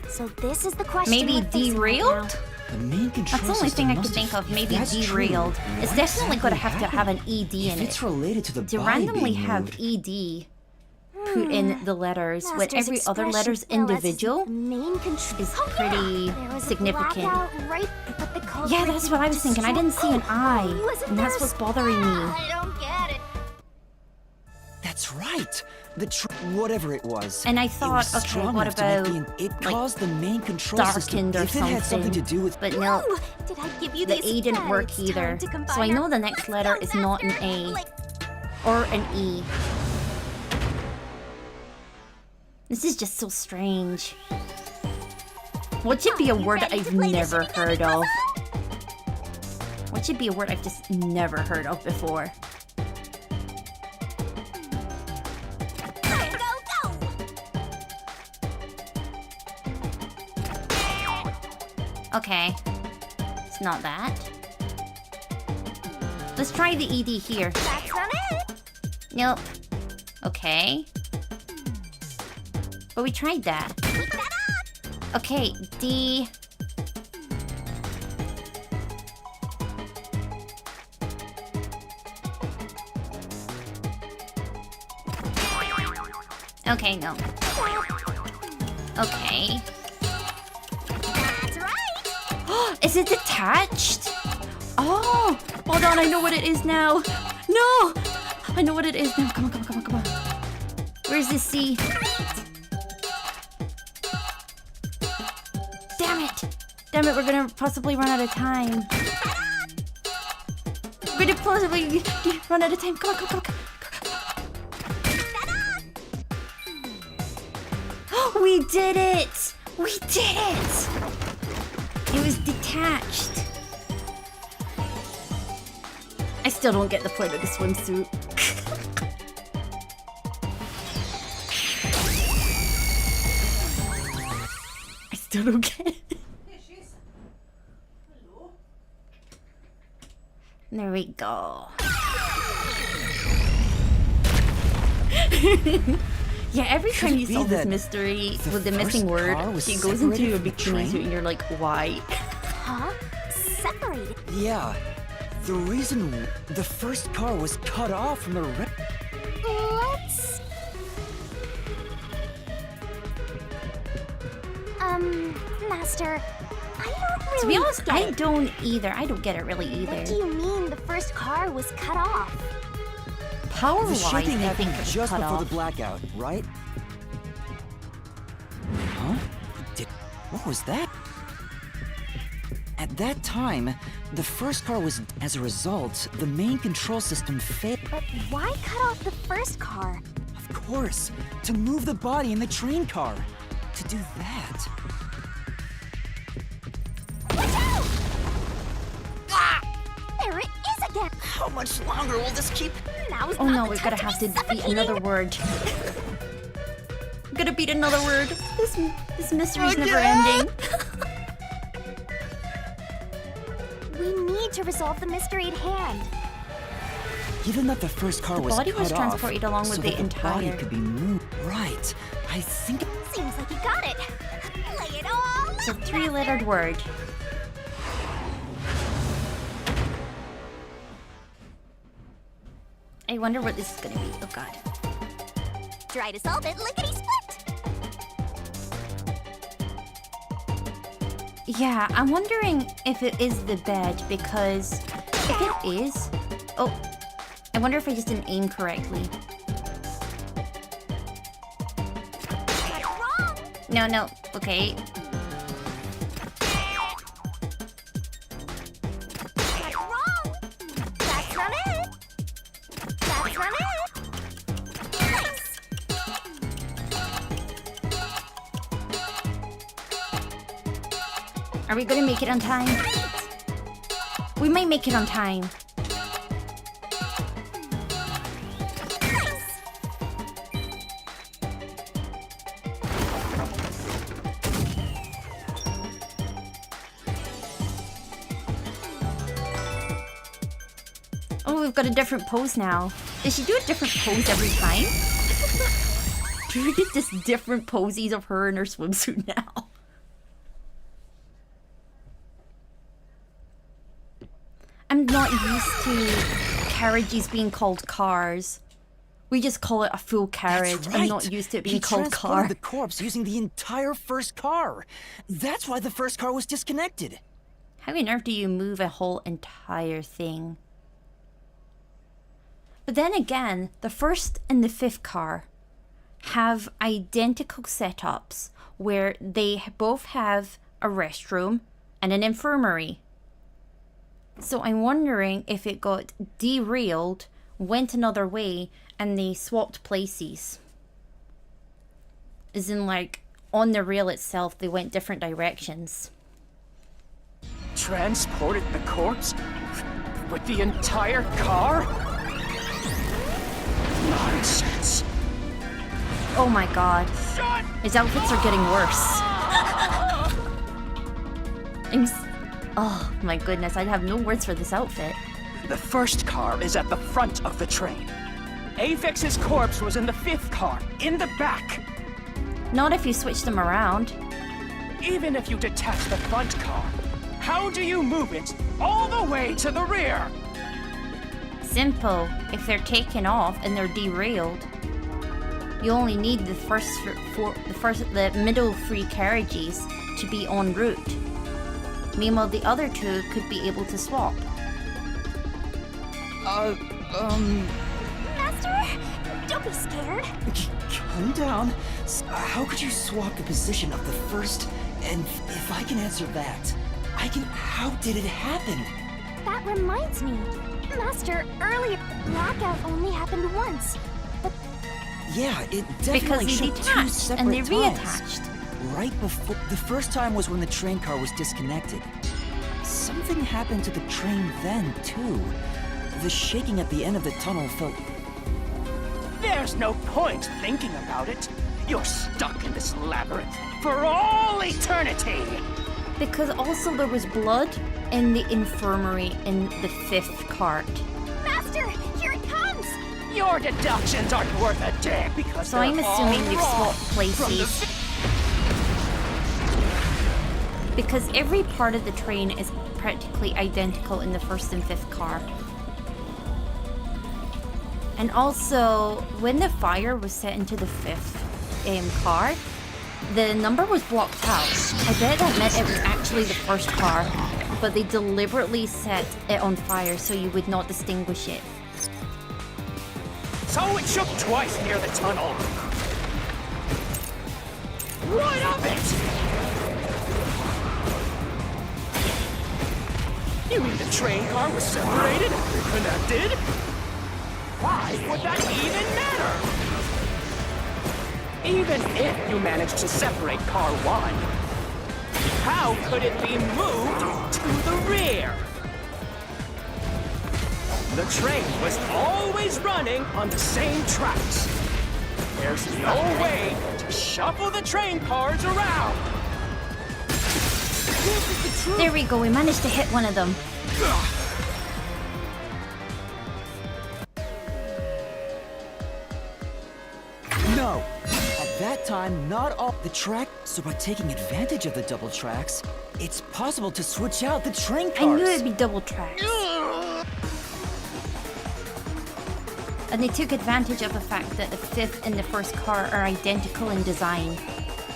So this is the question. Maybe we're facing right derailed? now. the main control That's the only system thing I could must think have- of. if Maybe that's true, derailed. It's what definitely going to exactly have to have an happened? ED in If it's it. related to the To body randomly being have moved. ED put in the letters when Master's every other expression letter's fell as his individual. main control is Oh, yeah. pretty There was a significant. blackout right, but the culprit Yeah, that's what I was thinking. I didn't see an eye, Wasn't and that's there a what's bothering me. I don't get it. That's right. Whatever it was. And I it thought, was okay, strong what enough to make about, it like, caused the main control system darkened or if it had something to something? do with But no, Ooh, did I give you the these? A didn't work It's time either. to So combine I know our- the next Let's letter go, is not an Master. A Like, or an E. This is just so strange. What should be a Are you word ready I've to play the never Shinigami heard of? puzzle? What should be a word I've just never heard of before? Go, go, go! Okay. It's not that. Let's try the ED here. That's not it! Nope. Okay. But we tried that. Keep that up! Okay, D. Okay, no. Okay. That's right! Is it detached? Oh! Hold on, I know what it is now. No! I know what it is now. Come on, come on, come on, come on. Where's the C? Damn it! Damn it, we're gonna possibly run out of time. We're gonna possibly run out of time. Come on, come on, come on. We did it! We did it! It was detached. I still don't get the point of the swimsuit. I still don't get it. There we go. Yeah, every time you solve this mystery with the missing word, she goes into a bikini suit and you're like, why? Huh? Separated? Yeah. The reason the first car was cut off from the Let's... Master, I don't really To be honest, get I it. don't either. I don't get it really What do either. you mean the first car was cut off? The Power-wise, shaking I think happened it was just cut before off. the blackout, right? Huh? What was that? At that time, the first car was... As a result, the main control system failed. But why cut off the first car? Of course, to move the body in the train car. To do that... Watch out! Ah! There it is again! How much longer will this keep... Now's Oh not no, the we're time gonna have be to beat suffocating. another word. We're gonna beat another word. This mystery's never ending. We need to resolve the mystery at hand. Given that the first car The was body cut was off, transported along with so the that body entire- could be moved. Right. I think... Seems like you got it. Lay it all It's a out, three-lettered word. I wonder what this is gonna be. Oh god. Master. Try to solve it, lickety-split! Yeah, I'm wondering if it is the bed, because if it is... Oh, I wonder if I just didn't aim correctly. Wrong! No, okay. Wrong! That's not it! That's not it! Nice! Are we gonna make it on time? We might make it on time. Oh, we've got a different pose now. Does she do a different pose every time? Do we get just different poses of her in her swimsuit now? I'm not used to carriages being called cars. We just call it a full carriage. That's right. I'm not used to it being He called transported car. the corpse using the entire first car. That's why the first car was disconnected. How on earth do you move a whole entire thing? But then again, the first and the fifth car have identical setups where they both have a restroom and an infirmary. So I'm wondering if it got derailed, went another way, and they swapped places. As in, like, on the rail itself, they went different directions. Transported the corpse? With the entire car? Nonsense. Oh my god. His outfits are getting worse. Oh my goodness, I have no words for this outfit. The first car is at the front of the train. Apex's corpse was in the fifth car, in the back. Not if you switch them around. Even if you detach the front car, how do you move it all the way to the rear? Simple. If they're taken off and they're derailed, you only need the middle three carriages to be en route. Meanwhile, the other two could be able to swap. Master, don't be scared. Calm down. How could you swap the position of the first? And if I can answer that, how did it happen? That reminds me. Master, earlier, blackout only happened once. But Yeah, it Because definitely they shook two detached separate and they times. reattached. Right before the first time was when the train car was disconnected. Something happened to the train then, too. The shaking at the end of the tunnel felt... There's no point thinking about it. You're stuck in this labyrinth for all eternity. Because also there was blood in the infirmary in the fifth cart. Master, here it comes! Your deductions aren't worth a damn because So they're I'm assuming all they've wrong swapped from the places. Because every part of the train is practically identical in the first and fifth car. And also, when the fire was set into the fifth car, the number was blocked out. I bet that meant it was actually the first car, but they deliberately set it on fire so you would not distinguish it. So it shook twice near the tunnel. What of it? You mean the train car was separated and reconnected? Why would that even matter? Even if you managed to separate car 1, how could it be moved to the rear? The train was always running on the same tracks. There's no way to shuffle the train cars around. This is the truth. There we go, we managed to hit one of them. No! At that time, not all the track... So by taking advantage of the double tracks, it's possible to switch out the train I cars. knew it'd be double tracks. And they took advantage of the fact that the fifth and the first car are identical in design.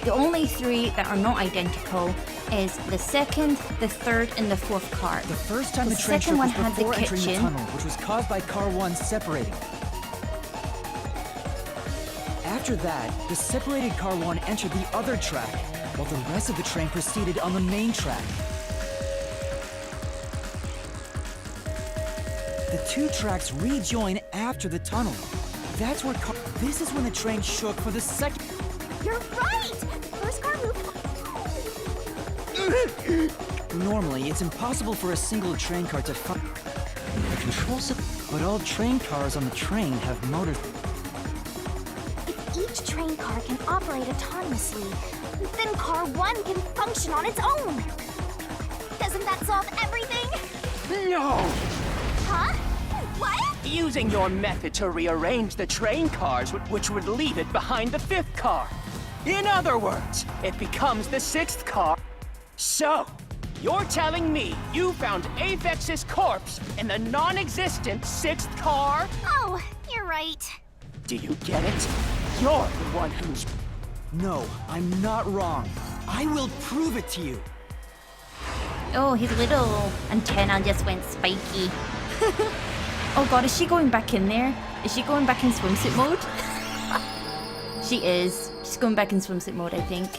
The only three that are not identical is the second, the third, and the fourth car. The first time The the train second shook one was had the before entering the kitchen. tunnel, which was caused by car 1 separating. After that, the separated car 1 entered the other track, while the rest of the train proceeded on the main track. The two tracks rejoin after the tunnel. That's where this is when the train shook for the second... You're right! First car moved... Normally, it's impossible for a single train car to the controls, but all train cars on the train have motors. If each train car can operate autonomously, then car 1 can function on its own. Doesn't that solve everything? No! Huh? What? Using your method to rearrange the train cars, which would leave it behind the fifth car. In other words, it becomes the sixth car. So, you're telling me you found Apex's corpse in the non-existent sixth car? Oh, you're right. Do you get it? You're the one who's... No, I'm not wrong. I will prove it to you. Oh, his little antenna just went spiky. Oh god, is she going back in there? Is she going back in swimsuit mode? She is. She's going back in swimsuit mode, I think.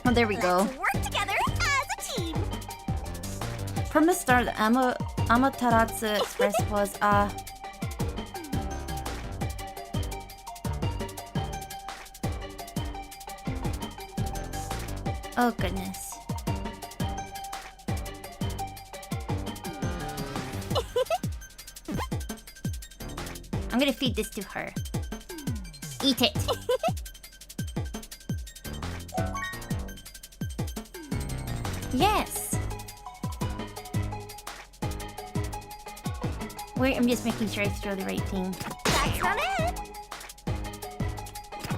Oh, there we go. Let's work together as a team. From the start, the Amaterasu Express was oh goodness. I'm gonna feed this to her. Eat it. Yes. Wait, I'm just making sure I throw the right thing. That's not it!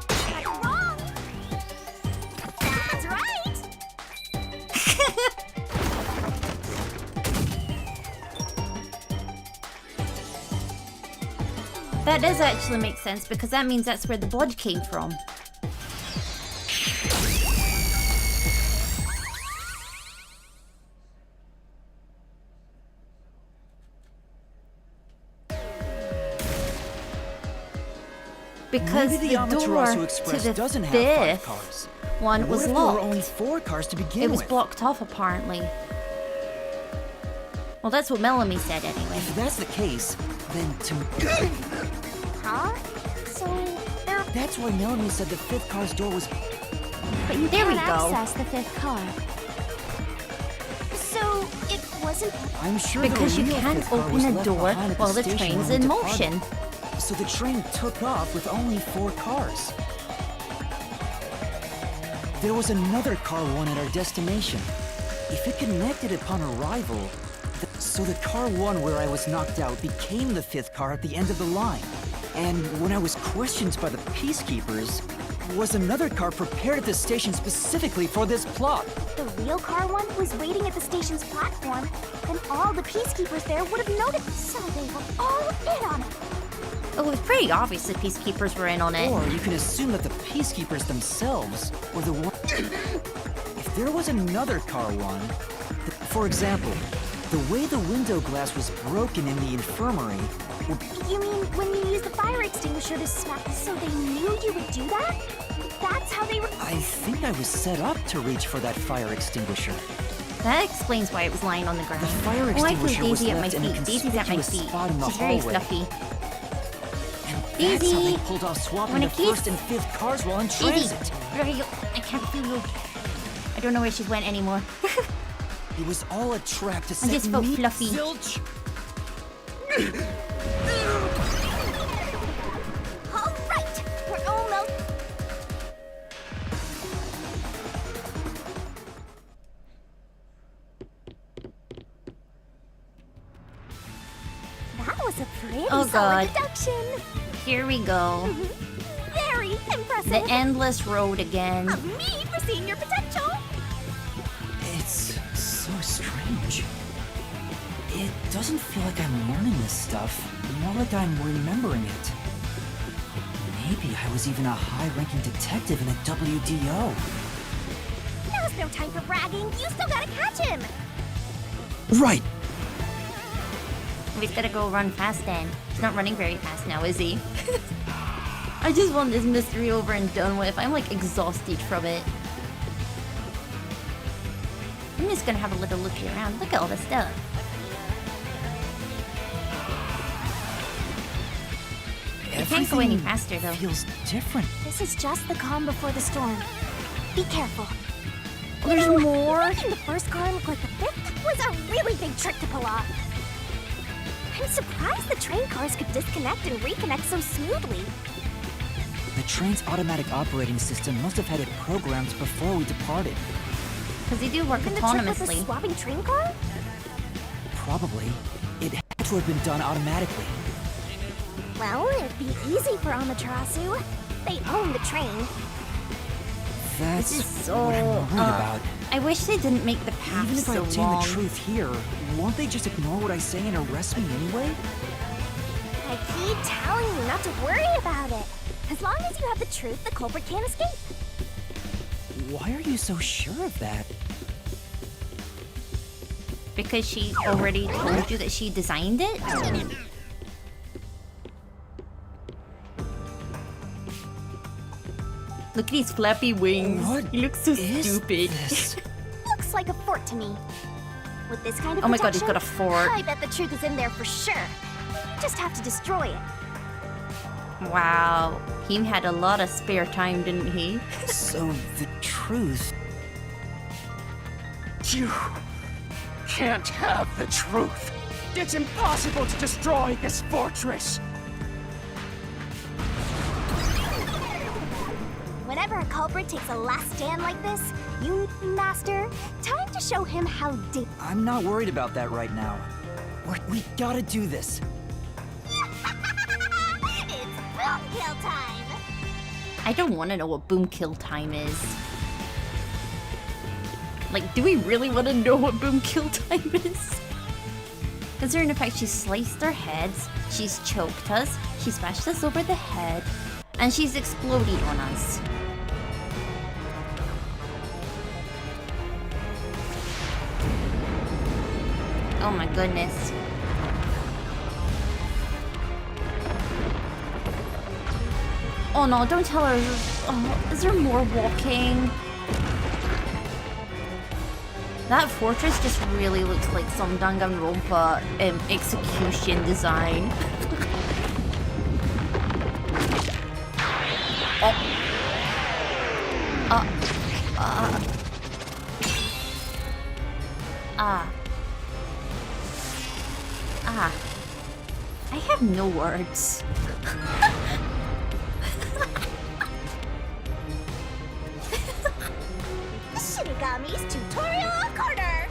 That's wrong! That's right! That does actually make sense because that means that's where the blood came from. Because Maybe the door Amaterasu to Express the doesn't have 5 fifth cars. one What was if there were locked. only 4 cars to begin It was with? blocked off apparently. Well, that's what Melanie said anyway. If that's the case, then to Huh? So, there... that's why Melanie said the 5th car's door was. But you There we can't go. access the 5th car. So, it wasn't... I'm sure Because the you real can't 5th car open was a left door behind at while the station train's when we in departed. motion. So the train took off with only 4 cars. There was another car 1 at our destination. If it connected upon arrival, so the car 1 where I was knocked out became the 5th car at the end of the line. And when I was questioned by the peacekeepers, was another car prepared at the station specifically for this plot. The real car one was waiting at the station's platform, and all the peacekeepers there would have noticed, so they were all in on it. Oh, it was pretty obvious the peacekeepers were in on it. Or you can assume that the peacekeepers themselves were the one. If there was another car 1, for example, the way the window glass was broken in the infirmary. You mean when you used the fire extinguisher to smack, so they knew you would do that? That's how they were... I think I was set up to reach for that fire extinguisher. That explains why it was lying on the ground. The fire Oh, I feel extinguisher was Daisy at my left in a feet. Daisy's at my conspicuous feet. spot in the She's very hallway. fluffy. And that's Daisy! how they pulled off swapping Wanna the kiss? 1st and 5th cars while in Daisy, transit. where are you? I can't feel you. I don't know where she went anymore. It was all a trap to I set just felt me, fluffy. Zilch. All right! We're almost... That was a pretty Oh, solid God. deduction. Here we go. Very impressive. The endless road again. Of me for seeing your potential. It's so strange. It doesn't feel like I'm learning this stuff, more like I'm remembering it. Maybe I was even a high-ranking detective in a WDO. Now's no time for bragging. You still gotta catch him. Right. He's gotta go run fast then. He's not running very fast now, is he? I just want this mystery over and done with. I'm like exhausted from it. I'm just gonna have a little looky around. Look at all this stuff. You can't go any faster though. Feels different. This is just the calm before the storm. Be careful. There's more. Making the first car look like the 5th was a really big trick to pull off. I'm surprised the train cars could disconnect and reconnect so smoothly. The train's automatic operating system must have had it programmed before we departed. Because they do work And the trick with the autonomously. swapping train car? Probably. It had to have been done automatically. Well, it'd be easy for Amaterasu. They own the train. That's This is so, what I'm worried about. I wish they didn't make the path Even if I so obtain long. the truth here, won't they just ignore what I say and arrest me anyway? I keep telling you not to worry about it. As long as you have the truth, the culprit can't escape. Why are you so sure of that? Because she already told you that she designed it? Look at his flappy wings. What He looks so is stupid. this? Looks like a fort to me. With this kind of Oh my God, he's got a protection, fort. I bet the truth is in there for sure. You just have to destroy it. Wow. He had a lot of spare time, didn't he? So the truth. You can't have the truth. It's impossible to destroy this fortress. Whenever a culprit takes a last stand like this, you, Master, time to show him how deep. I'm not worried about that right now. We gotta do this. It's boom kill time! I don't want to know what boom kill time is. Like, do we really want to know what boom kill time is? Considering the fact she sliced our heads, she's choked us, she smashed us over the head, and she's exploded on us. Oh my goodness. Oh no, don't tell her. Oh, is there more walking? That fortress just really looks like some Danganronpa execution design. I have no words. Shinigami's tutorial corner!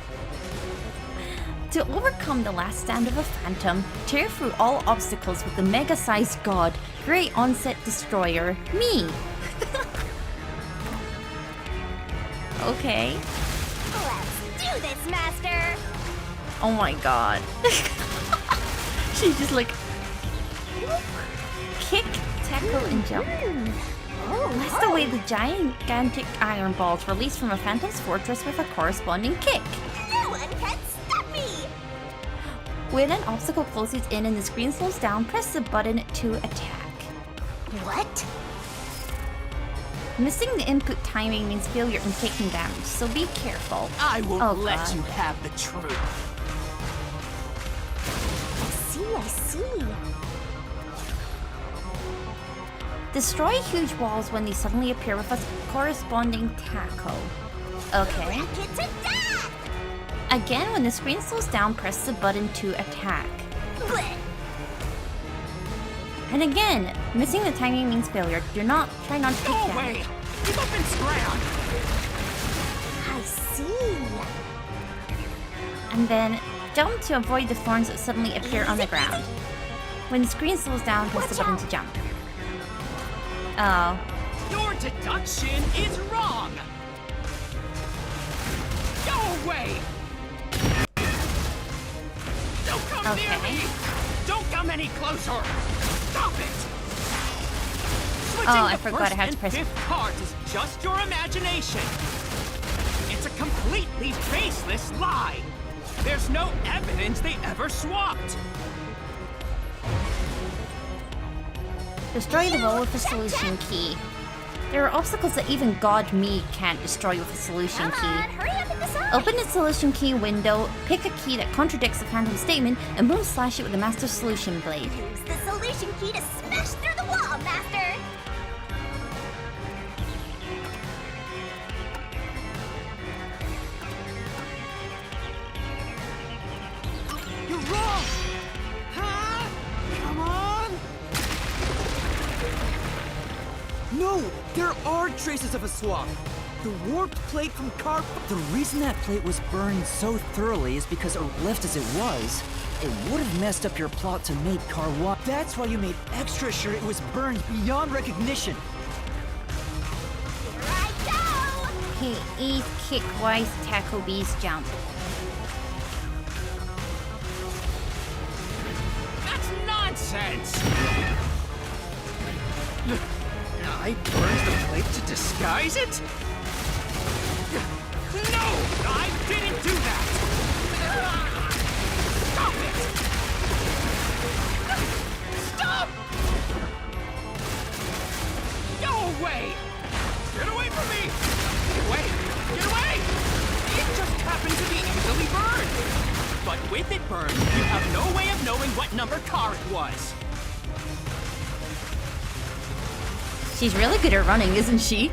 To overcome the last stand of a phantom, tear through all obstacles with the mega-sized god, Great Onset Destroyer, me. Okay. Let's do this, Master! Oh my god. She's just like kick, tackle, and jump. Blast away the gigantic iron balls released from a phantom's fortress with a corresponding kick. No one can stop me! When an obstacle closes in and the screen slows down, press the button to attack. What? Missing the input timing means failure and taking damage, so be careful. I won't Oh, let God. you have the truth. I see. Destroy huge walls when they suddenly appear with a corresponding tackle. Okay. Wreck it to death! Again, when the screen slows down, press the button to attack. Blech. And again, missing the timing means failure. Try not to take Go damage. away! Give up and scram! I see. And then jump to avoid the thorns that suddenly appear on the ground. When the screen slows down, press the button to jump. Oh. Your deduction is wrong! Go away! Don't come near Okay. me! Don't come any closer! Stop it! Switching Oh, I the forgot first I have to and press- fifth cards is just your imagination. It's a completely baseless lie. There's no evidence they ever swapped. Destroy the wall with a solution key. There are obstacles that even God me can't destroy with a solution Come key. on, hurry up and decide! Open the solution key window, pick a key that contradicts the phantom statement, and boom slash it with the master solution blade. Use the solution key to smash through the wall, Master! You're wrong! Huh? Come on! No! There are traces of a swap! The warped plate from Car... The reason that plate was burned so thoroughly is because, or left as it was, it would have messed up your plot to make Car 1. That's why you made extra sure it was burned beyond recognition! Here I go! He eat, kick, wise, tackle, bees, jump. That's nonsense! I burned the plate to disguise it? No! I didn't do that! Stop it! Stop! Go away! Get away from me! Get away! Get away! It just happened to be easily burned! But with it burned, you have no way of knowing what number car it was. She's really good at running, isn't she?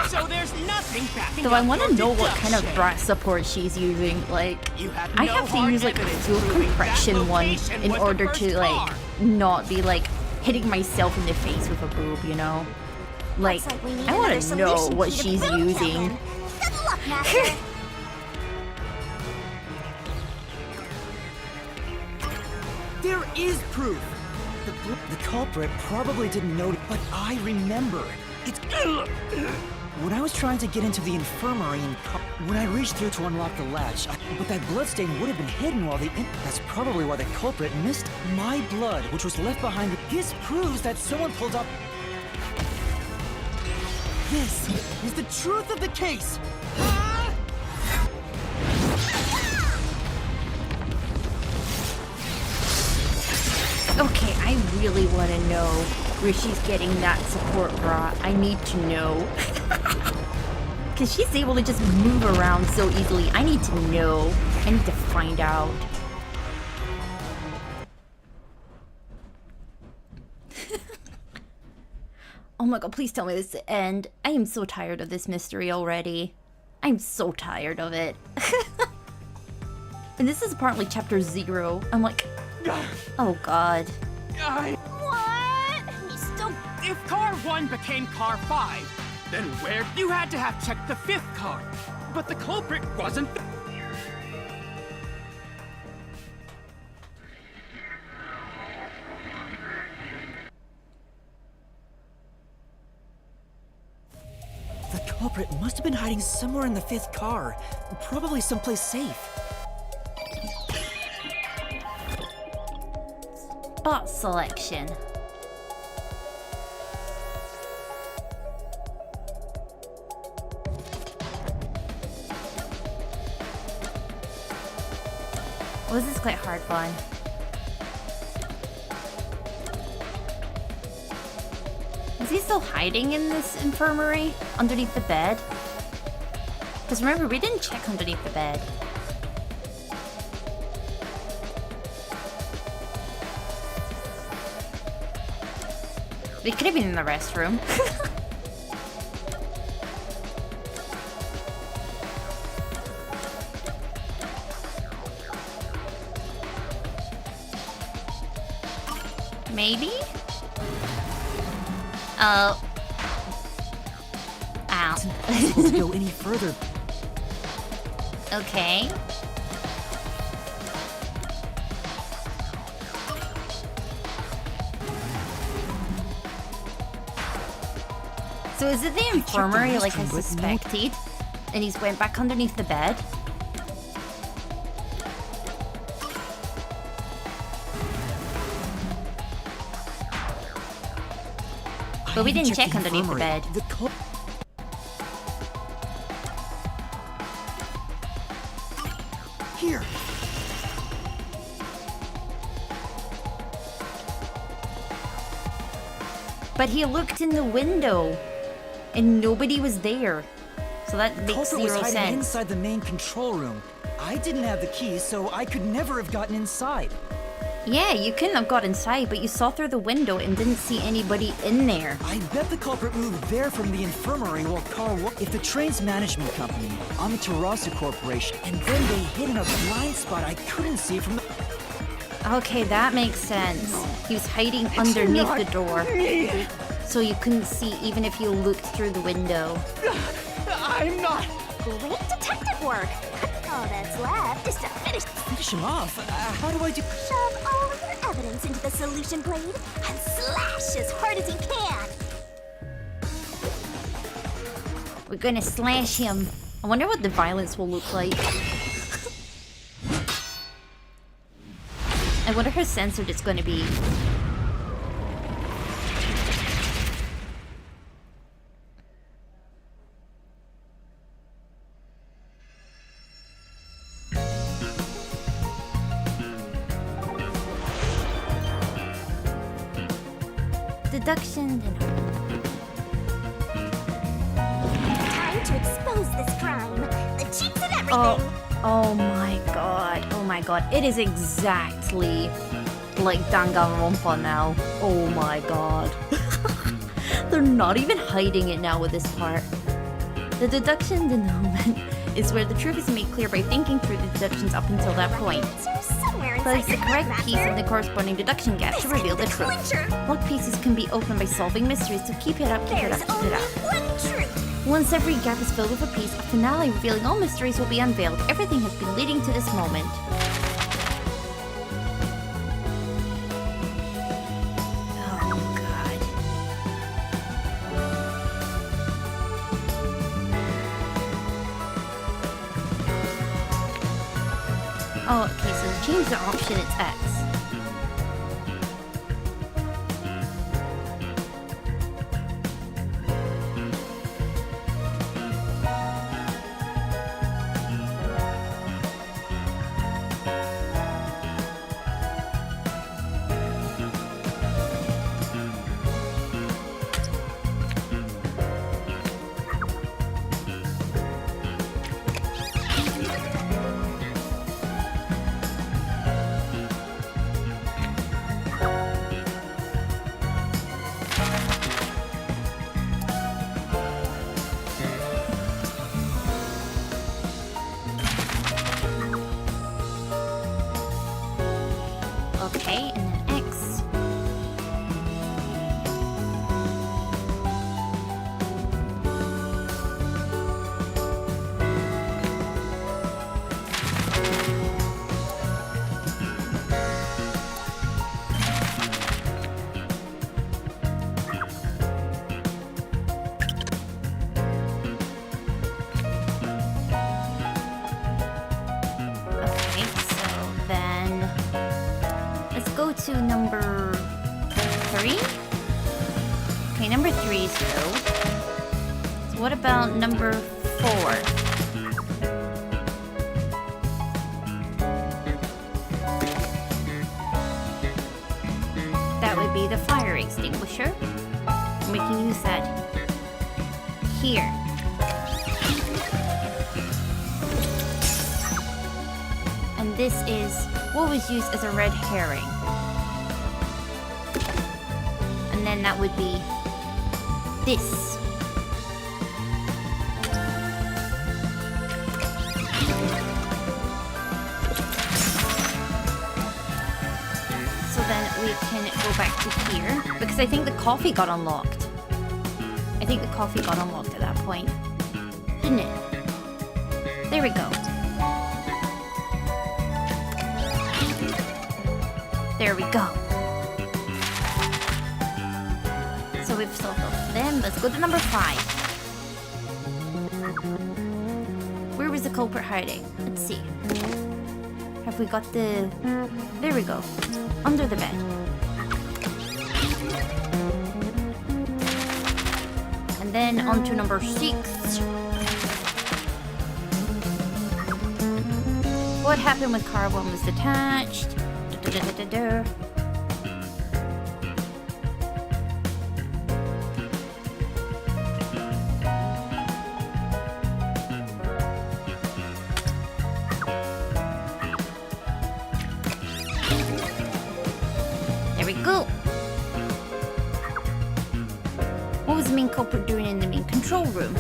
So there's nothing backing Though I up want your to know what kind of deduction. brat support she's using. Like, You have I no have to hard use like a evidence dual proving that compression one location in was the order first to like car. not be like hitting myself in the face with a boob, you know? Like, Looks like we need I want another to know solution what key to she's boom kill using. him. Good luck, Master! There is proof! The culprit probably didn't know, but I remember. It's... When I was trying to get into the infirmary and when I reached through to unlock the latch, but that bloodstain would have been hidden while that's probably why the culprit missed my blood, which was left behind. This proves that someone pulled up... This is the truth of the case! Okay, I really want to know where she's getting that support bra. I need to know. Because she's able to just move around so easily. I need to know. I need to find out. Oh my god, please tell me this is the end. I am so tired of this mystery already. I'm so tired of it. And this is apparently chapter 0. I'm like... Oh god. What? He's still... If car 1 became car 5, then where you had to have checked the 5th car. But the culprit wasn't... The culprit must have been hiding somewhere in the 5th car. Probably someplace safe. Spot selection. Was this quite hard one? Is he still hiding in this infirmary? Underneath the bed? Because remember, we didn't check underneath the bed. We could have been in the restroom. Maybe? Oh. Ow. It's impossible to go any further. Okay. So is it the infirmary like I suspected? And he's went back underneath the bed? But we didn't check underneath the bed. Here. But he looked in the window, and nobody was there. So that makes Culprit was zero hiding sense. inside the main control room. I didn't have the keys, so I could never have gotten inside. Yeah, you couldn't have got inside, but you saw through the window and didn't see anybody in there. I bet the culprit moved there from the infirmary while if the train's management company, Amaterasu Corporation, and then they hid in a blind spot I couldn't see from the... Okay, that makes sense. He was hiding underneath the door. So you couldn't see even if you looked through the window. I'm not... Great detective work. All that's left is to Finish him off? How do I do... shove all of your evidence into the solution blade and slash as hard as you can. We're gonna slash him. I wonder what the violence will look like. I wonder how censored it's gonna be. Deduction and Time to expose this crime. The cheats and everything. oh my god. It is exactly like Danganronpa now. Oh my god. They're not even hiding it now with this part. The deduction denouement is where the truth is made clear by thinking through the deductions up until that point. Place the correct piece in the corresponding deduction gap to reveal the truth. Lock pieces can be opened by solving mysteries, so keep it up, keep it up, keep it up. One truth. Once every gap is filled with a piece, a finale revealing all mysteries will be unveiled. Everything has been leading to this moment. Oh, okay, so to change the option, it's X. Okay, and then X. Okay, so then let's go to number 3. Okay, number 3 is go. So what about number 4? That would be the fire extinguisher. And we can use that here. And this is what was used as a red herring. And then that would be this. So then we can go back to here, because I think the coffee got unlocked. I think the coffee got unlocked at that point. Didn't it? There we go. There we go. So we've solved all of them. Let's go to number 5. Where was the culprit hiding? Let's see. Have we got the... There we go. Under the bed. And then on to number 6. What happened when car 1 was detached? Da-da-da-da-da. There we go. What was the main culprit doing in the main control room?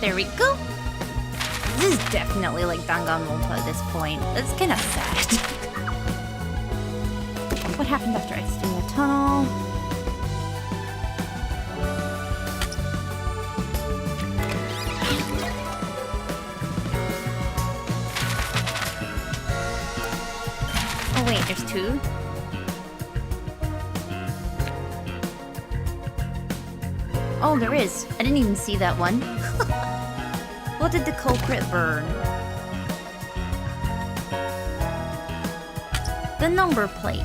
There we go. This is definitely like Danganronpa at this point. That's kind of sad. What happened after exiting the tunnel? Oh wait, there's 2. Oh, there is. I didn't even see that one. What did the culprit burn? The number plate.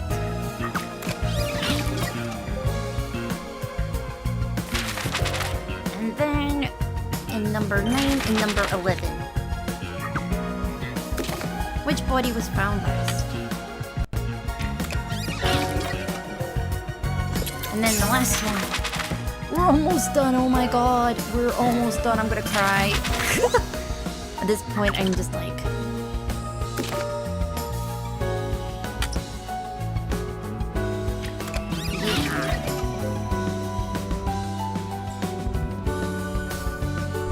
And then in number 9 and number 11. Which body was found last? And then the last one. We're almost done, oh my god. We're almost done, I'm gonna cry. At this point, I'm just like... Yeah.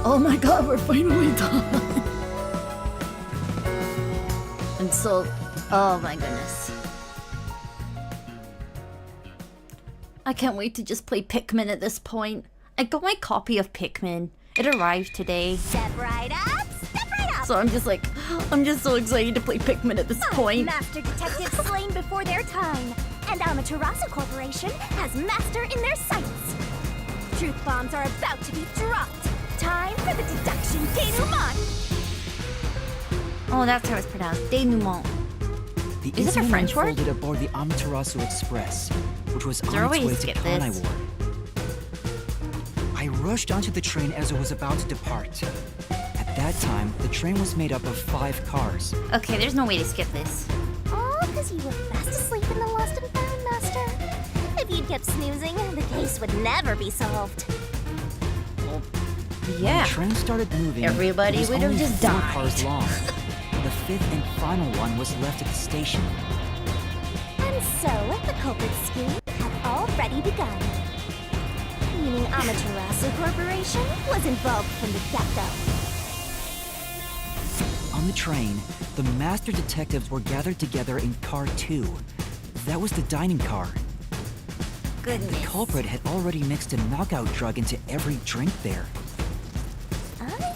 Oh my god, we're finally done. And so... Oh my goodness. I can't wait to just play Pikmin at this point. I got my copy of Pikmin. It arrived today. Step right up, step right up. So I'm just like, I'm just so excited to play Pikmin at this point. Master detectives slain before their time. And Amaterasu Corporation has master in their sights. Truth bombs are about to be dropped. Time for the deduction denouement. Oh, that's how it's pronounced. Denouement. The Is it a incident French word? unfolded aboard the Amaterasu Express, which was there a on way its to way to skip this? Kanaiwar. I rushed onto the train as it was about to depart. At that time, the train was made up of 5 cars. Okay, there's no way to skip this. All because you were fast asleep in the lost and found, Master. If you'd kept snoozing, the case would never be solved. When Yeah. the train started moving, Everybody it was would have only just 4 died. cars long. The 5th and final one was left at the station. And so, the culprit scheme had already begun. Meaning Amaterasu Corporation was involved from the get-go. On the train, the master detectives were gathered together in car 2. That was the dining car. The Goodness. culprit had already mixed a knockout drug into every drink there.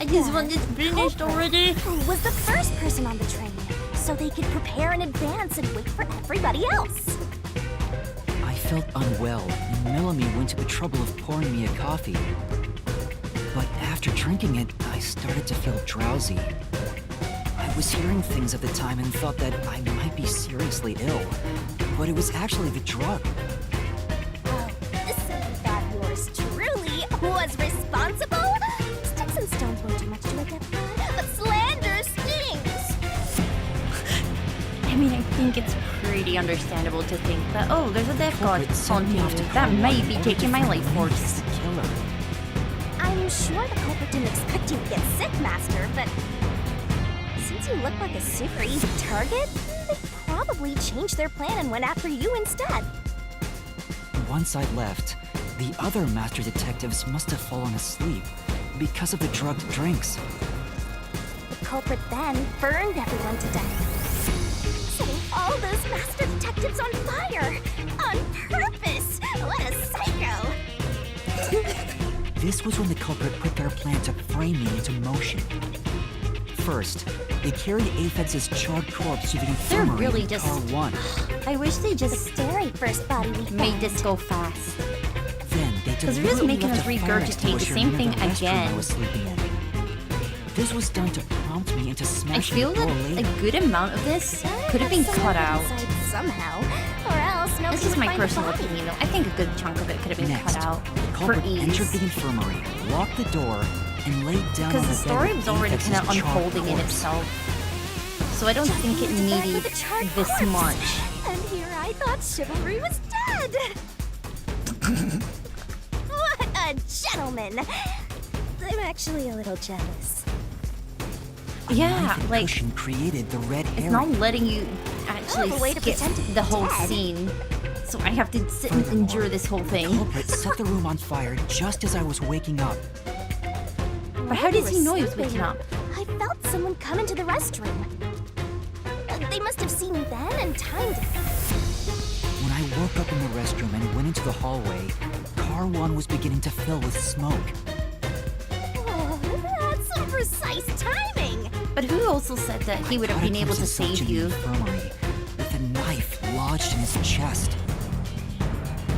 I just want this finished already. Who was the first person on the train, so they could prepare in advance and wait for everybody else. I felt unwell, and Melanie went to the trouble of pouring me a coffee. But after drinking it, I started to feel drowsy. I was hearing things at the time and thought that I might be seriously ill, but it was actually the drug. Oh, so you thought yours truly was responsible? Sticks and stones won't do much to a dead body, but slander stings. I mean, I think it's pretty understandable to think that, oh, there's a death god Culprit sent haunting me off you. to That Colorado may in be order taking to my find life the man force. as the killer. I'm sure the culprit didn't expect you to get sick, Master, but since you look like a super easy target, they probably changed their plan and went after you instead. Once I left, the other master detectives must have fallen asleep because of the drugged drinks. The culprit then burned everyone to death, setting all those master detectives on fire on purpose. What a psycho! This was when the culprit put their plan to frame me into motion. First, they carried Aphex's charred corpse to the They're infirmary really in just- car 1. I wish they The just very first body we made found. this go fast. Then they 'Cause they're just deliberately making left us a fire regurgitate the extinguisher same near thing the restroom again. I was sleeping in. This was done to prompt me into I smashing feel the that door a later. good amount of this Gotta could have been have cut someone out. inside somehow, or else nobody This is would my find personal the body. opinion, though. I think a good chunk of it could have been Next, cut out the for culprit entered ease. the infirmary, locked the door, and laid down Because on the the story bed was with already Aphex's kind of charred unfolding in corpse. itself. So I don't think it Jumping into bed needed with a charred this corpse. much. And here I thought chivalry was dead. What a gentleman! I'm actually a little jealous. A Yeah, knife and like, cushion created the red It's herring. not letting you actually Oh, a way to skip pretend to be the whole dead. scene. So I have to sit and Furthermore, endure this whole The thing. culprit set the room on fire just as I was waking up. But how does he know he was waking up? I felt someone come into the restroom. They must have seen me then and timed it. When I woke up in the restroom and went into the hallway, car 1 was beginning to fill with smoke. Oh, that's some precise timing. But who also said that he would have been able to Platypus is save such in the you? infirmary, with a knife lodged in his chest.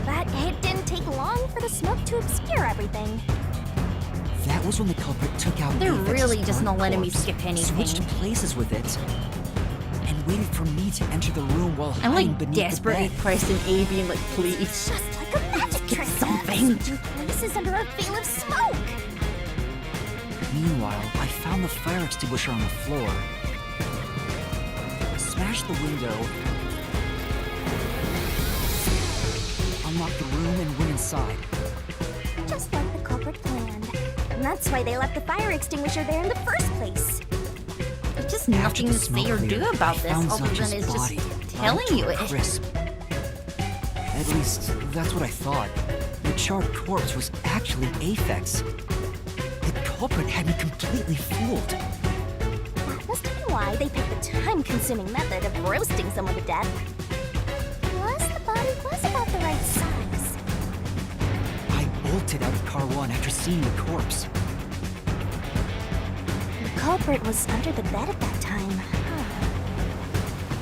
But it didn't take long for the smoke to obscure everything. That was when the culprit took out They're Aphex's really just burnt not letting me corpse, skip anything. switched places with it, and waited for me to enter the room while I'm hiding like beneath desperately the bed. pressing A, being like, please. Just like a magic trick. something. Switching places under a veil of smoke. Meanwhile, I found the fire extinguisher on the floor, smashed the window, unlocked the room, and went inside. Just like the culprit planned. And that's why they left the fire extinguisher there in the first place. There's just After nothing the to say smoke or do cleared, about I this found other Zelch's than it's just body, telling burnt you to a it. crisp. At least, that's what I thought. The charred corpse was actually Aphex. The culprit had me completely fooled. That must be why they picked the time-consuming method of roasting someone to death. Plus, the body was about the right size. I bolted out of car 1 after seeing the corpse. The culprit was under the bed at that time.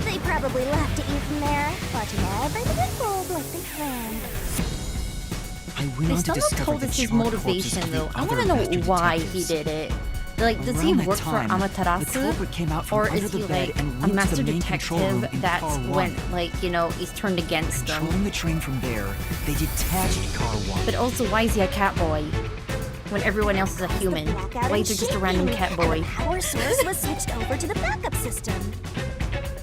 They probably laughed at you from there, watching everything unfold like they planned. I went They on to still not discover told the us his charred corpses motivation of the though. I other want to know master why he detectives. did it. Like, does he Around that work for time, the Amaterasu? culprit came out from Or under is the he bed like and a went to master the main control room detective in that's car 1. when, like, you know, he's turned against them? Controlling the train from there, they detached car 1. But also, why is he a cat boy? When everyone else is a human. Blackout Why and is he just a random shaking, cat boy? And the power source was switched over to the backup system.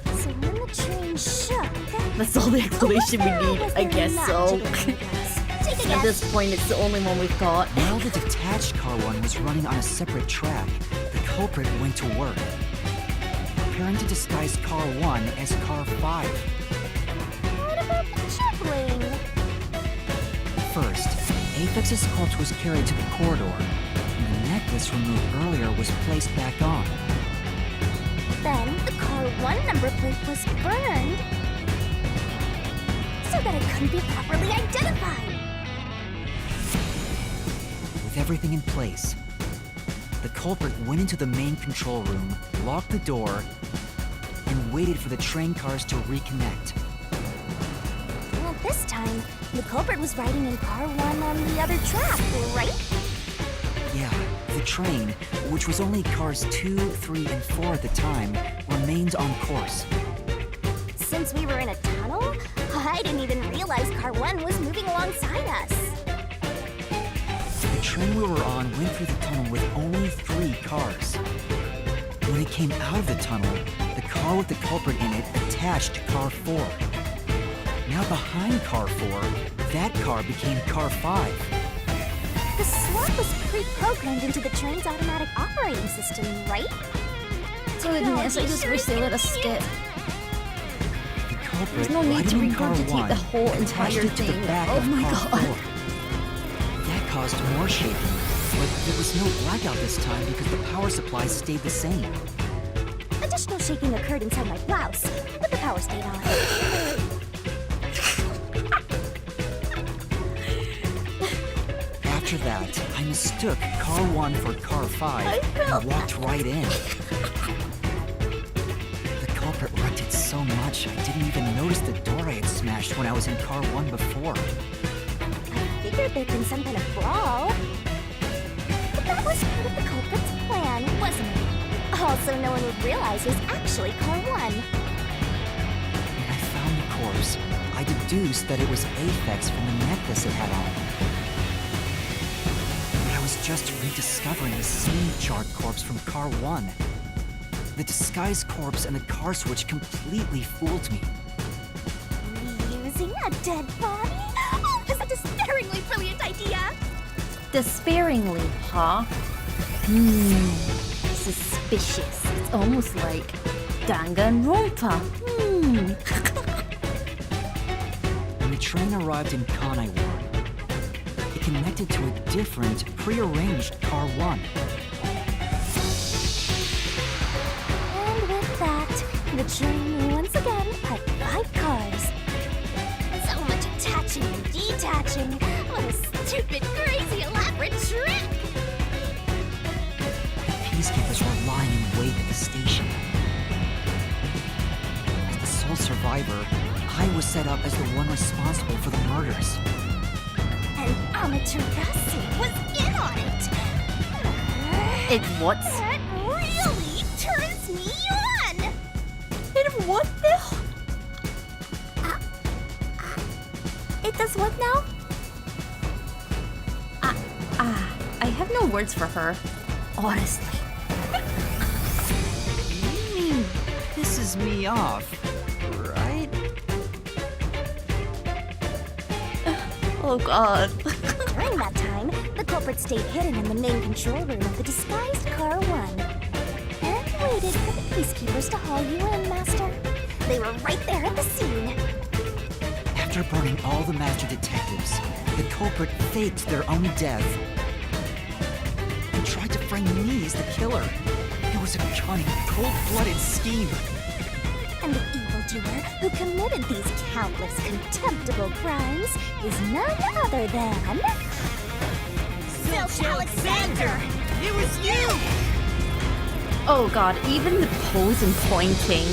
So when the train shook... That's all the explanation we need, was I there guess not so. to go with us? Take a At guess. this point, it's the only one we've got. While the detached car 1 was running on a separate track, the culprit went to work, preparing to disguise car 1 as car 5. What about the juggling? First, Apex's corpse was carried to the corridor, and the necklace removed earlier was placed back on. Then the car 1 number plate was burned so that it couldn't be properly identified. With everything in place, the culprit went into the main control room, locked the door, and waited for the train cars to reconnect. Well, this time, the culprit was riding in car 1 on the other track, right? Yeah, the train, which was only cars 2, 3, and 4 at the time, remained on course. Since we were in a tunnel, I didn't even realize car 1 was moving alongside us. The train we were on went through the tunnel with only 3 cars. When it came out of the tunnel, the car with the culprit in it attached to car 4. Now behind car 4, that car became car 5. The slot was pre-programmed into the train's automatic operating system, right? Goodness, I just wish they let us skip. The culprit, There's no need to riding in car regurgitate 1, the whole attached entire it to the thing. back Oh of my car God. 4. That caused more shaking, but there was no blackout this time because the power supply stayed the same. Additional shaking occurred inside my blouse, but the power stayed on. After that, I mistook car 1 for car 5 and walked right in. The culprit wrecked it so much I didn't even notice the door I had smashed when I was in car 1 before. I figured there'd been some kind of brawl. But that was part of the culprit's plan, wasn't it? Also, no one would realize it was actually car 1. When I found the corpse, I deduced that it was Aphex from the necklace it had on. But I was just rediscovering the same charred corpse from car 1. The disguised corpse and the car switch completely fooled me. Reusing a dead body? Oh, this is a despairingly brilliant idea! Despairingly, huh? Suspicious. It's almost like Danganronpa. When the train arrived in Kanai Ward, it connected to a different, prearranged car 1. And with that, the train once again had 5 cars. So much attaching and detaching. What a stupid, crazy, elaborate trick! Peacekeepers were lying in wait at the station. As the sole survivor, I was set up as the one responsible for the murders. And Amaterasu was in on it! It what? That really turns me on! It what now? It does what now? I have no words for her. Honestly. You mean pisses me off, right? Oh God. During that time, the culprit stayed hidden in the main control room of the disguised car 1. And waited for the peacekeepers to haul you in, Master. They were right there at the scene. After burning all the master detectives, the culprit faked their own death and tried to frame me as the killer. It was a cunning, cold-blooded scheme. And the evildoer who committed these countless contemptible crimes is none other than... Zilch Alexander! It was you! Oh god, even the pose and pointing.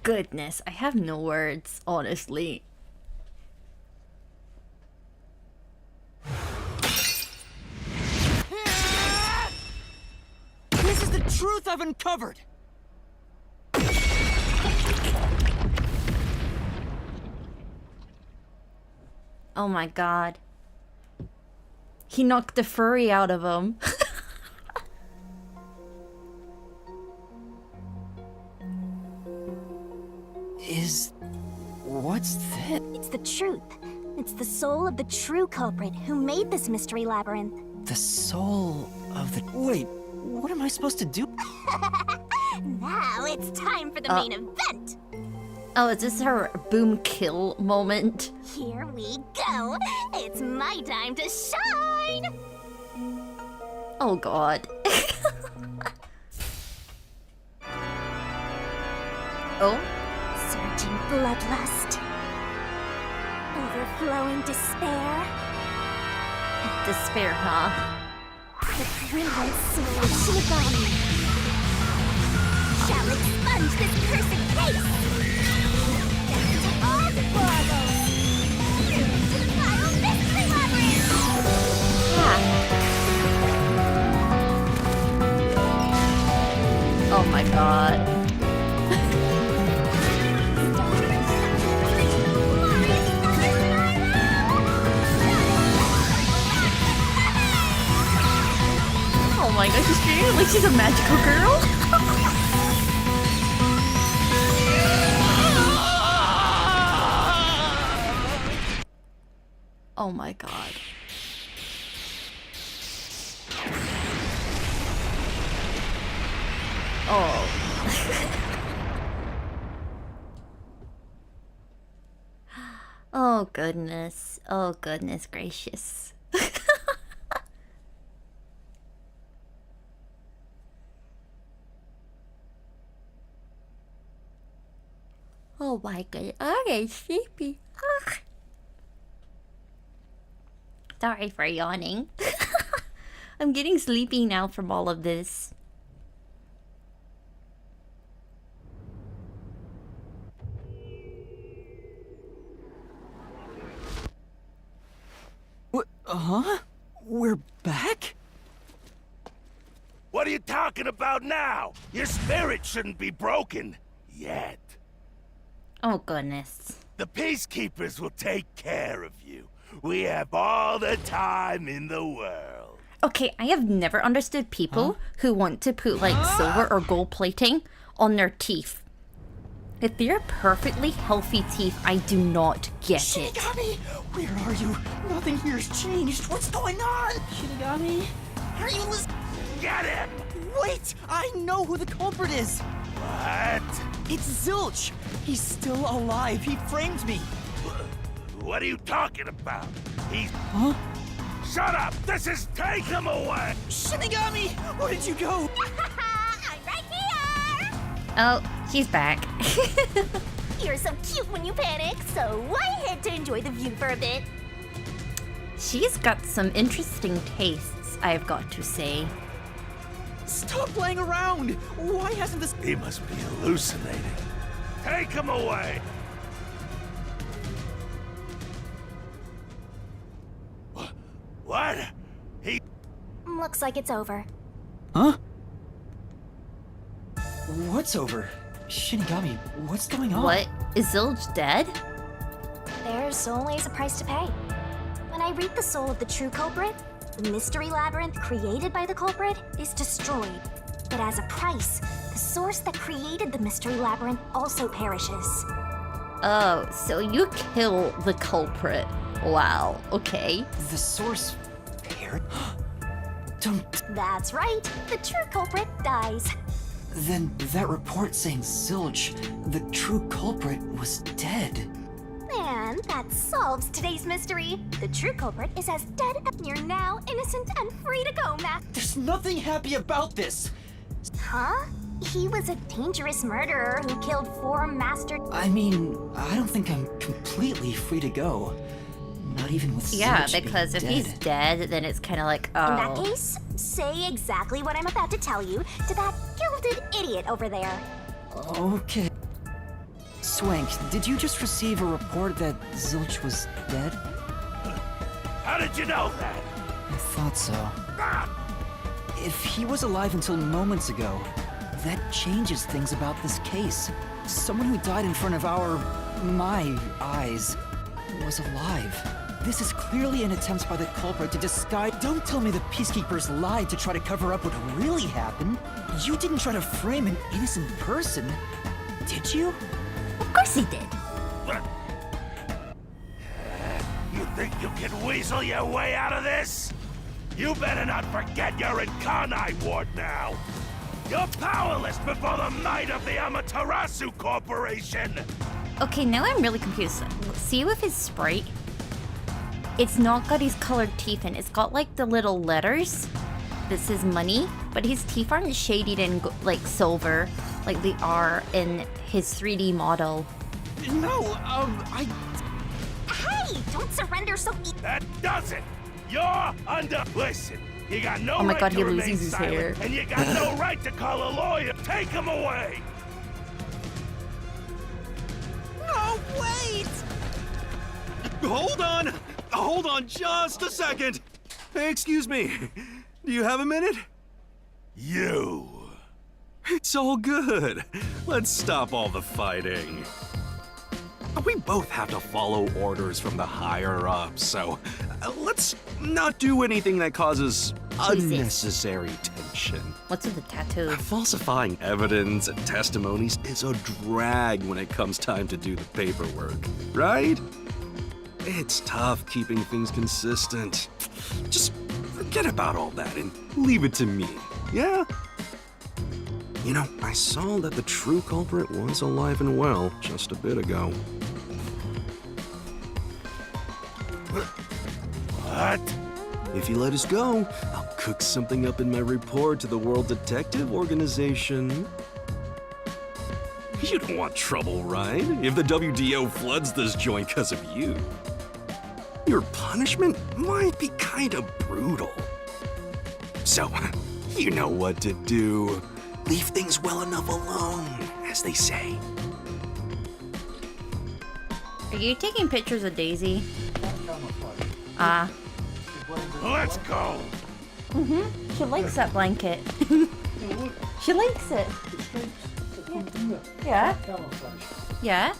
Goodness, I have no words, honestly. This is the truth I've uncovered! Oh my god. He knocked the furry out of him. What's this? It's the truth. It's the soul of the true culprit who made this mystery labyrinth. The soul of the... Wait, what am I supposed to do? Now it's time for the main event. Oh, is this her boom kill moment? Here we go. It's my time to shine. Oh god. Oh? Surging bloodlust. Overflowing despair. Despair, huh? The brilliant soul of Shinigami shall expunge this cursed case. Death to all the Borgos. To the final mystery labyrinth. Oh my god. Oh my gosh, she's treating her like she's a magical girl. Oh my god. Oh. Oh goodness. Oh goodness gracious. Oh my god. Okay, sleepy. Ah. Sorry for yawning. I'm getting sleepy now from all of this. What? Huh? We're back? What are you talking about now? Your spirit shouldn't be broken. Yet. Oh goodness. The Peacekeepers will take care of you. We have all the time in the world. Okay, I have never understood people who want to put like silver or gold plating on their teeth. If they're perfectly healthy teeth, I do not get it. Shinigami! Where are you? Nothing here's changed. What's going on? Shinigami? Are you listening? Get him! Wait! I know who the culprit is! What? It's Zilch! He's still alive. He framed me. What are you talking about? He's... Huh? Shut up! This is... Take him away! Shinigami! Where did you go? I'm right here. Oh, she's back. You're so cute when you panic, so I had to enjoy the view for a bit. She's got some interesting tastes, I've got to say. Stop playing around! Why hasn't this... He must be hallucinating. Take him away! What? He... Looks like it's over. Huh? What's over? Shinigami, what's going on? What? Is Zilch dead? There's always a price to pay. When I read the soul of the true culprit, the mystery labyrinth created by the culprit is destroyed. But as a price, the source that created the mystery labyrinth also perishes. Oh, so you kill the culprit. Wow, okay. The source... Don't... That's right, the true culprit dies. Then that report saying Zilch, the true culprit, was dead. And that solves today's mystery. The true culprit is as dead as you're now innocent and free to go, Matt. There's nothing happy about this! Huh? He was a dangerous murderer who killed 4 master... I mean, I don't think I'm completely free to go. Not even with Yeah, Zilch being because if dead. he's dead, then it's kind of like, oh. In that case, say exactly what I'm about to tell you to that gilded idiot over there. Okay. Swank, did you just receive a report that Zilch was dead? How did you know that? I thought so. Ah! If he was alive until moments ago, that changes things about this case. Someone who died in front of my eyes, was alive. This is clearly an attempt by the culprit to disguise— Don't tell me the Peacekeepers lied to try to cover up what really happened. You didn't try to frame an innocent person, did you? Of course he did. What? You think you can weasel your way out of this? You better not forget you're in Kanai Ward now. You're powerless before the might of the Amaterasu Corporation. Okay, now I'm really confused. See with his sprite? It's not got his colored teeth in. It's got like the little letters that says money, but his teeth aren't shaded in like silver like they are in his 3D model. No, Hey, don't surrender so easily. That does it. You're under. Listen, you got no Oh my right God, to he remain loses his silent, hair. and you got no right to call a lawyer. Take him away. No, wait! Hold on just a second. Hey, excuse me. Do you have a minute? You. It's all good. Let's stop all the fighting. We both have to follow orders from the higher-ups, so let's not do anything that causes Who's this? unnecessary tension. What's with the tattoo? Falsifying evidence and testimonies is a drag when it comes time to do the paperwork, right? It's tough keeping things consistent. Just forget about all that and leave it to me, yeah? You know, I saw that the true culprit was alive and well just a bit ago. What? If you let us go, I'll cook something up in my report to the World Detective Organization. You don't want trouble, right? If the WDO floods this joint because of you. Your punishment might be kinda brutal. So, you know what to do. Leave things well enough alone, as they say. Are you taking pictures of Daisy? Let's go. She likes that blanket. She likes it. Yeah. Yeah.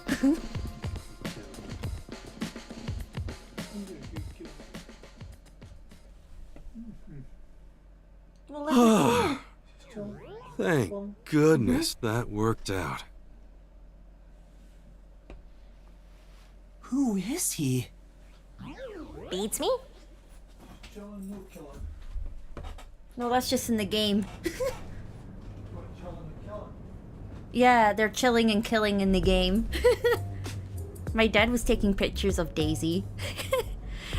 Thank goodness that worked out. Who is he? Beats me? No, that's just in the game. Yeah, they're chilling and killing in the game. My dad was taking pictures of Daisy.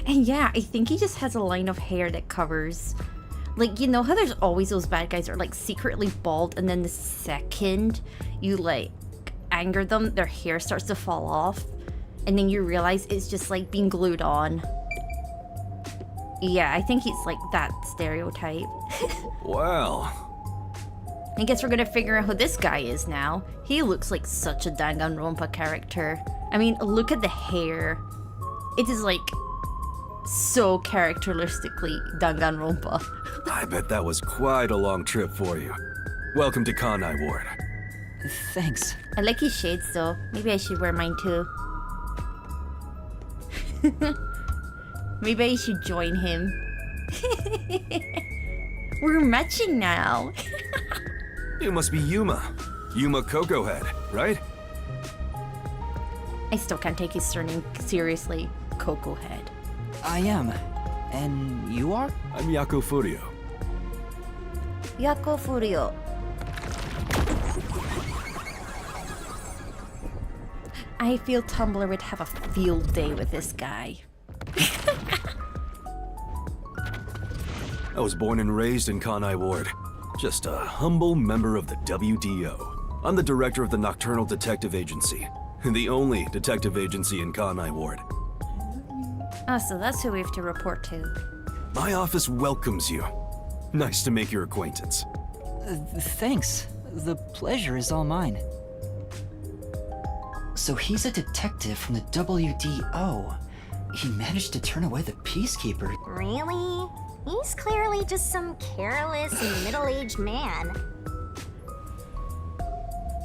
And yeah, I think he just has a line of hair that covers. Like, you know how there's always those bad guys that are like secretly bald, and then the second you like anger them, their hair starts to fall off. And then you realize it's just like being glued on. Yeah, I think he's like that stereotype. Well, I guess we're gonna figure out who this guy is now. He looks like such a Danganronpa character. I mean, look at the hair. It is like so characteristically Danganronpa. I bet that was quite a long trip for you. Welcome to Kanai Ward. Thanks. I like his shades though. Maybe I should wear mine too. Maybe I should join him. We're matching now. You must be Yuma. Yuma Cocoa Head, right? I still can't take his surname seriously. Coco Head. I am. And you are? I'm Yako Furio. Yako Furio. I feel Tumblr would have a field day with this guy. I was born and raised in Kanai Ward. Just a humble member of the WDO. I'm the director of the Nocturnal Detective Agency, the only detective agency in Kanai Ward. Oh, so that's who we have to report to. My office welcomes you. Nice to make your acquaintance. Thanks. The pleasure is all mine. So he's a detective from the WDO. He managed to turn away the Peacekeeper. Really? He's clearly just some careless, middle-aged man.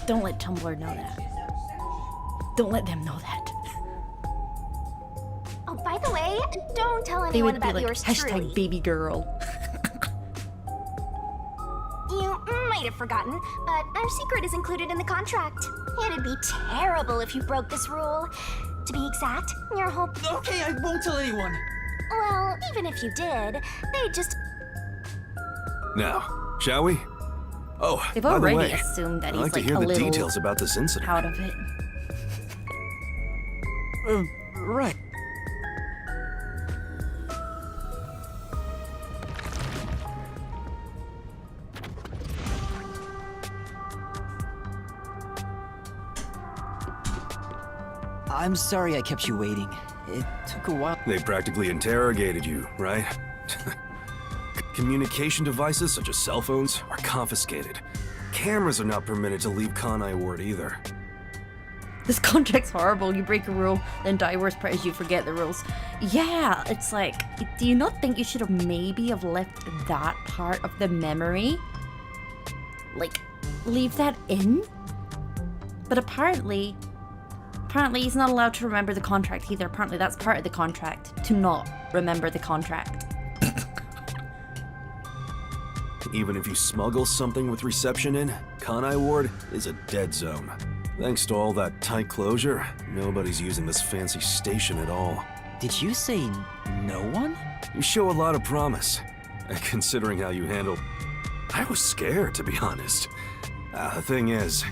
Don't let Tumblr know that. Don't let them know that. Oh, by the way, don't tell They anyone would be about like, yours hashtag truly. baby girl. You might have forgotten, but our secret is included in the contract. It'd be terrible if you broke this rule. To be exact, your whole... Okay, I won't tell anyone. Well, even if you did, they'd just... Now, shall we? Oh, They've by the already way, assumed that I'd he's like to like hear a the little details about this incident. out of it. Right. I'm sorry I kept you waiting. It took a while. They practically interrogated you, right? Communication devices, such as cell phones, are confiscated. Cameras are not permitted to leave Kanai Ward either. This contract's horrible. You break a rule, then die worse part is you forget the rules. Yeah, it's like, do you not think you should have maybe have left that part of the memory? Like, leave that in? But apparently he's not allowed to remember the contract either. Apparently that's part of the contract, to not remember the contract. Even if you smuggle something with reception in, Kanai Ward is a dead zone. Thanks to all that tight closure, nobody's using this fancy station at all. Did you say no one? You show a lot of promise, considering how you handled... I was scared, to be honest. The thing is,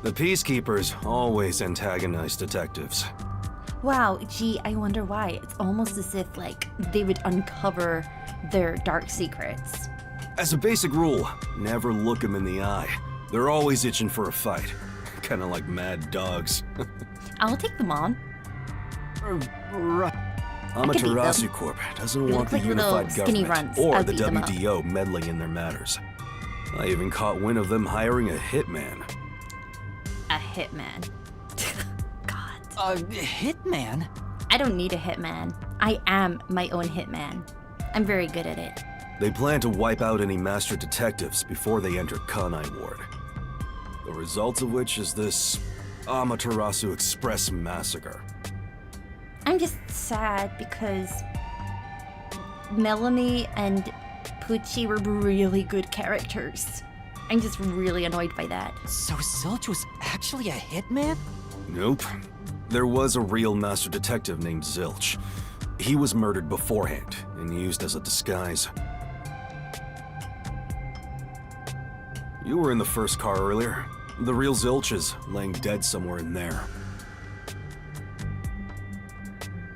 the Peacekeepers always antagonize detectives. Wow, gee, I wonder why. It's almost as if, like, they would uncover their dark secrets. As a basic rule, never look them in the eye. They're always itching for a fight. Kinda like mad dogs. I'll take them on. Right. Amaterasu Corp doesn't They want look the like little unified skinny government runts. or I'll the beat them up. WDO meddling in their matters. I even caught wind of them hiring a hitman. A hitman. God. A hitman? I don't need a hitman. I am my own hitman. I'm very good at it. They plan to wipe out any master detectives before they enter Kanai Ward. The results of which is this Amaterasu Express massacre. I'm just sad because Melanie and Pucci were really good characters. I'm just really annoyed by that. So Zilch was actually a hitman? Nope. There was a real master detective named Zilch. He was murdered beforehand and used as a disguise. You were in the first car earlier. The real Zilch is laying dead somewhere in there.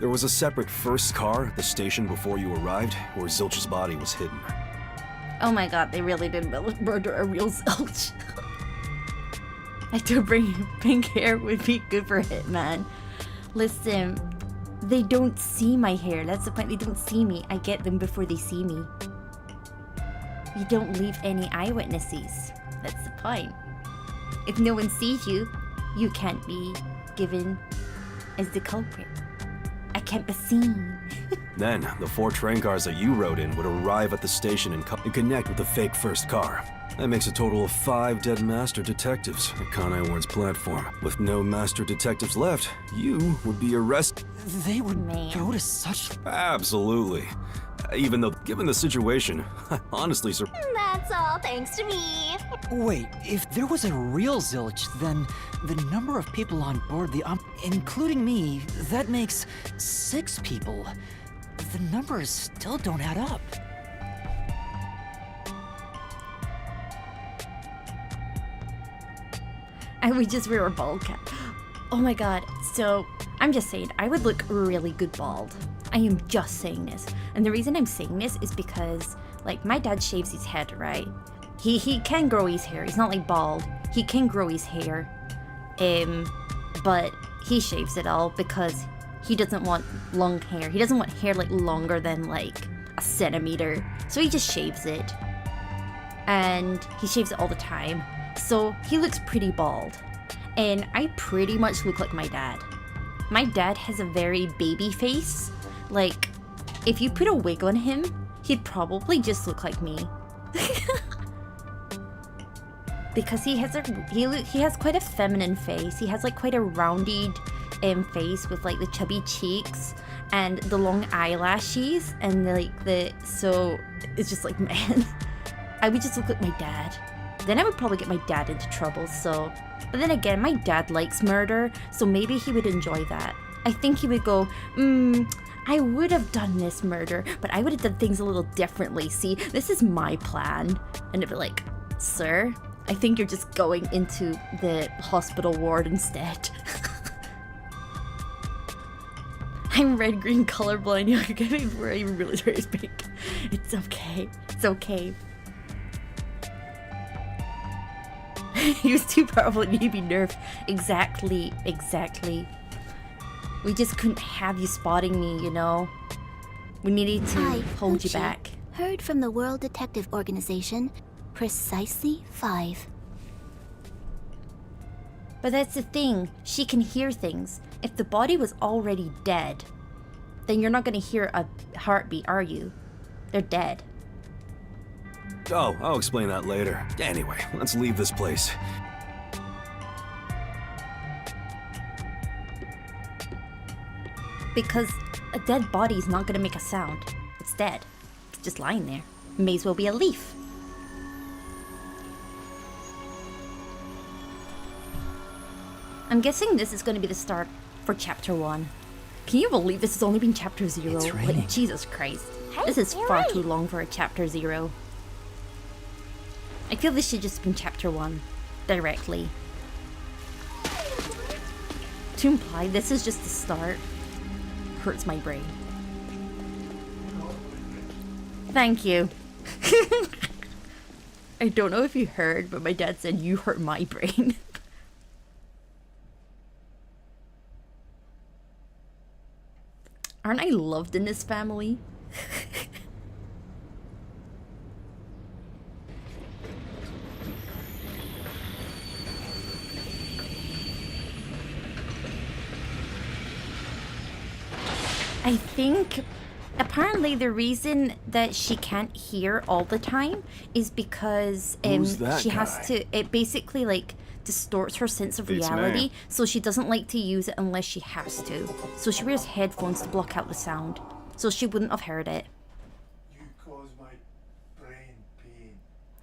There was a separate first car at the station before you arrived, where Zilch's body was hidden. Oh my god, they really did murder a real Zilch. I do bring pink hair would be good for Hitman. Listen, they don't see my hair. That's the point. They don't see me. I get them before they see me. You don't leave any eyewitnesses. That's the point. If no one sees you, you can't be given as the culprit. I can't be seen. Then, the 4 train cars that you rode in would arrive at the station and connect with the fake first car. That makes a total of 5 dead master detectives at Kanai Ward's platform. With no master detectives left, you would be arrested. They would Man. go to such... Absolutely. Even though, given the situation, I honestly That's all thanks to me. Wait, if there was a real Zilch, then the number of people on board the including me, that makes 6 people. The numbers still don't add up. I would just wear a bald cap. Oh my god. So, I'm just saying, I would look really good bald. I am just saying this. And the reason I'm saying this is because, like, my dad shaves his head, right? He can grow his hair. He's not like bald. He can grow his hair. But he shaves it all because he doesn't want long hair. He doesn't want hair like longer than like a centimeter. So he just shaves it. And he shaves it all the time. So he looks pretty bald. And I pretty much look like my dad. My dad has a very baby face. Like, if you put a wig on him, he'd probably just look like me. Because he has quite a feminine face. He has like quite a rounded face with like the chubby cheeks and the long eyelashes and so it's just like, man, I would just look like my dad. Then I would probably get my dad into trouble, so. But then again, my dad likes murder, so maybe he would enjoy that. I think he would go, I would have done this murder, but I would have done things a little differently. See, this is my plan. And it'd be like, sir, I think you're just going into the hospital ward instead. I'm red-green colorblind. You're getting very pink. It's okay. It's okay. He was too powerful, it needed to be nerfed. Exactly. We just couldn't have you spotting me, you know? We needed to hold you back. Heard from the World Detective Organization. Precisely 5. But that's the thing. She can hear things. If the body was already dead, then you're not gonna hear a heartbeat, are you? They're dead. Oh, I'll explain that later. Anyway, let's leave this place. Because a dead body's not gonna make a sound. It's dead. It's just lying there. May as well be a leaf. I'm guessing this is gonna be the start for chapter 1. Can you believe this has only been chapter 0? It's raining. Like, Jesus Christ. This is far too long for a chapter 0. I feel this should just been chapter 1. Directly. To imply this is just the start hurts my brain. Thank you. I don't know if you heard, but my dad said you hurt my brain. Aren't I loved in this family? I think apparently the reason that she can't hear all the time is because Who's that she has guy? to, it basically like distorts her sense of It's reality, me. so she doesn't like to use it unless she has to. So she wears headphones to block out the sound, so she wouldn't have heard it. You cause my brain pain.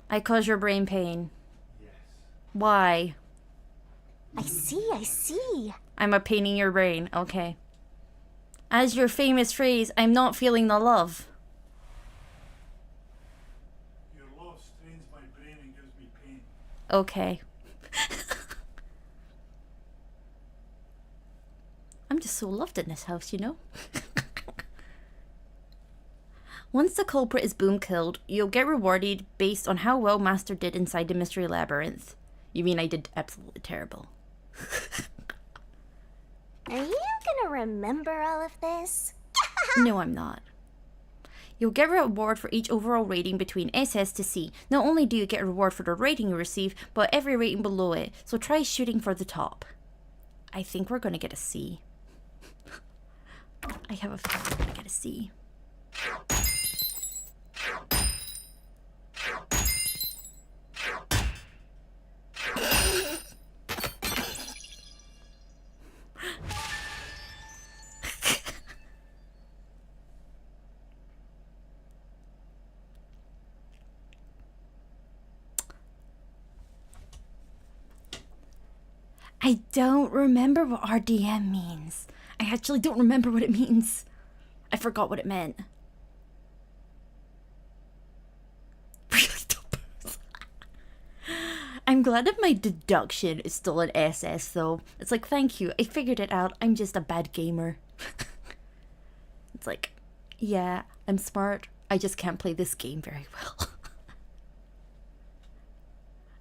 I cause your brain pain. Yes. Why? I see. I'm a pain in your brain. Okay. As your famous phrase, I'm not feeling the love. Your love strains my brain and gives me pain. Okay. I'm just so loved in this house, you know? Once the culprit is boom killed, you'll get rewarded based on how well Master did inside the mystery labyrinth. You mean I did absolutely terrible. Are you gonna remember all of this? No, I'm not. You'll get a reward for each overall rating between SS to C. Not only do you get a reward for the rating you receive, but every rating below it, so try shooting for the top. I think we're gonna get a C. I have a feeling we're gonna get a C. I don't remember what RDM means. I actually don't remember what it means. I forgot what it meant. Really don't. I'm glad that my deduction is still an SS though. It's like, thank you, I figured it out. I'm just a bad gamer. It's like, yeah, I'm smart. I just can't play this game very well.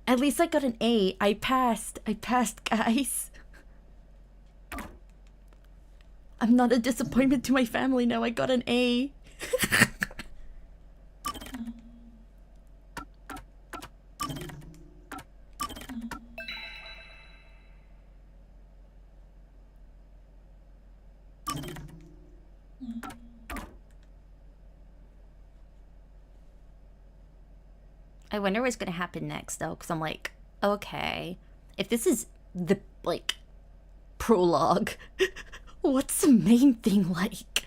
At least I got an A. I passed, guys. I'm not a disappointment to my family now. I got an A. I wonder what's gonna happen next though, because I'm like, okay, if this is the, like, prologue, what's the main thing like?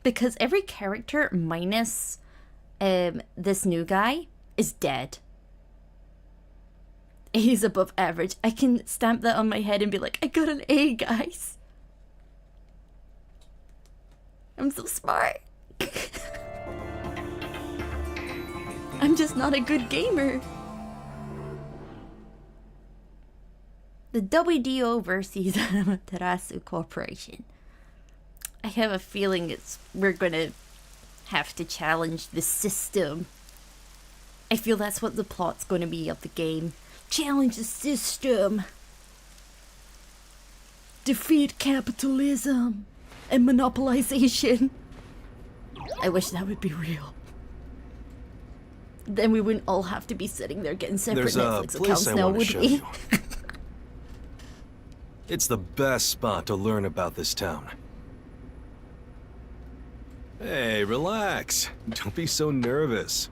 Because every character minus this new guy is dead. A's above average. I can stamp that on my head and be like, I got an A, guys. I'm so smart. I'm just not a good gamer. The WDO versus Amaterasu Corporation. I have a feeling we're gonna have to challenge the system. I feel that's what the plot's gonna be of the game. Challenge the system. Defeat capitalism and monopolization. I wish that would be real. Then we wouldn't all have to be sitting there getting separate Netflix accounts now, would we? It's the best spot to learn about this town. Hey, relax. Don't be so nervous.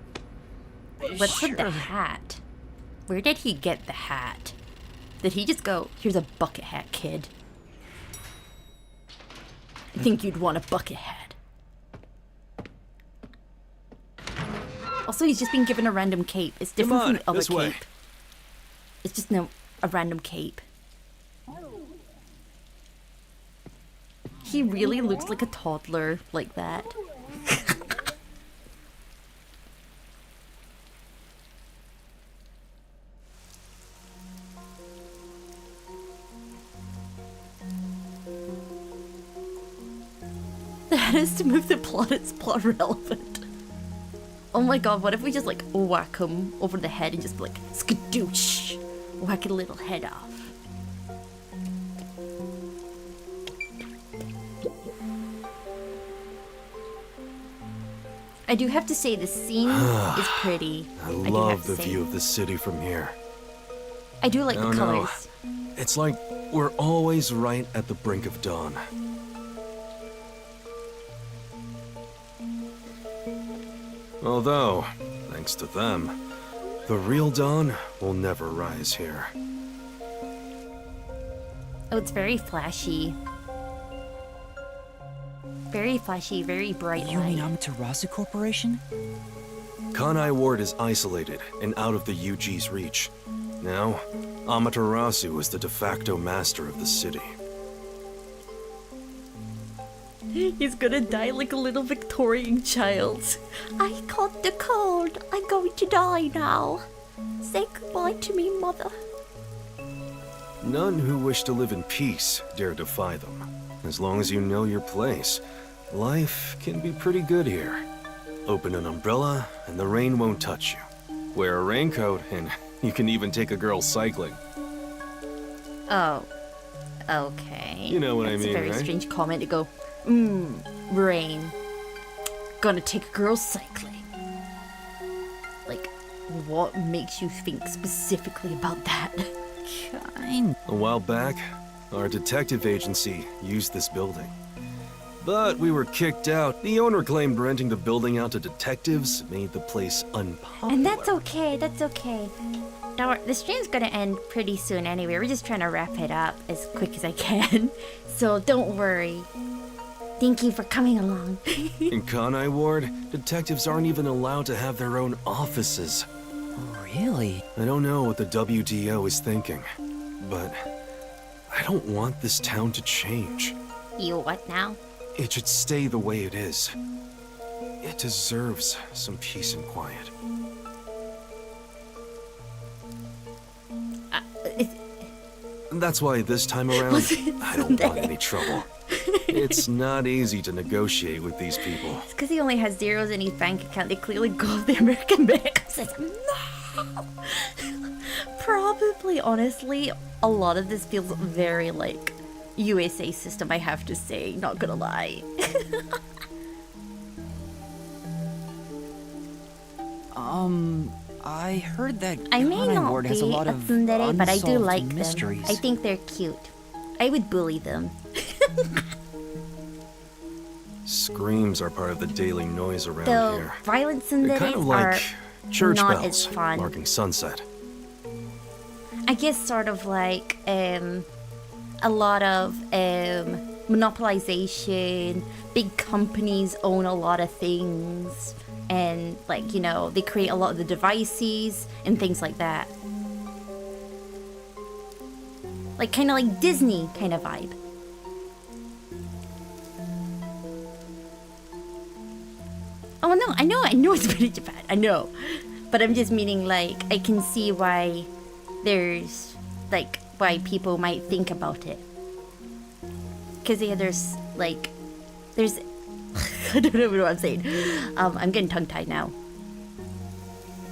What's with the hat? Where did he get the hat? Did he just go, here's a bucket hat, kid? I think you'd want a bucket hat. Also, he's just been given a random cape. It's different from the other cape. It's just a random cape. He really looks like a toddler like that. That is to move the plot, it's plot relevant. Oh my god, what if we just like whack him over the head and just be like, skadoosh, whack a little head off. I do have to say the scene is pretty. I love the view of the city from here. I do like the colors. It's like we're always right at the brink of dawn. Although, thanks to them, the real dawn will never rise here. Oh, it's very flashy. Very flashy, very bright light. You mean Amaterasu Corporation? Kanai Ward is isolated and out of the UG's reach. Now, Amaterasu is the de facto master of the city. He's gonna die like a little Victorian child. I caught the cold. I'm going to die now. Say goodbye to me, mother. None who wish to live in peace dare defy them. As long as you know your place, life can be pretty good here. Open an umbrella and the rain won't touch you. Wear a raincoat and you can even take a girl cycling. Oh, okay. You know what I mean, That's a very right? strange comment to go, rain. Gonna take a girl cycling. Like, what makes you think specifically about that? A while back, our detective agency used this building. But we were kicked out. The owner claimed renting the building out to detectives made the place unpopular. And that's okay, that's okay. Don't worry, the stream's gonna end pretty soon anyway. We're just trying to wrap it up as quick as I can. So don't worry. Thank you for coming along. In Kanai Ward, detectives aren't even allowed to have their own offices. Really? I don't know what the WDO is thinking, but I don't want this town to change. You what now? It should stay the way it is. It deserves some peace and quiet. That's why this time around, I don't want any trouble. It's not easy to negotiate with these people. It's because he only has zeros in his bank account. They clearly go off the American bank and says, no! Probably, honestly, a lot of this feels very like USA system, I have to say, not gonna lie. I heard that I may Kanai not Ward be has a lot a of tsundere, but I do unsolved like mysteries. them. I think they're cute. I would bully them. Screams are part of the daily noise around Though here. violent They're tsunderes kind of are like church not bells as fun. marking sunset. I guess sort of like a lot of monopolization. Big companies own a lot of things, and like, you know, they create a lot of the devices and things like that. Like kind of like Disney kind of vibe. Oh no, I know it's pretty Japan. I know, but I'm just meaning like I can see why there's like why people might think about it. Cause yeah, there's I don't know what I'm saying. I'm getting tongue-tied now.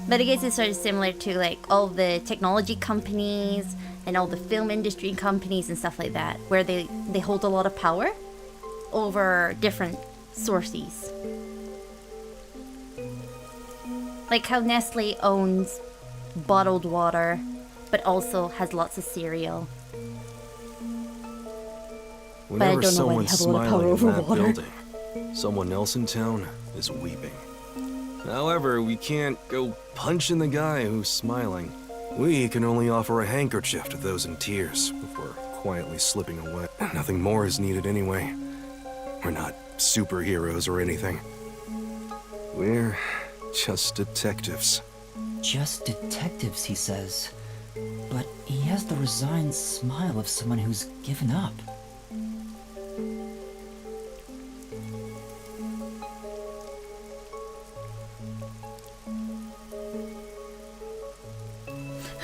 But I guess it's sort of similar to like all the technology companies and all the film industry companies and stuff like that, where they hold a lot of power over different sources. Like how Nestle owns bottled water, but also has lots of cereal. Whenever don't know why they someone's have a lot of power smiling in over that water. building, someone else in town is weeping. However, we can't go punching the guy who's smiling. We can only offer a handkerchief to those in tears before quietly slipping away. Nothing more is needed anyway. We're not superheroes or anything. We're just detectives. Just detectives, he says. But he has the resigned smile of someone who's given up.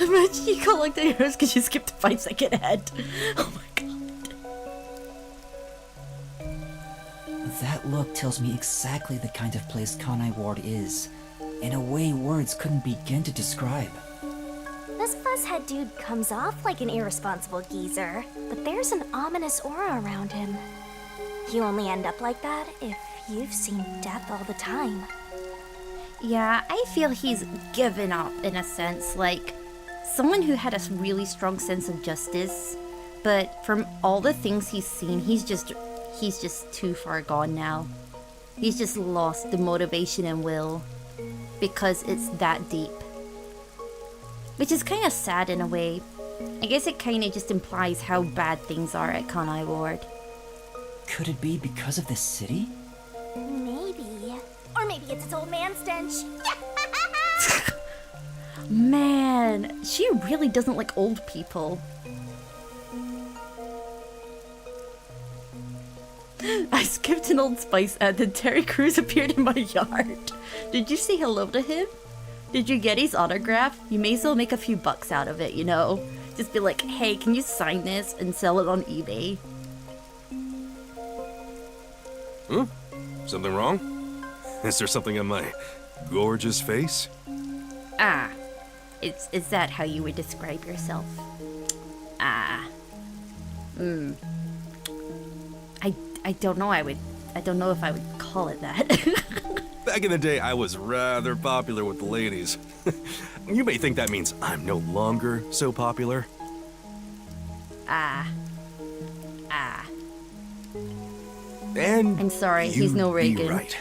Imagine you call like the heroes because you skipped a 5-second ahead. Oh my god. That look tells me exactly the kind of place Kanai Ward is, in a way words couldn't begin to describe. This fuzzhead dude comes off like an irresponsible geezer, but there's an ominous aura around him. You only end up like that if you've seen death all the time. Yeah, I feel he's given up in a sense, like someone who had a really strong sense of justice, but from all the things he's seen, he's just too far gone now. He's just lost the motivation and will because it's that deep. Which is kind of sad in a way. I guess it kind of just implies how bad things are at Kanai Ward. Could it be because of this city? Maybe. Or maybe it's its old man stench. Man, she really doesn't like old people. I skipped an Old Spice ad, then Terry Crews appeared in my yard. Did you say hello to him? Did you get his autograph? You may as well make a few bucks out of it, you know? Just be like, hey, can you sign this and sell it on eBay? Something wrong? Is there something on my gorgeous face? Ah. Is that how you would describe yourself? Ah. I don't know I don't know if I would call it that. Back in the day, I was rather popular with the ladies. You may think that means I'm no longer so popular. Ah. And I'm sorry, he's no you'd be Reagan. right.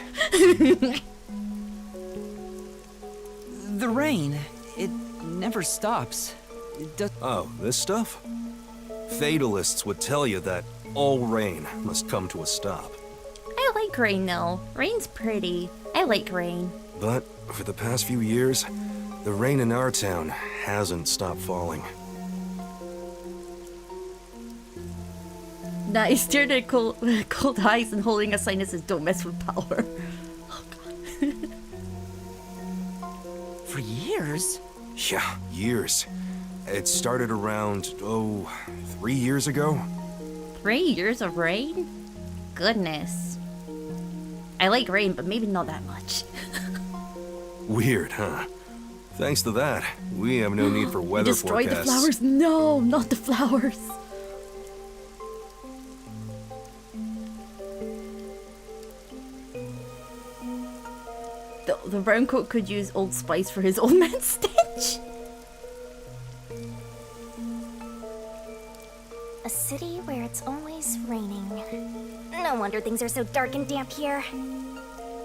The rain, it never stops. It does. Oh, this stuff? Fatalists would tell you that all rain must come to a stop. I like rain though. Rain's pretty. I like rain. But for the past few years, the rain in our town hasn't stopped falling. Nah, he stared at cold eyes and holding a sign that says don't mess with power. Oh god. For years? Yeah, years. It started around, 3 years ago? 3 years of rain? Goodness. I like rain, but maybe not that much. Weird, huh? Thanks to that, we have no need for weather Destroy forecasts. the flowers? No, not the flowers. The brown coat could use Old Spice for his old man stench. A city where it's always raining. No wonder things are so dark and damp here.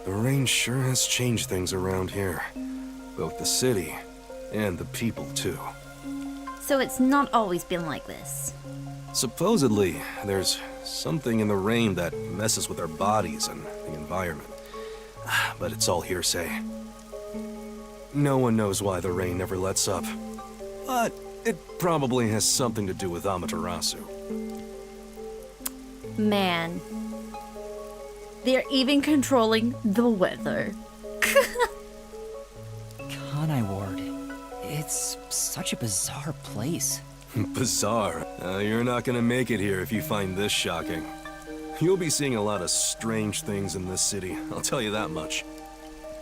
The rain sure has changed things around here. Both the city and the people, too. So it's not always been like this. Supposedly, there's something in the rain that messes with our bodies and the environment. But it's all hearsay. No one knows why the rain never lets up. But it probably has something to do with Amaterasu. Man. They're even controlling the weather. Kanai Ward. It's such a bizarre place. Bizarre. You're not gonna make it here if you find this shocking. You'll be seeing a lot of strange things in this city, I'll tell you that much.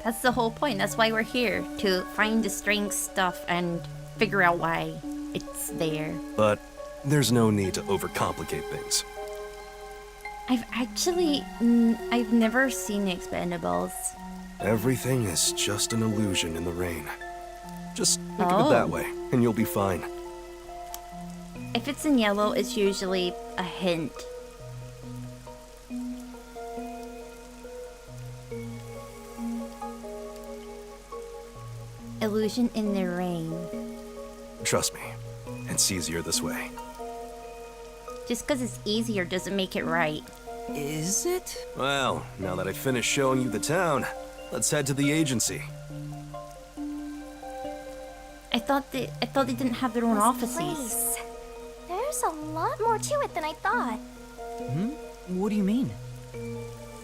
That's the whole point. That's why we're here. To find the strange stuff and figure out why it's there. But there's no need to overcomplicate things. I've never seen the Expendables. Everything is just an illusion in the rain. Just think of it that way, and you'll be fine. If it's in yellow, it's usually a hint. Illusion in the rain. Trust me, it's easier this way. Just because it's easier doesn't make it right. Is it? Well, now that I've finished showing you the town, let's head to the agency. I thought they didn't have their own offices. Place. There's a lot more to it than I thought. What do you mean?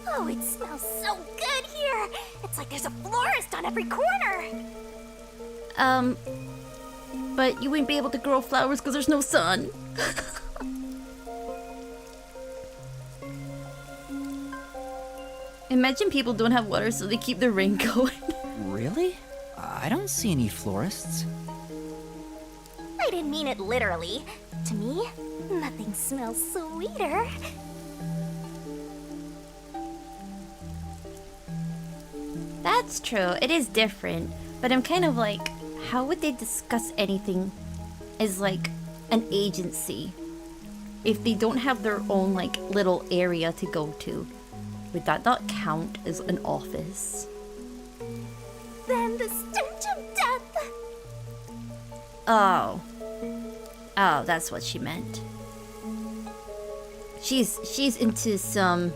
Oh, it smells so good here. It's like there's a florist on every corner. But you wouldn't be able to grow flowers because there's no sun. Imagine people don't have water, so they keep the rain going. Really? I don't see any florists. I didn't mean it literally. To me, nothing smells sweeter. That's true. It is different. But I'm kind of like, how would they discuss anything as like an agency if they don't have their own like little area to go to? Would that not count as an office? Then the stench of death. Oh. Oh, that's what she meant. She's into some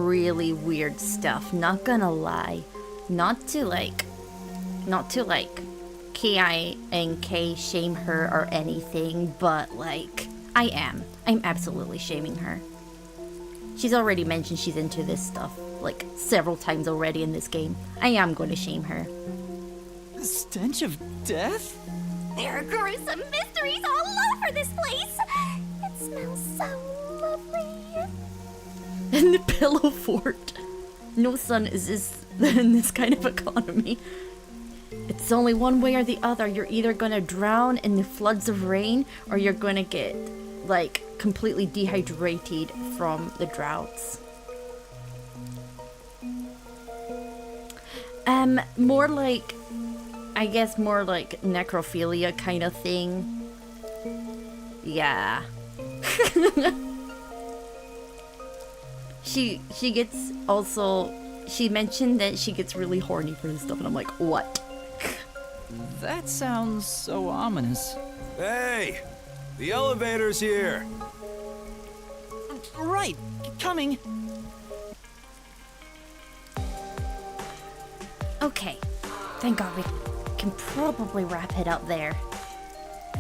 really weird stuff, not gonna lie. Not to Ki and K shame her or anything, but like I'm absolutely shaming her. She's already mentioned she's into this stuff like several times already in this game. I am going to shame her. The stench of death? There are gruesome mysteries all over this place. It smells so lovely. And the pillow fort. No sun is in this kind of economy. It's only one way or the other. You're either gonna drown in the floods of rain, or you're gonna get like completely dehydrated from the droughts. More like, I guess more like necrophilia kind of thing. Yeah. She gets also, she mentioned that she gets really horny for this stuff, and I'm like, what? That sounds so ominous. Hey! The elevator's here! Right, coming. Okay, thank God we can probably wrap it up there.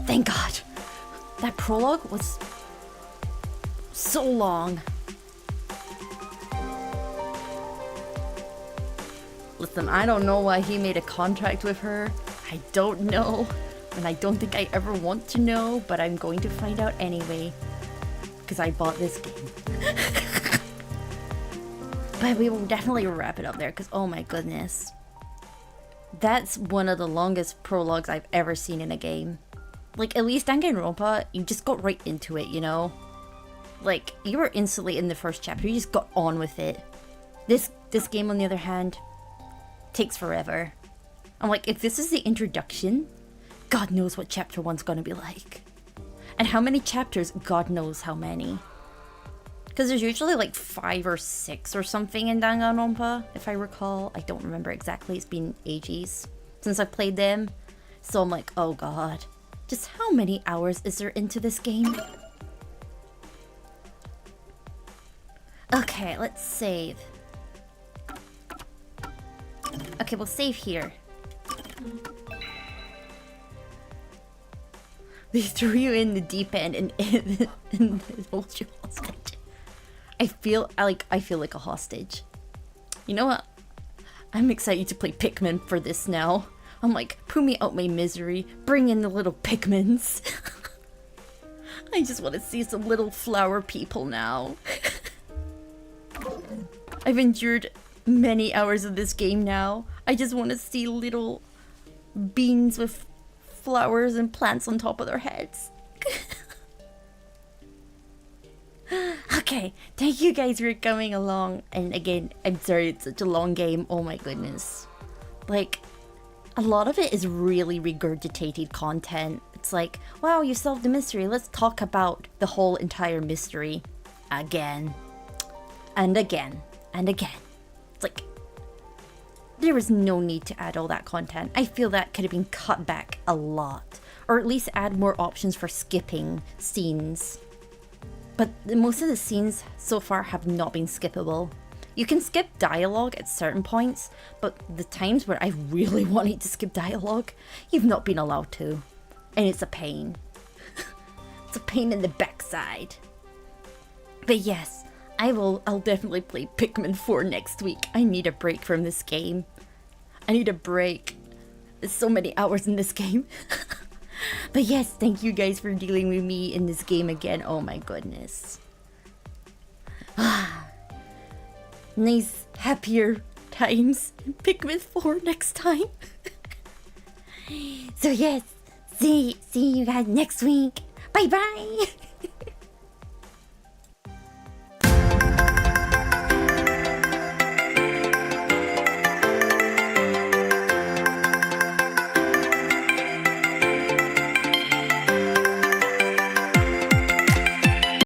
Thank God. That prologue was so long. Listen, I don't know why he made a contract with her. I don't know, and I don't think I ever want to know, but I'm going to find out anyway, because I bought this game. But we will definitely wrap it up there, because oh my goodness. That's one of the longest prologues I've ever seen in a game. Like, at least Danganronpa, you just got right into it, you know? Like, you were instantly in the first chapter, you just got on with it. This game, on the other hand, takes forever. I'm like, if this is the introduction, God knows what chapter 1's gonna be like. And how many chapters, God knows how many. Because there's usually like 5 or 6 or something in Danganronpa, if I recall. I don't remember exactly, it's been ages since I've played them. So I'm like, oh god. Just how many hours is there into this game? Okay, let's save. Okay, we'll save here. They threw you in the deep end and hold you hostage. I feel like a hostage. You know what? I'm excited to play Pikmin for this now. I'm like, put me out my misery. Bring in the little Pikmins. I just want to see some little flower people now. I've endured many hours of this game now. I just want to see little beans with flowers and plants on top of their heads. Okay, thank you guys for coming along. And again, I'm sorry it's such a long game. Oh my goodness. Like, a lot of it is really regurgitated content. It's like, wow, you solved the mystery. Let's talk about the whole entire mystery again. And again. And again. It's like, there was no need to add all that content. I feel that could have been cut back a lot. Or at least add more options for skipping scenes. But most of the scenes so far have not been skippable. You can skip dialogue at certain points, but the times where I really wanted to skip dialogue, you've not been allowed to. And it's a pain. It's a pain in the backside. But yes, I'll definitely play Pikmin 4 next week. I need a break from this game. I need a break. There's so many hours in this game. But yes, thank you guys for dealing with me in this game again. Oh my goodness. Nice, happier times. Pikmin 4 next time. So yes, see you guys next week. Bye bye.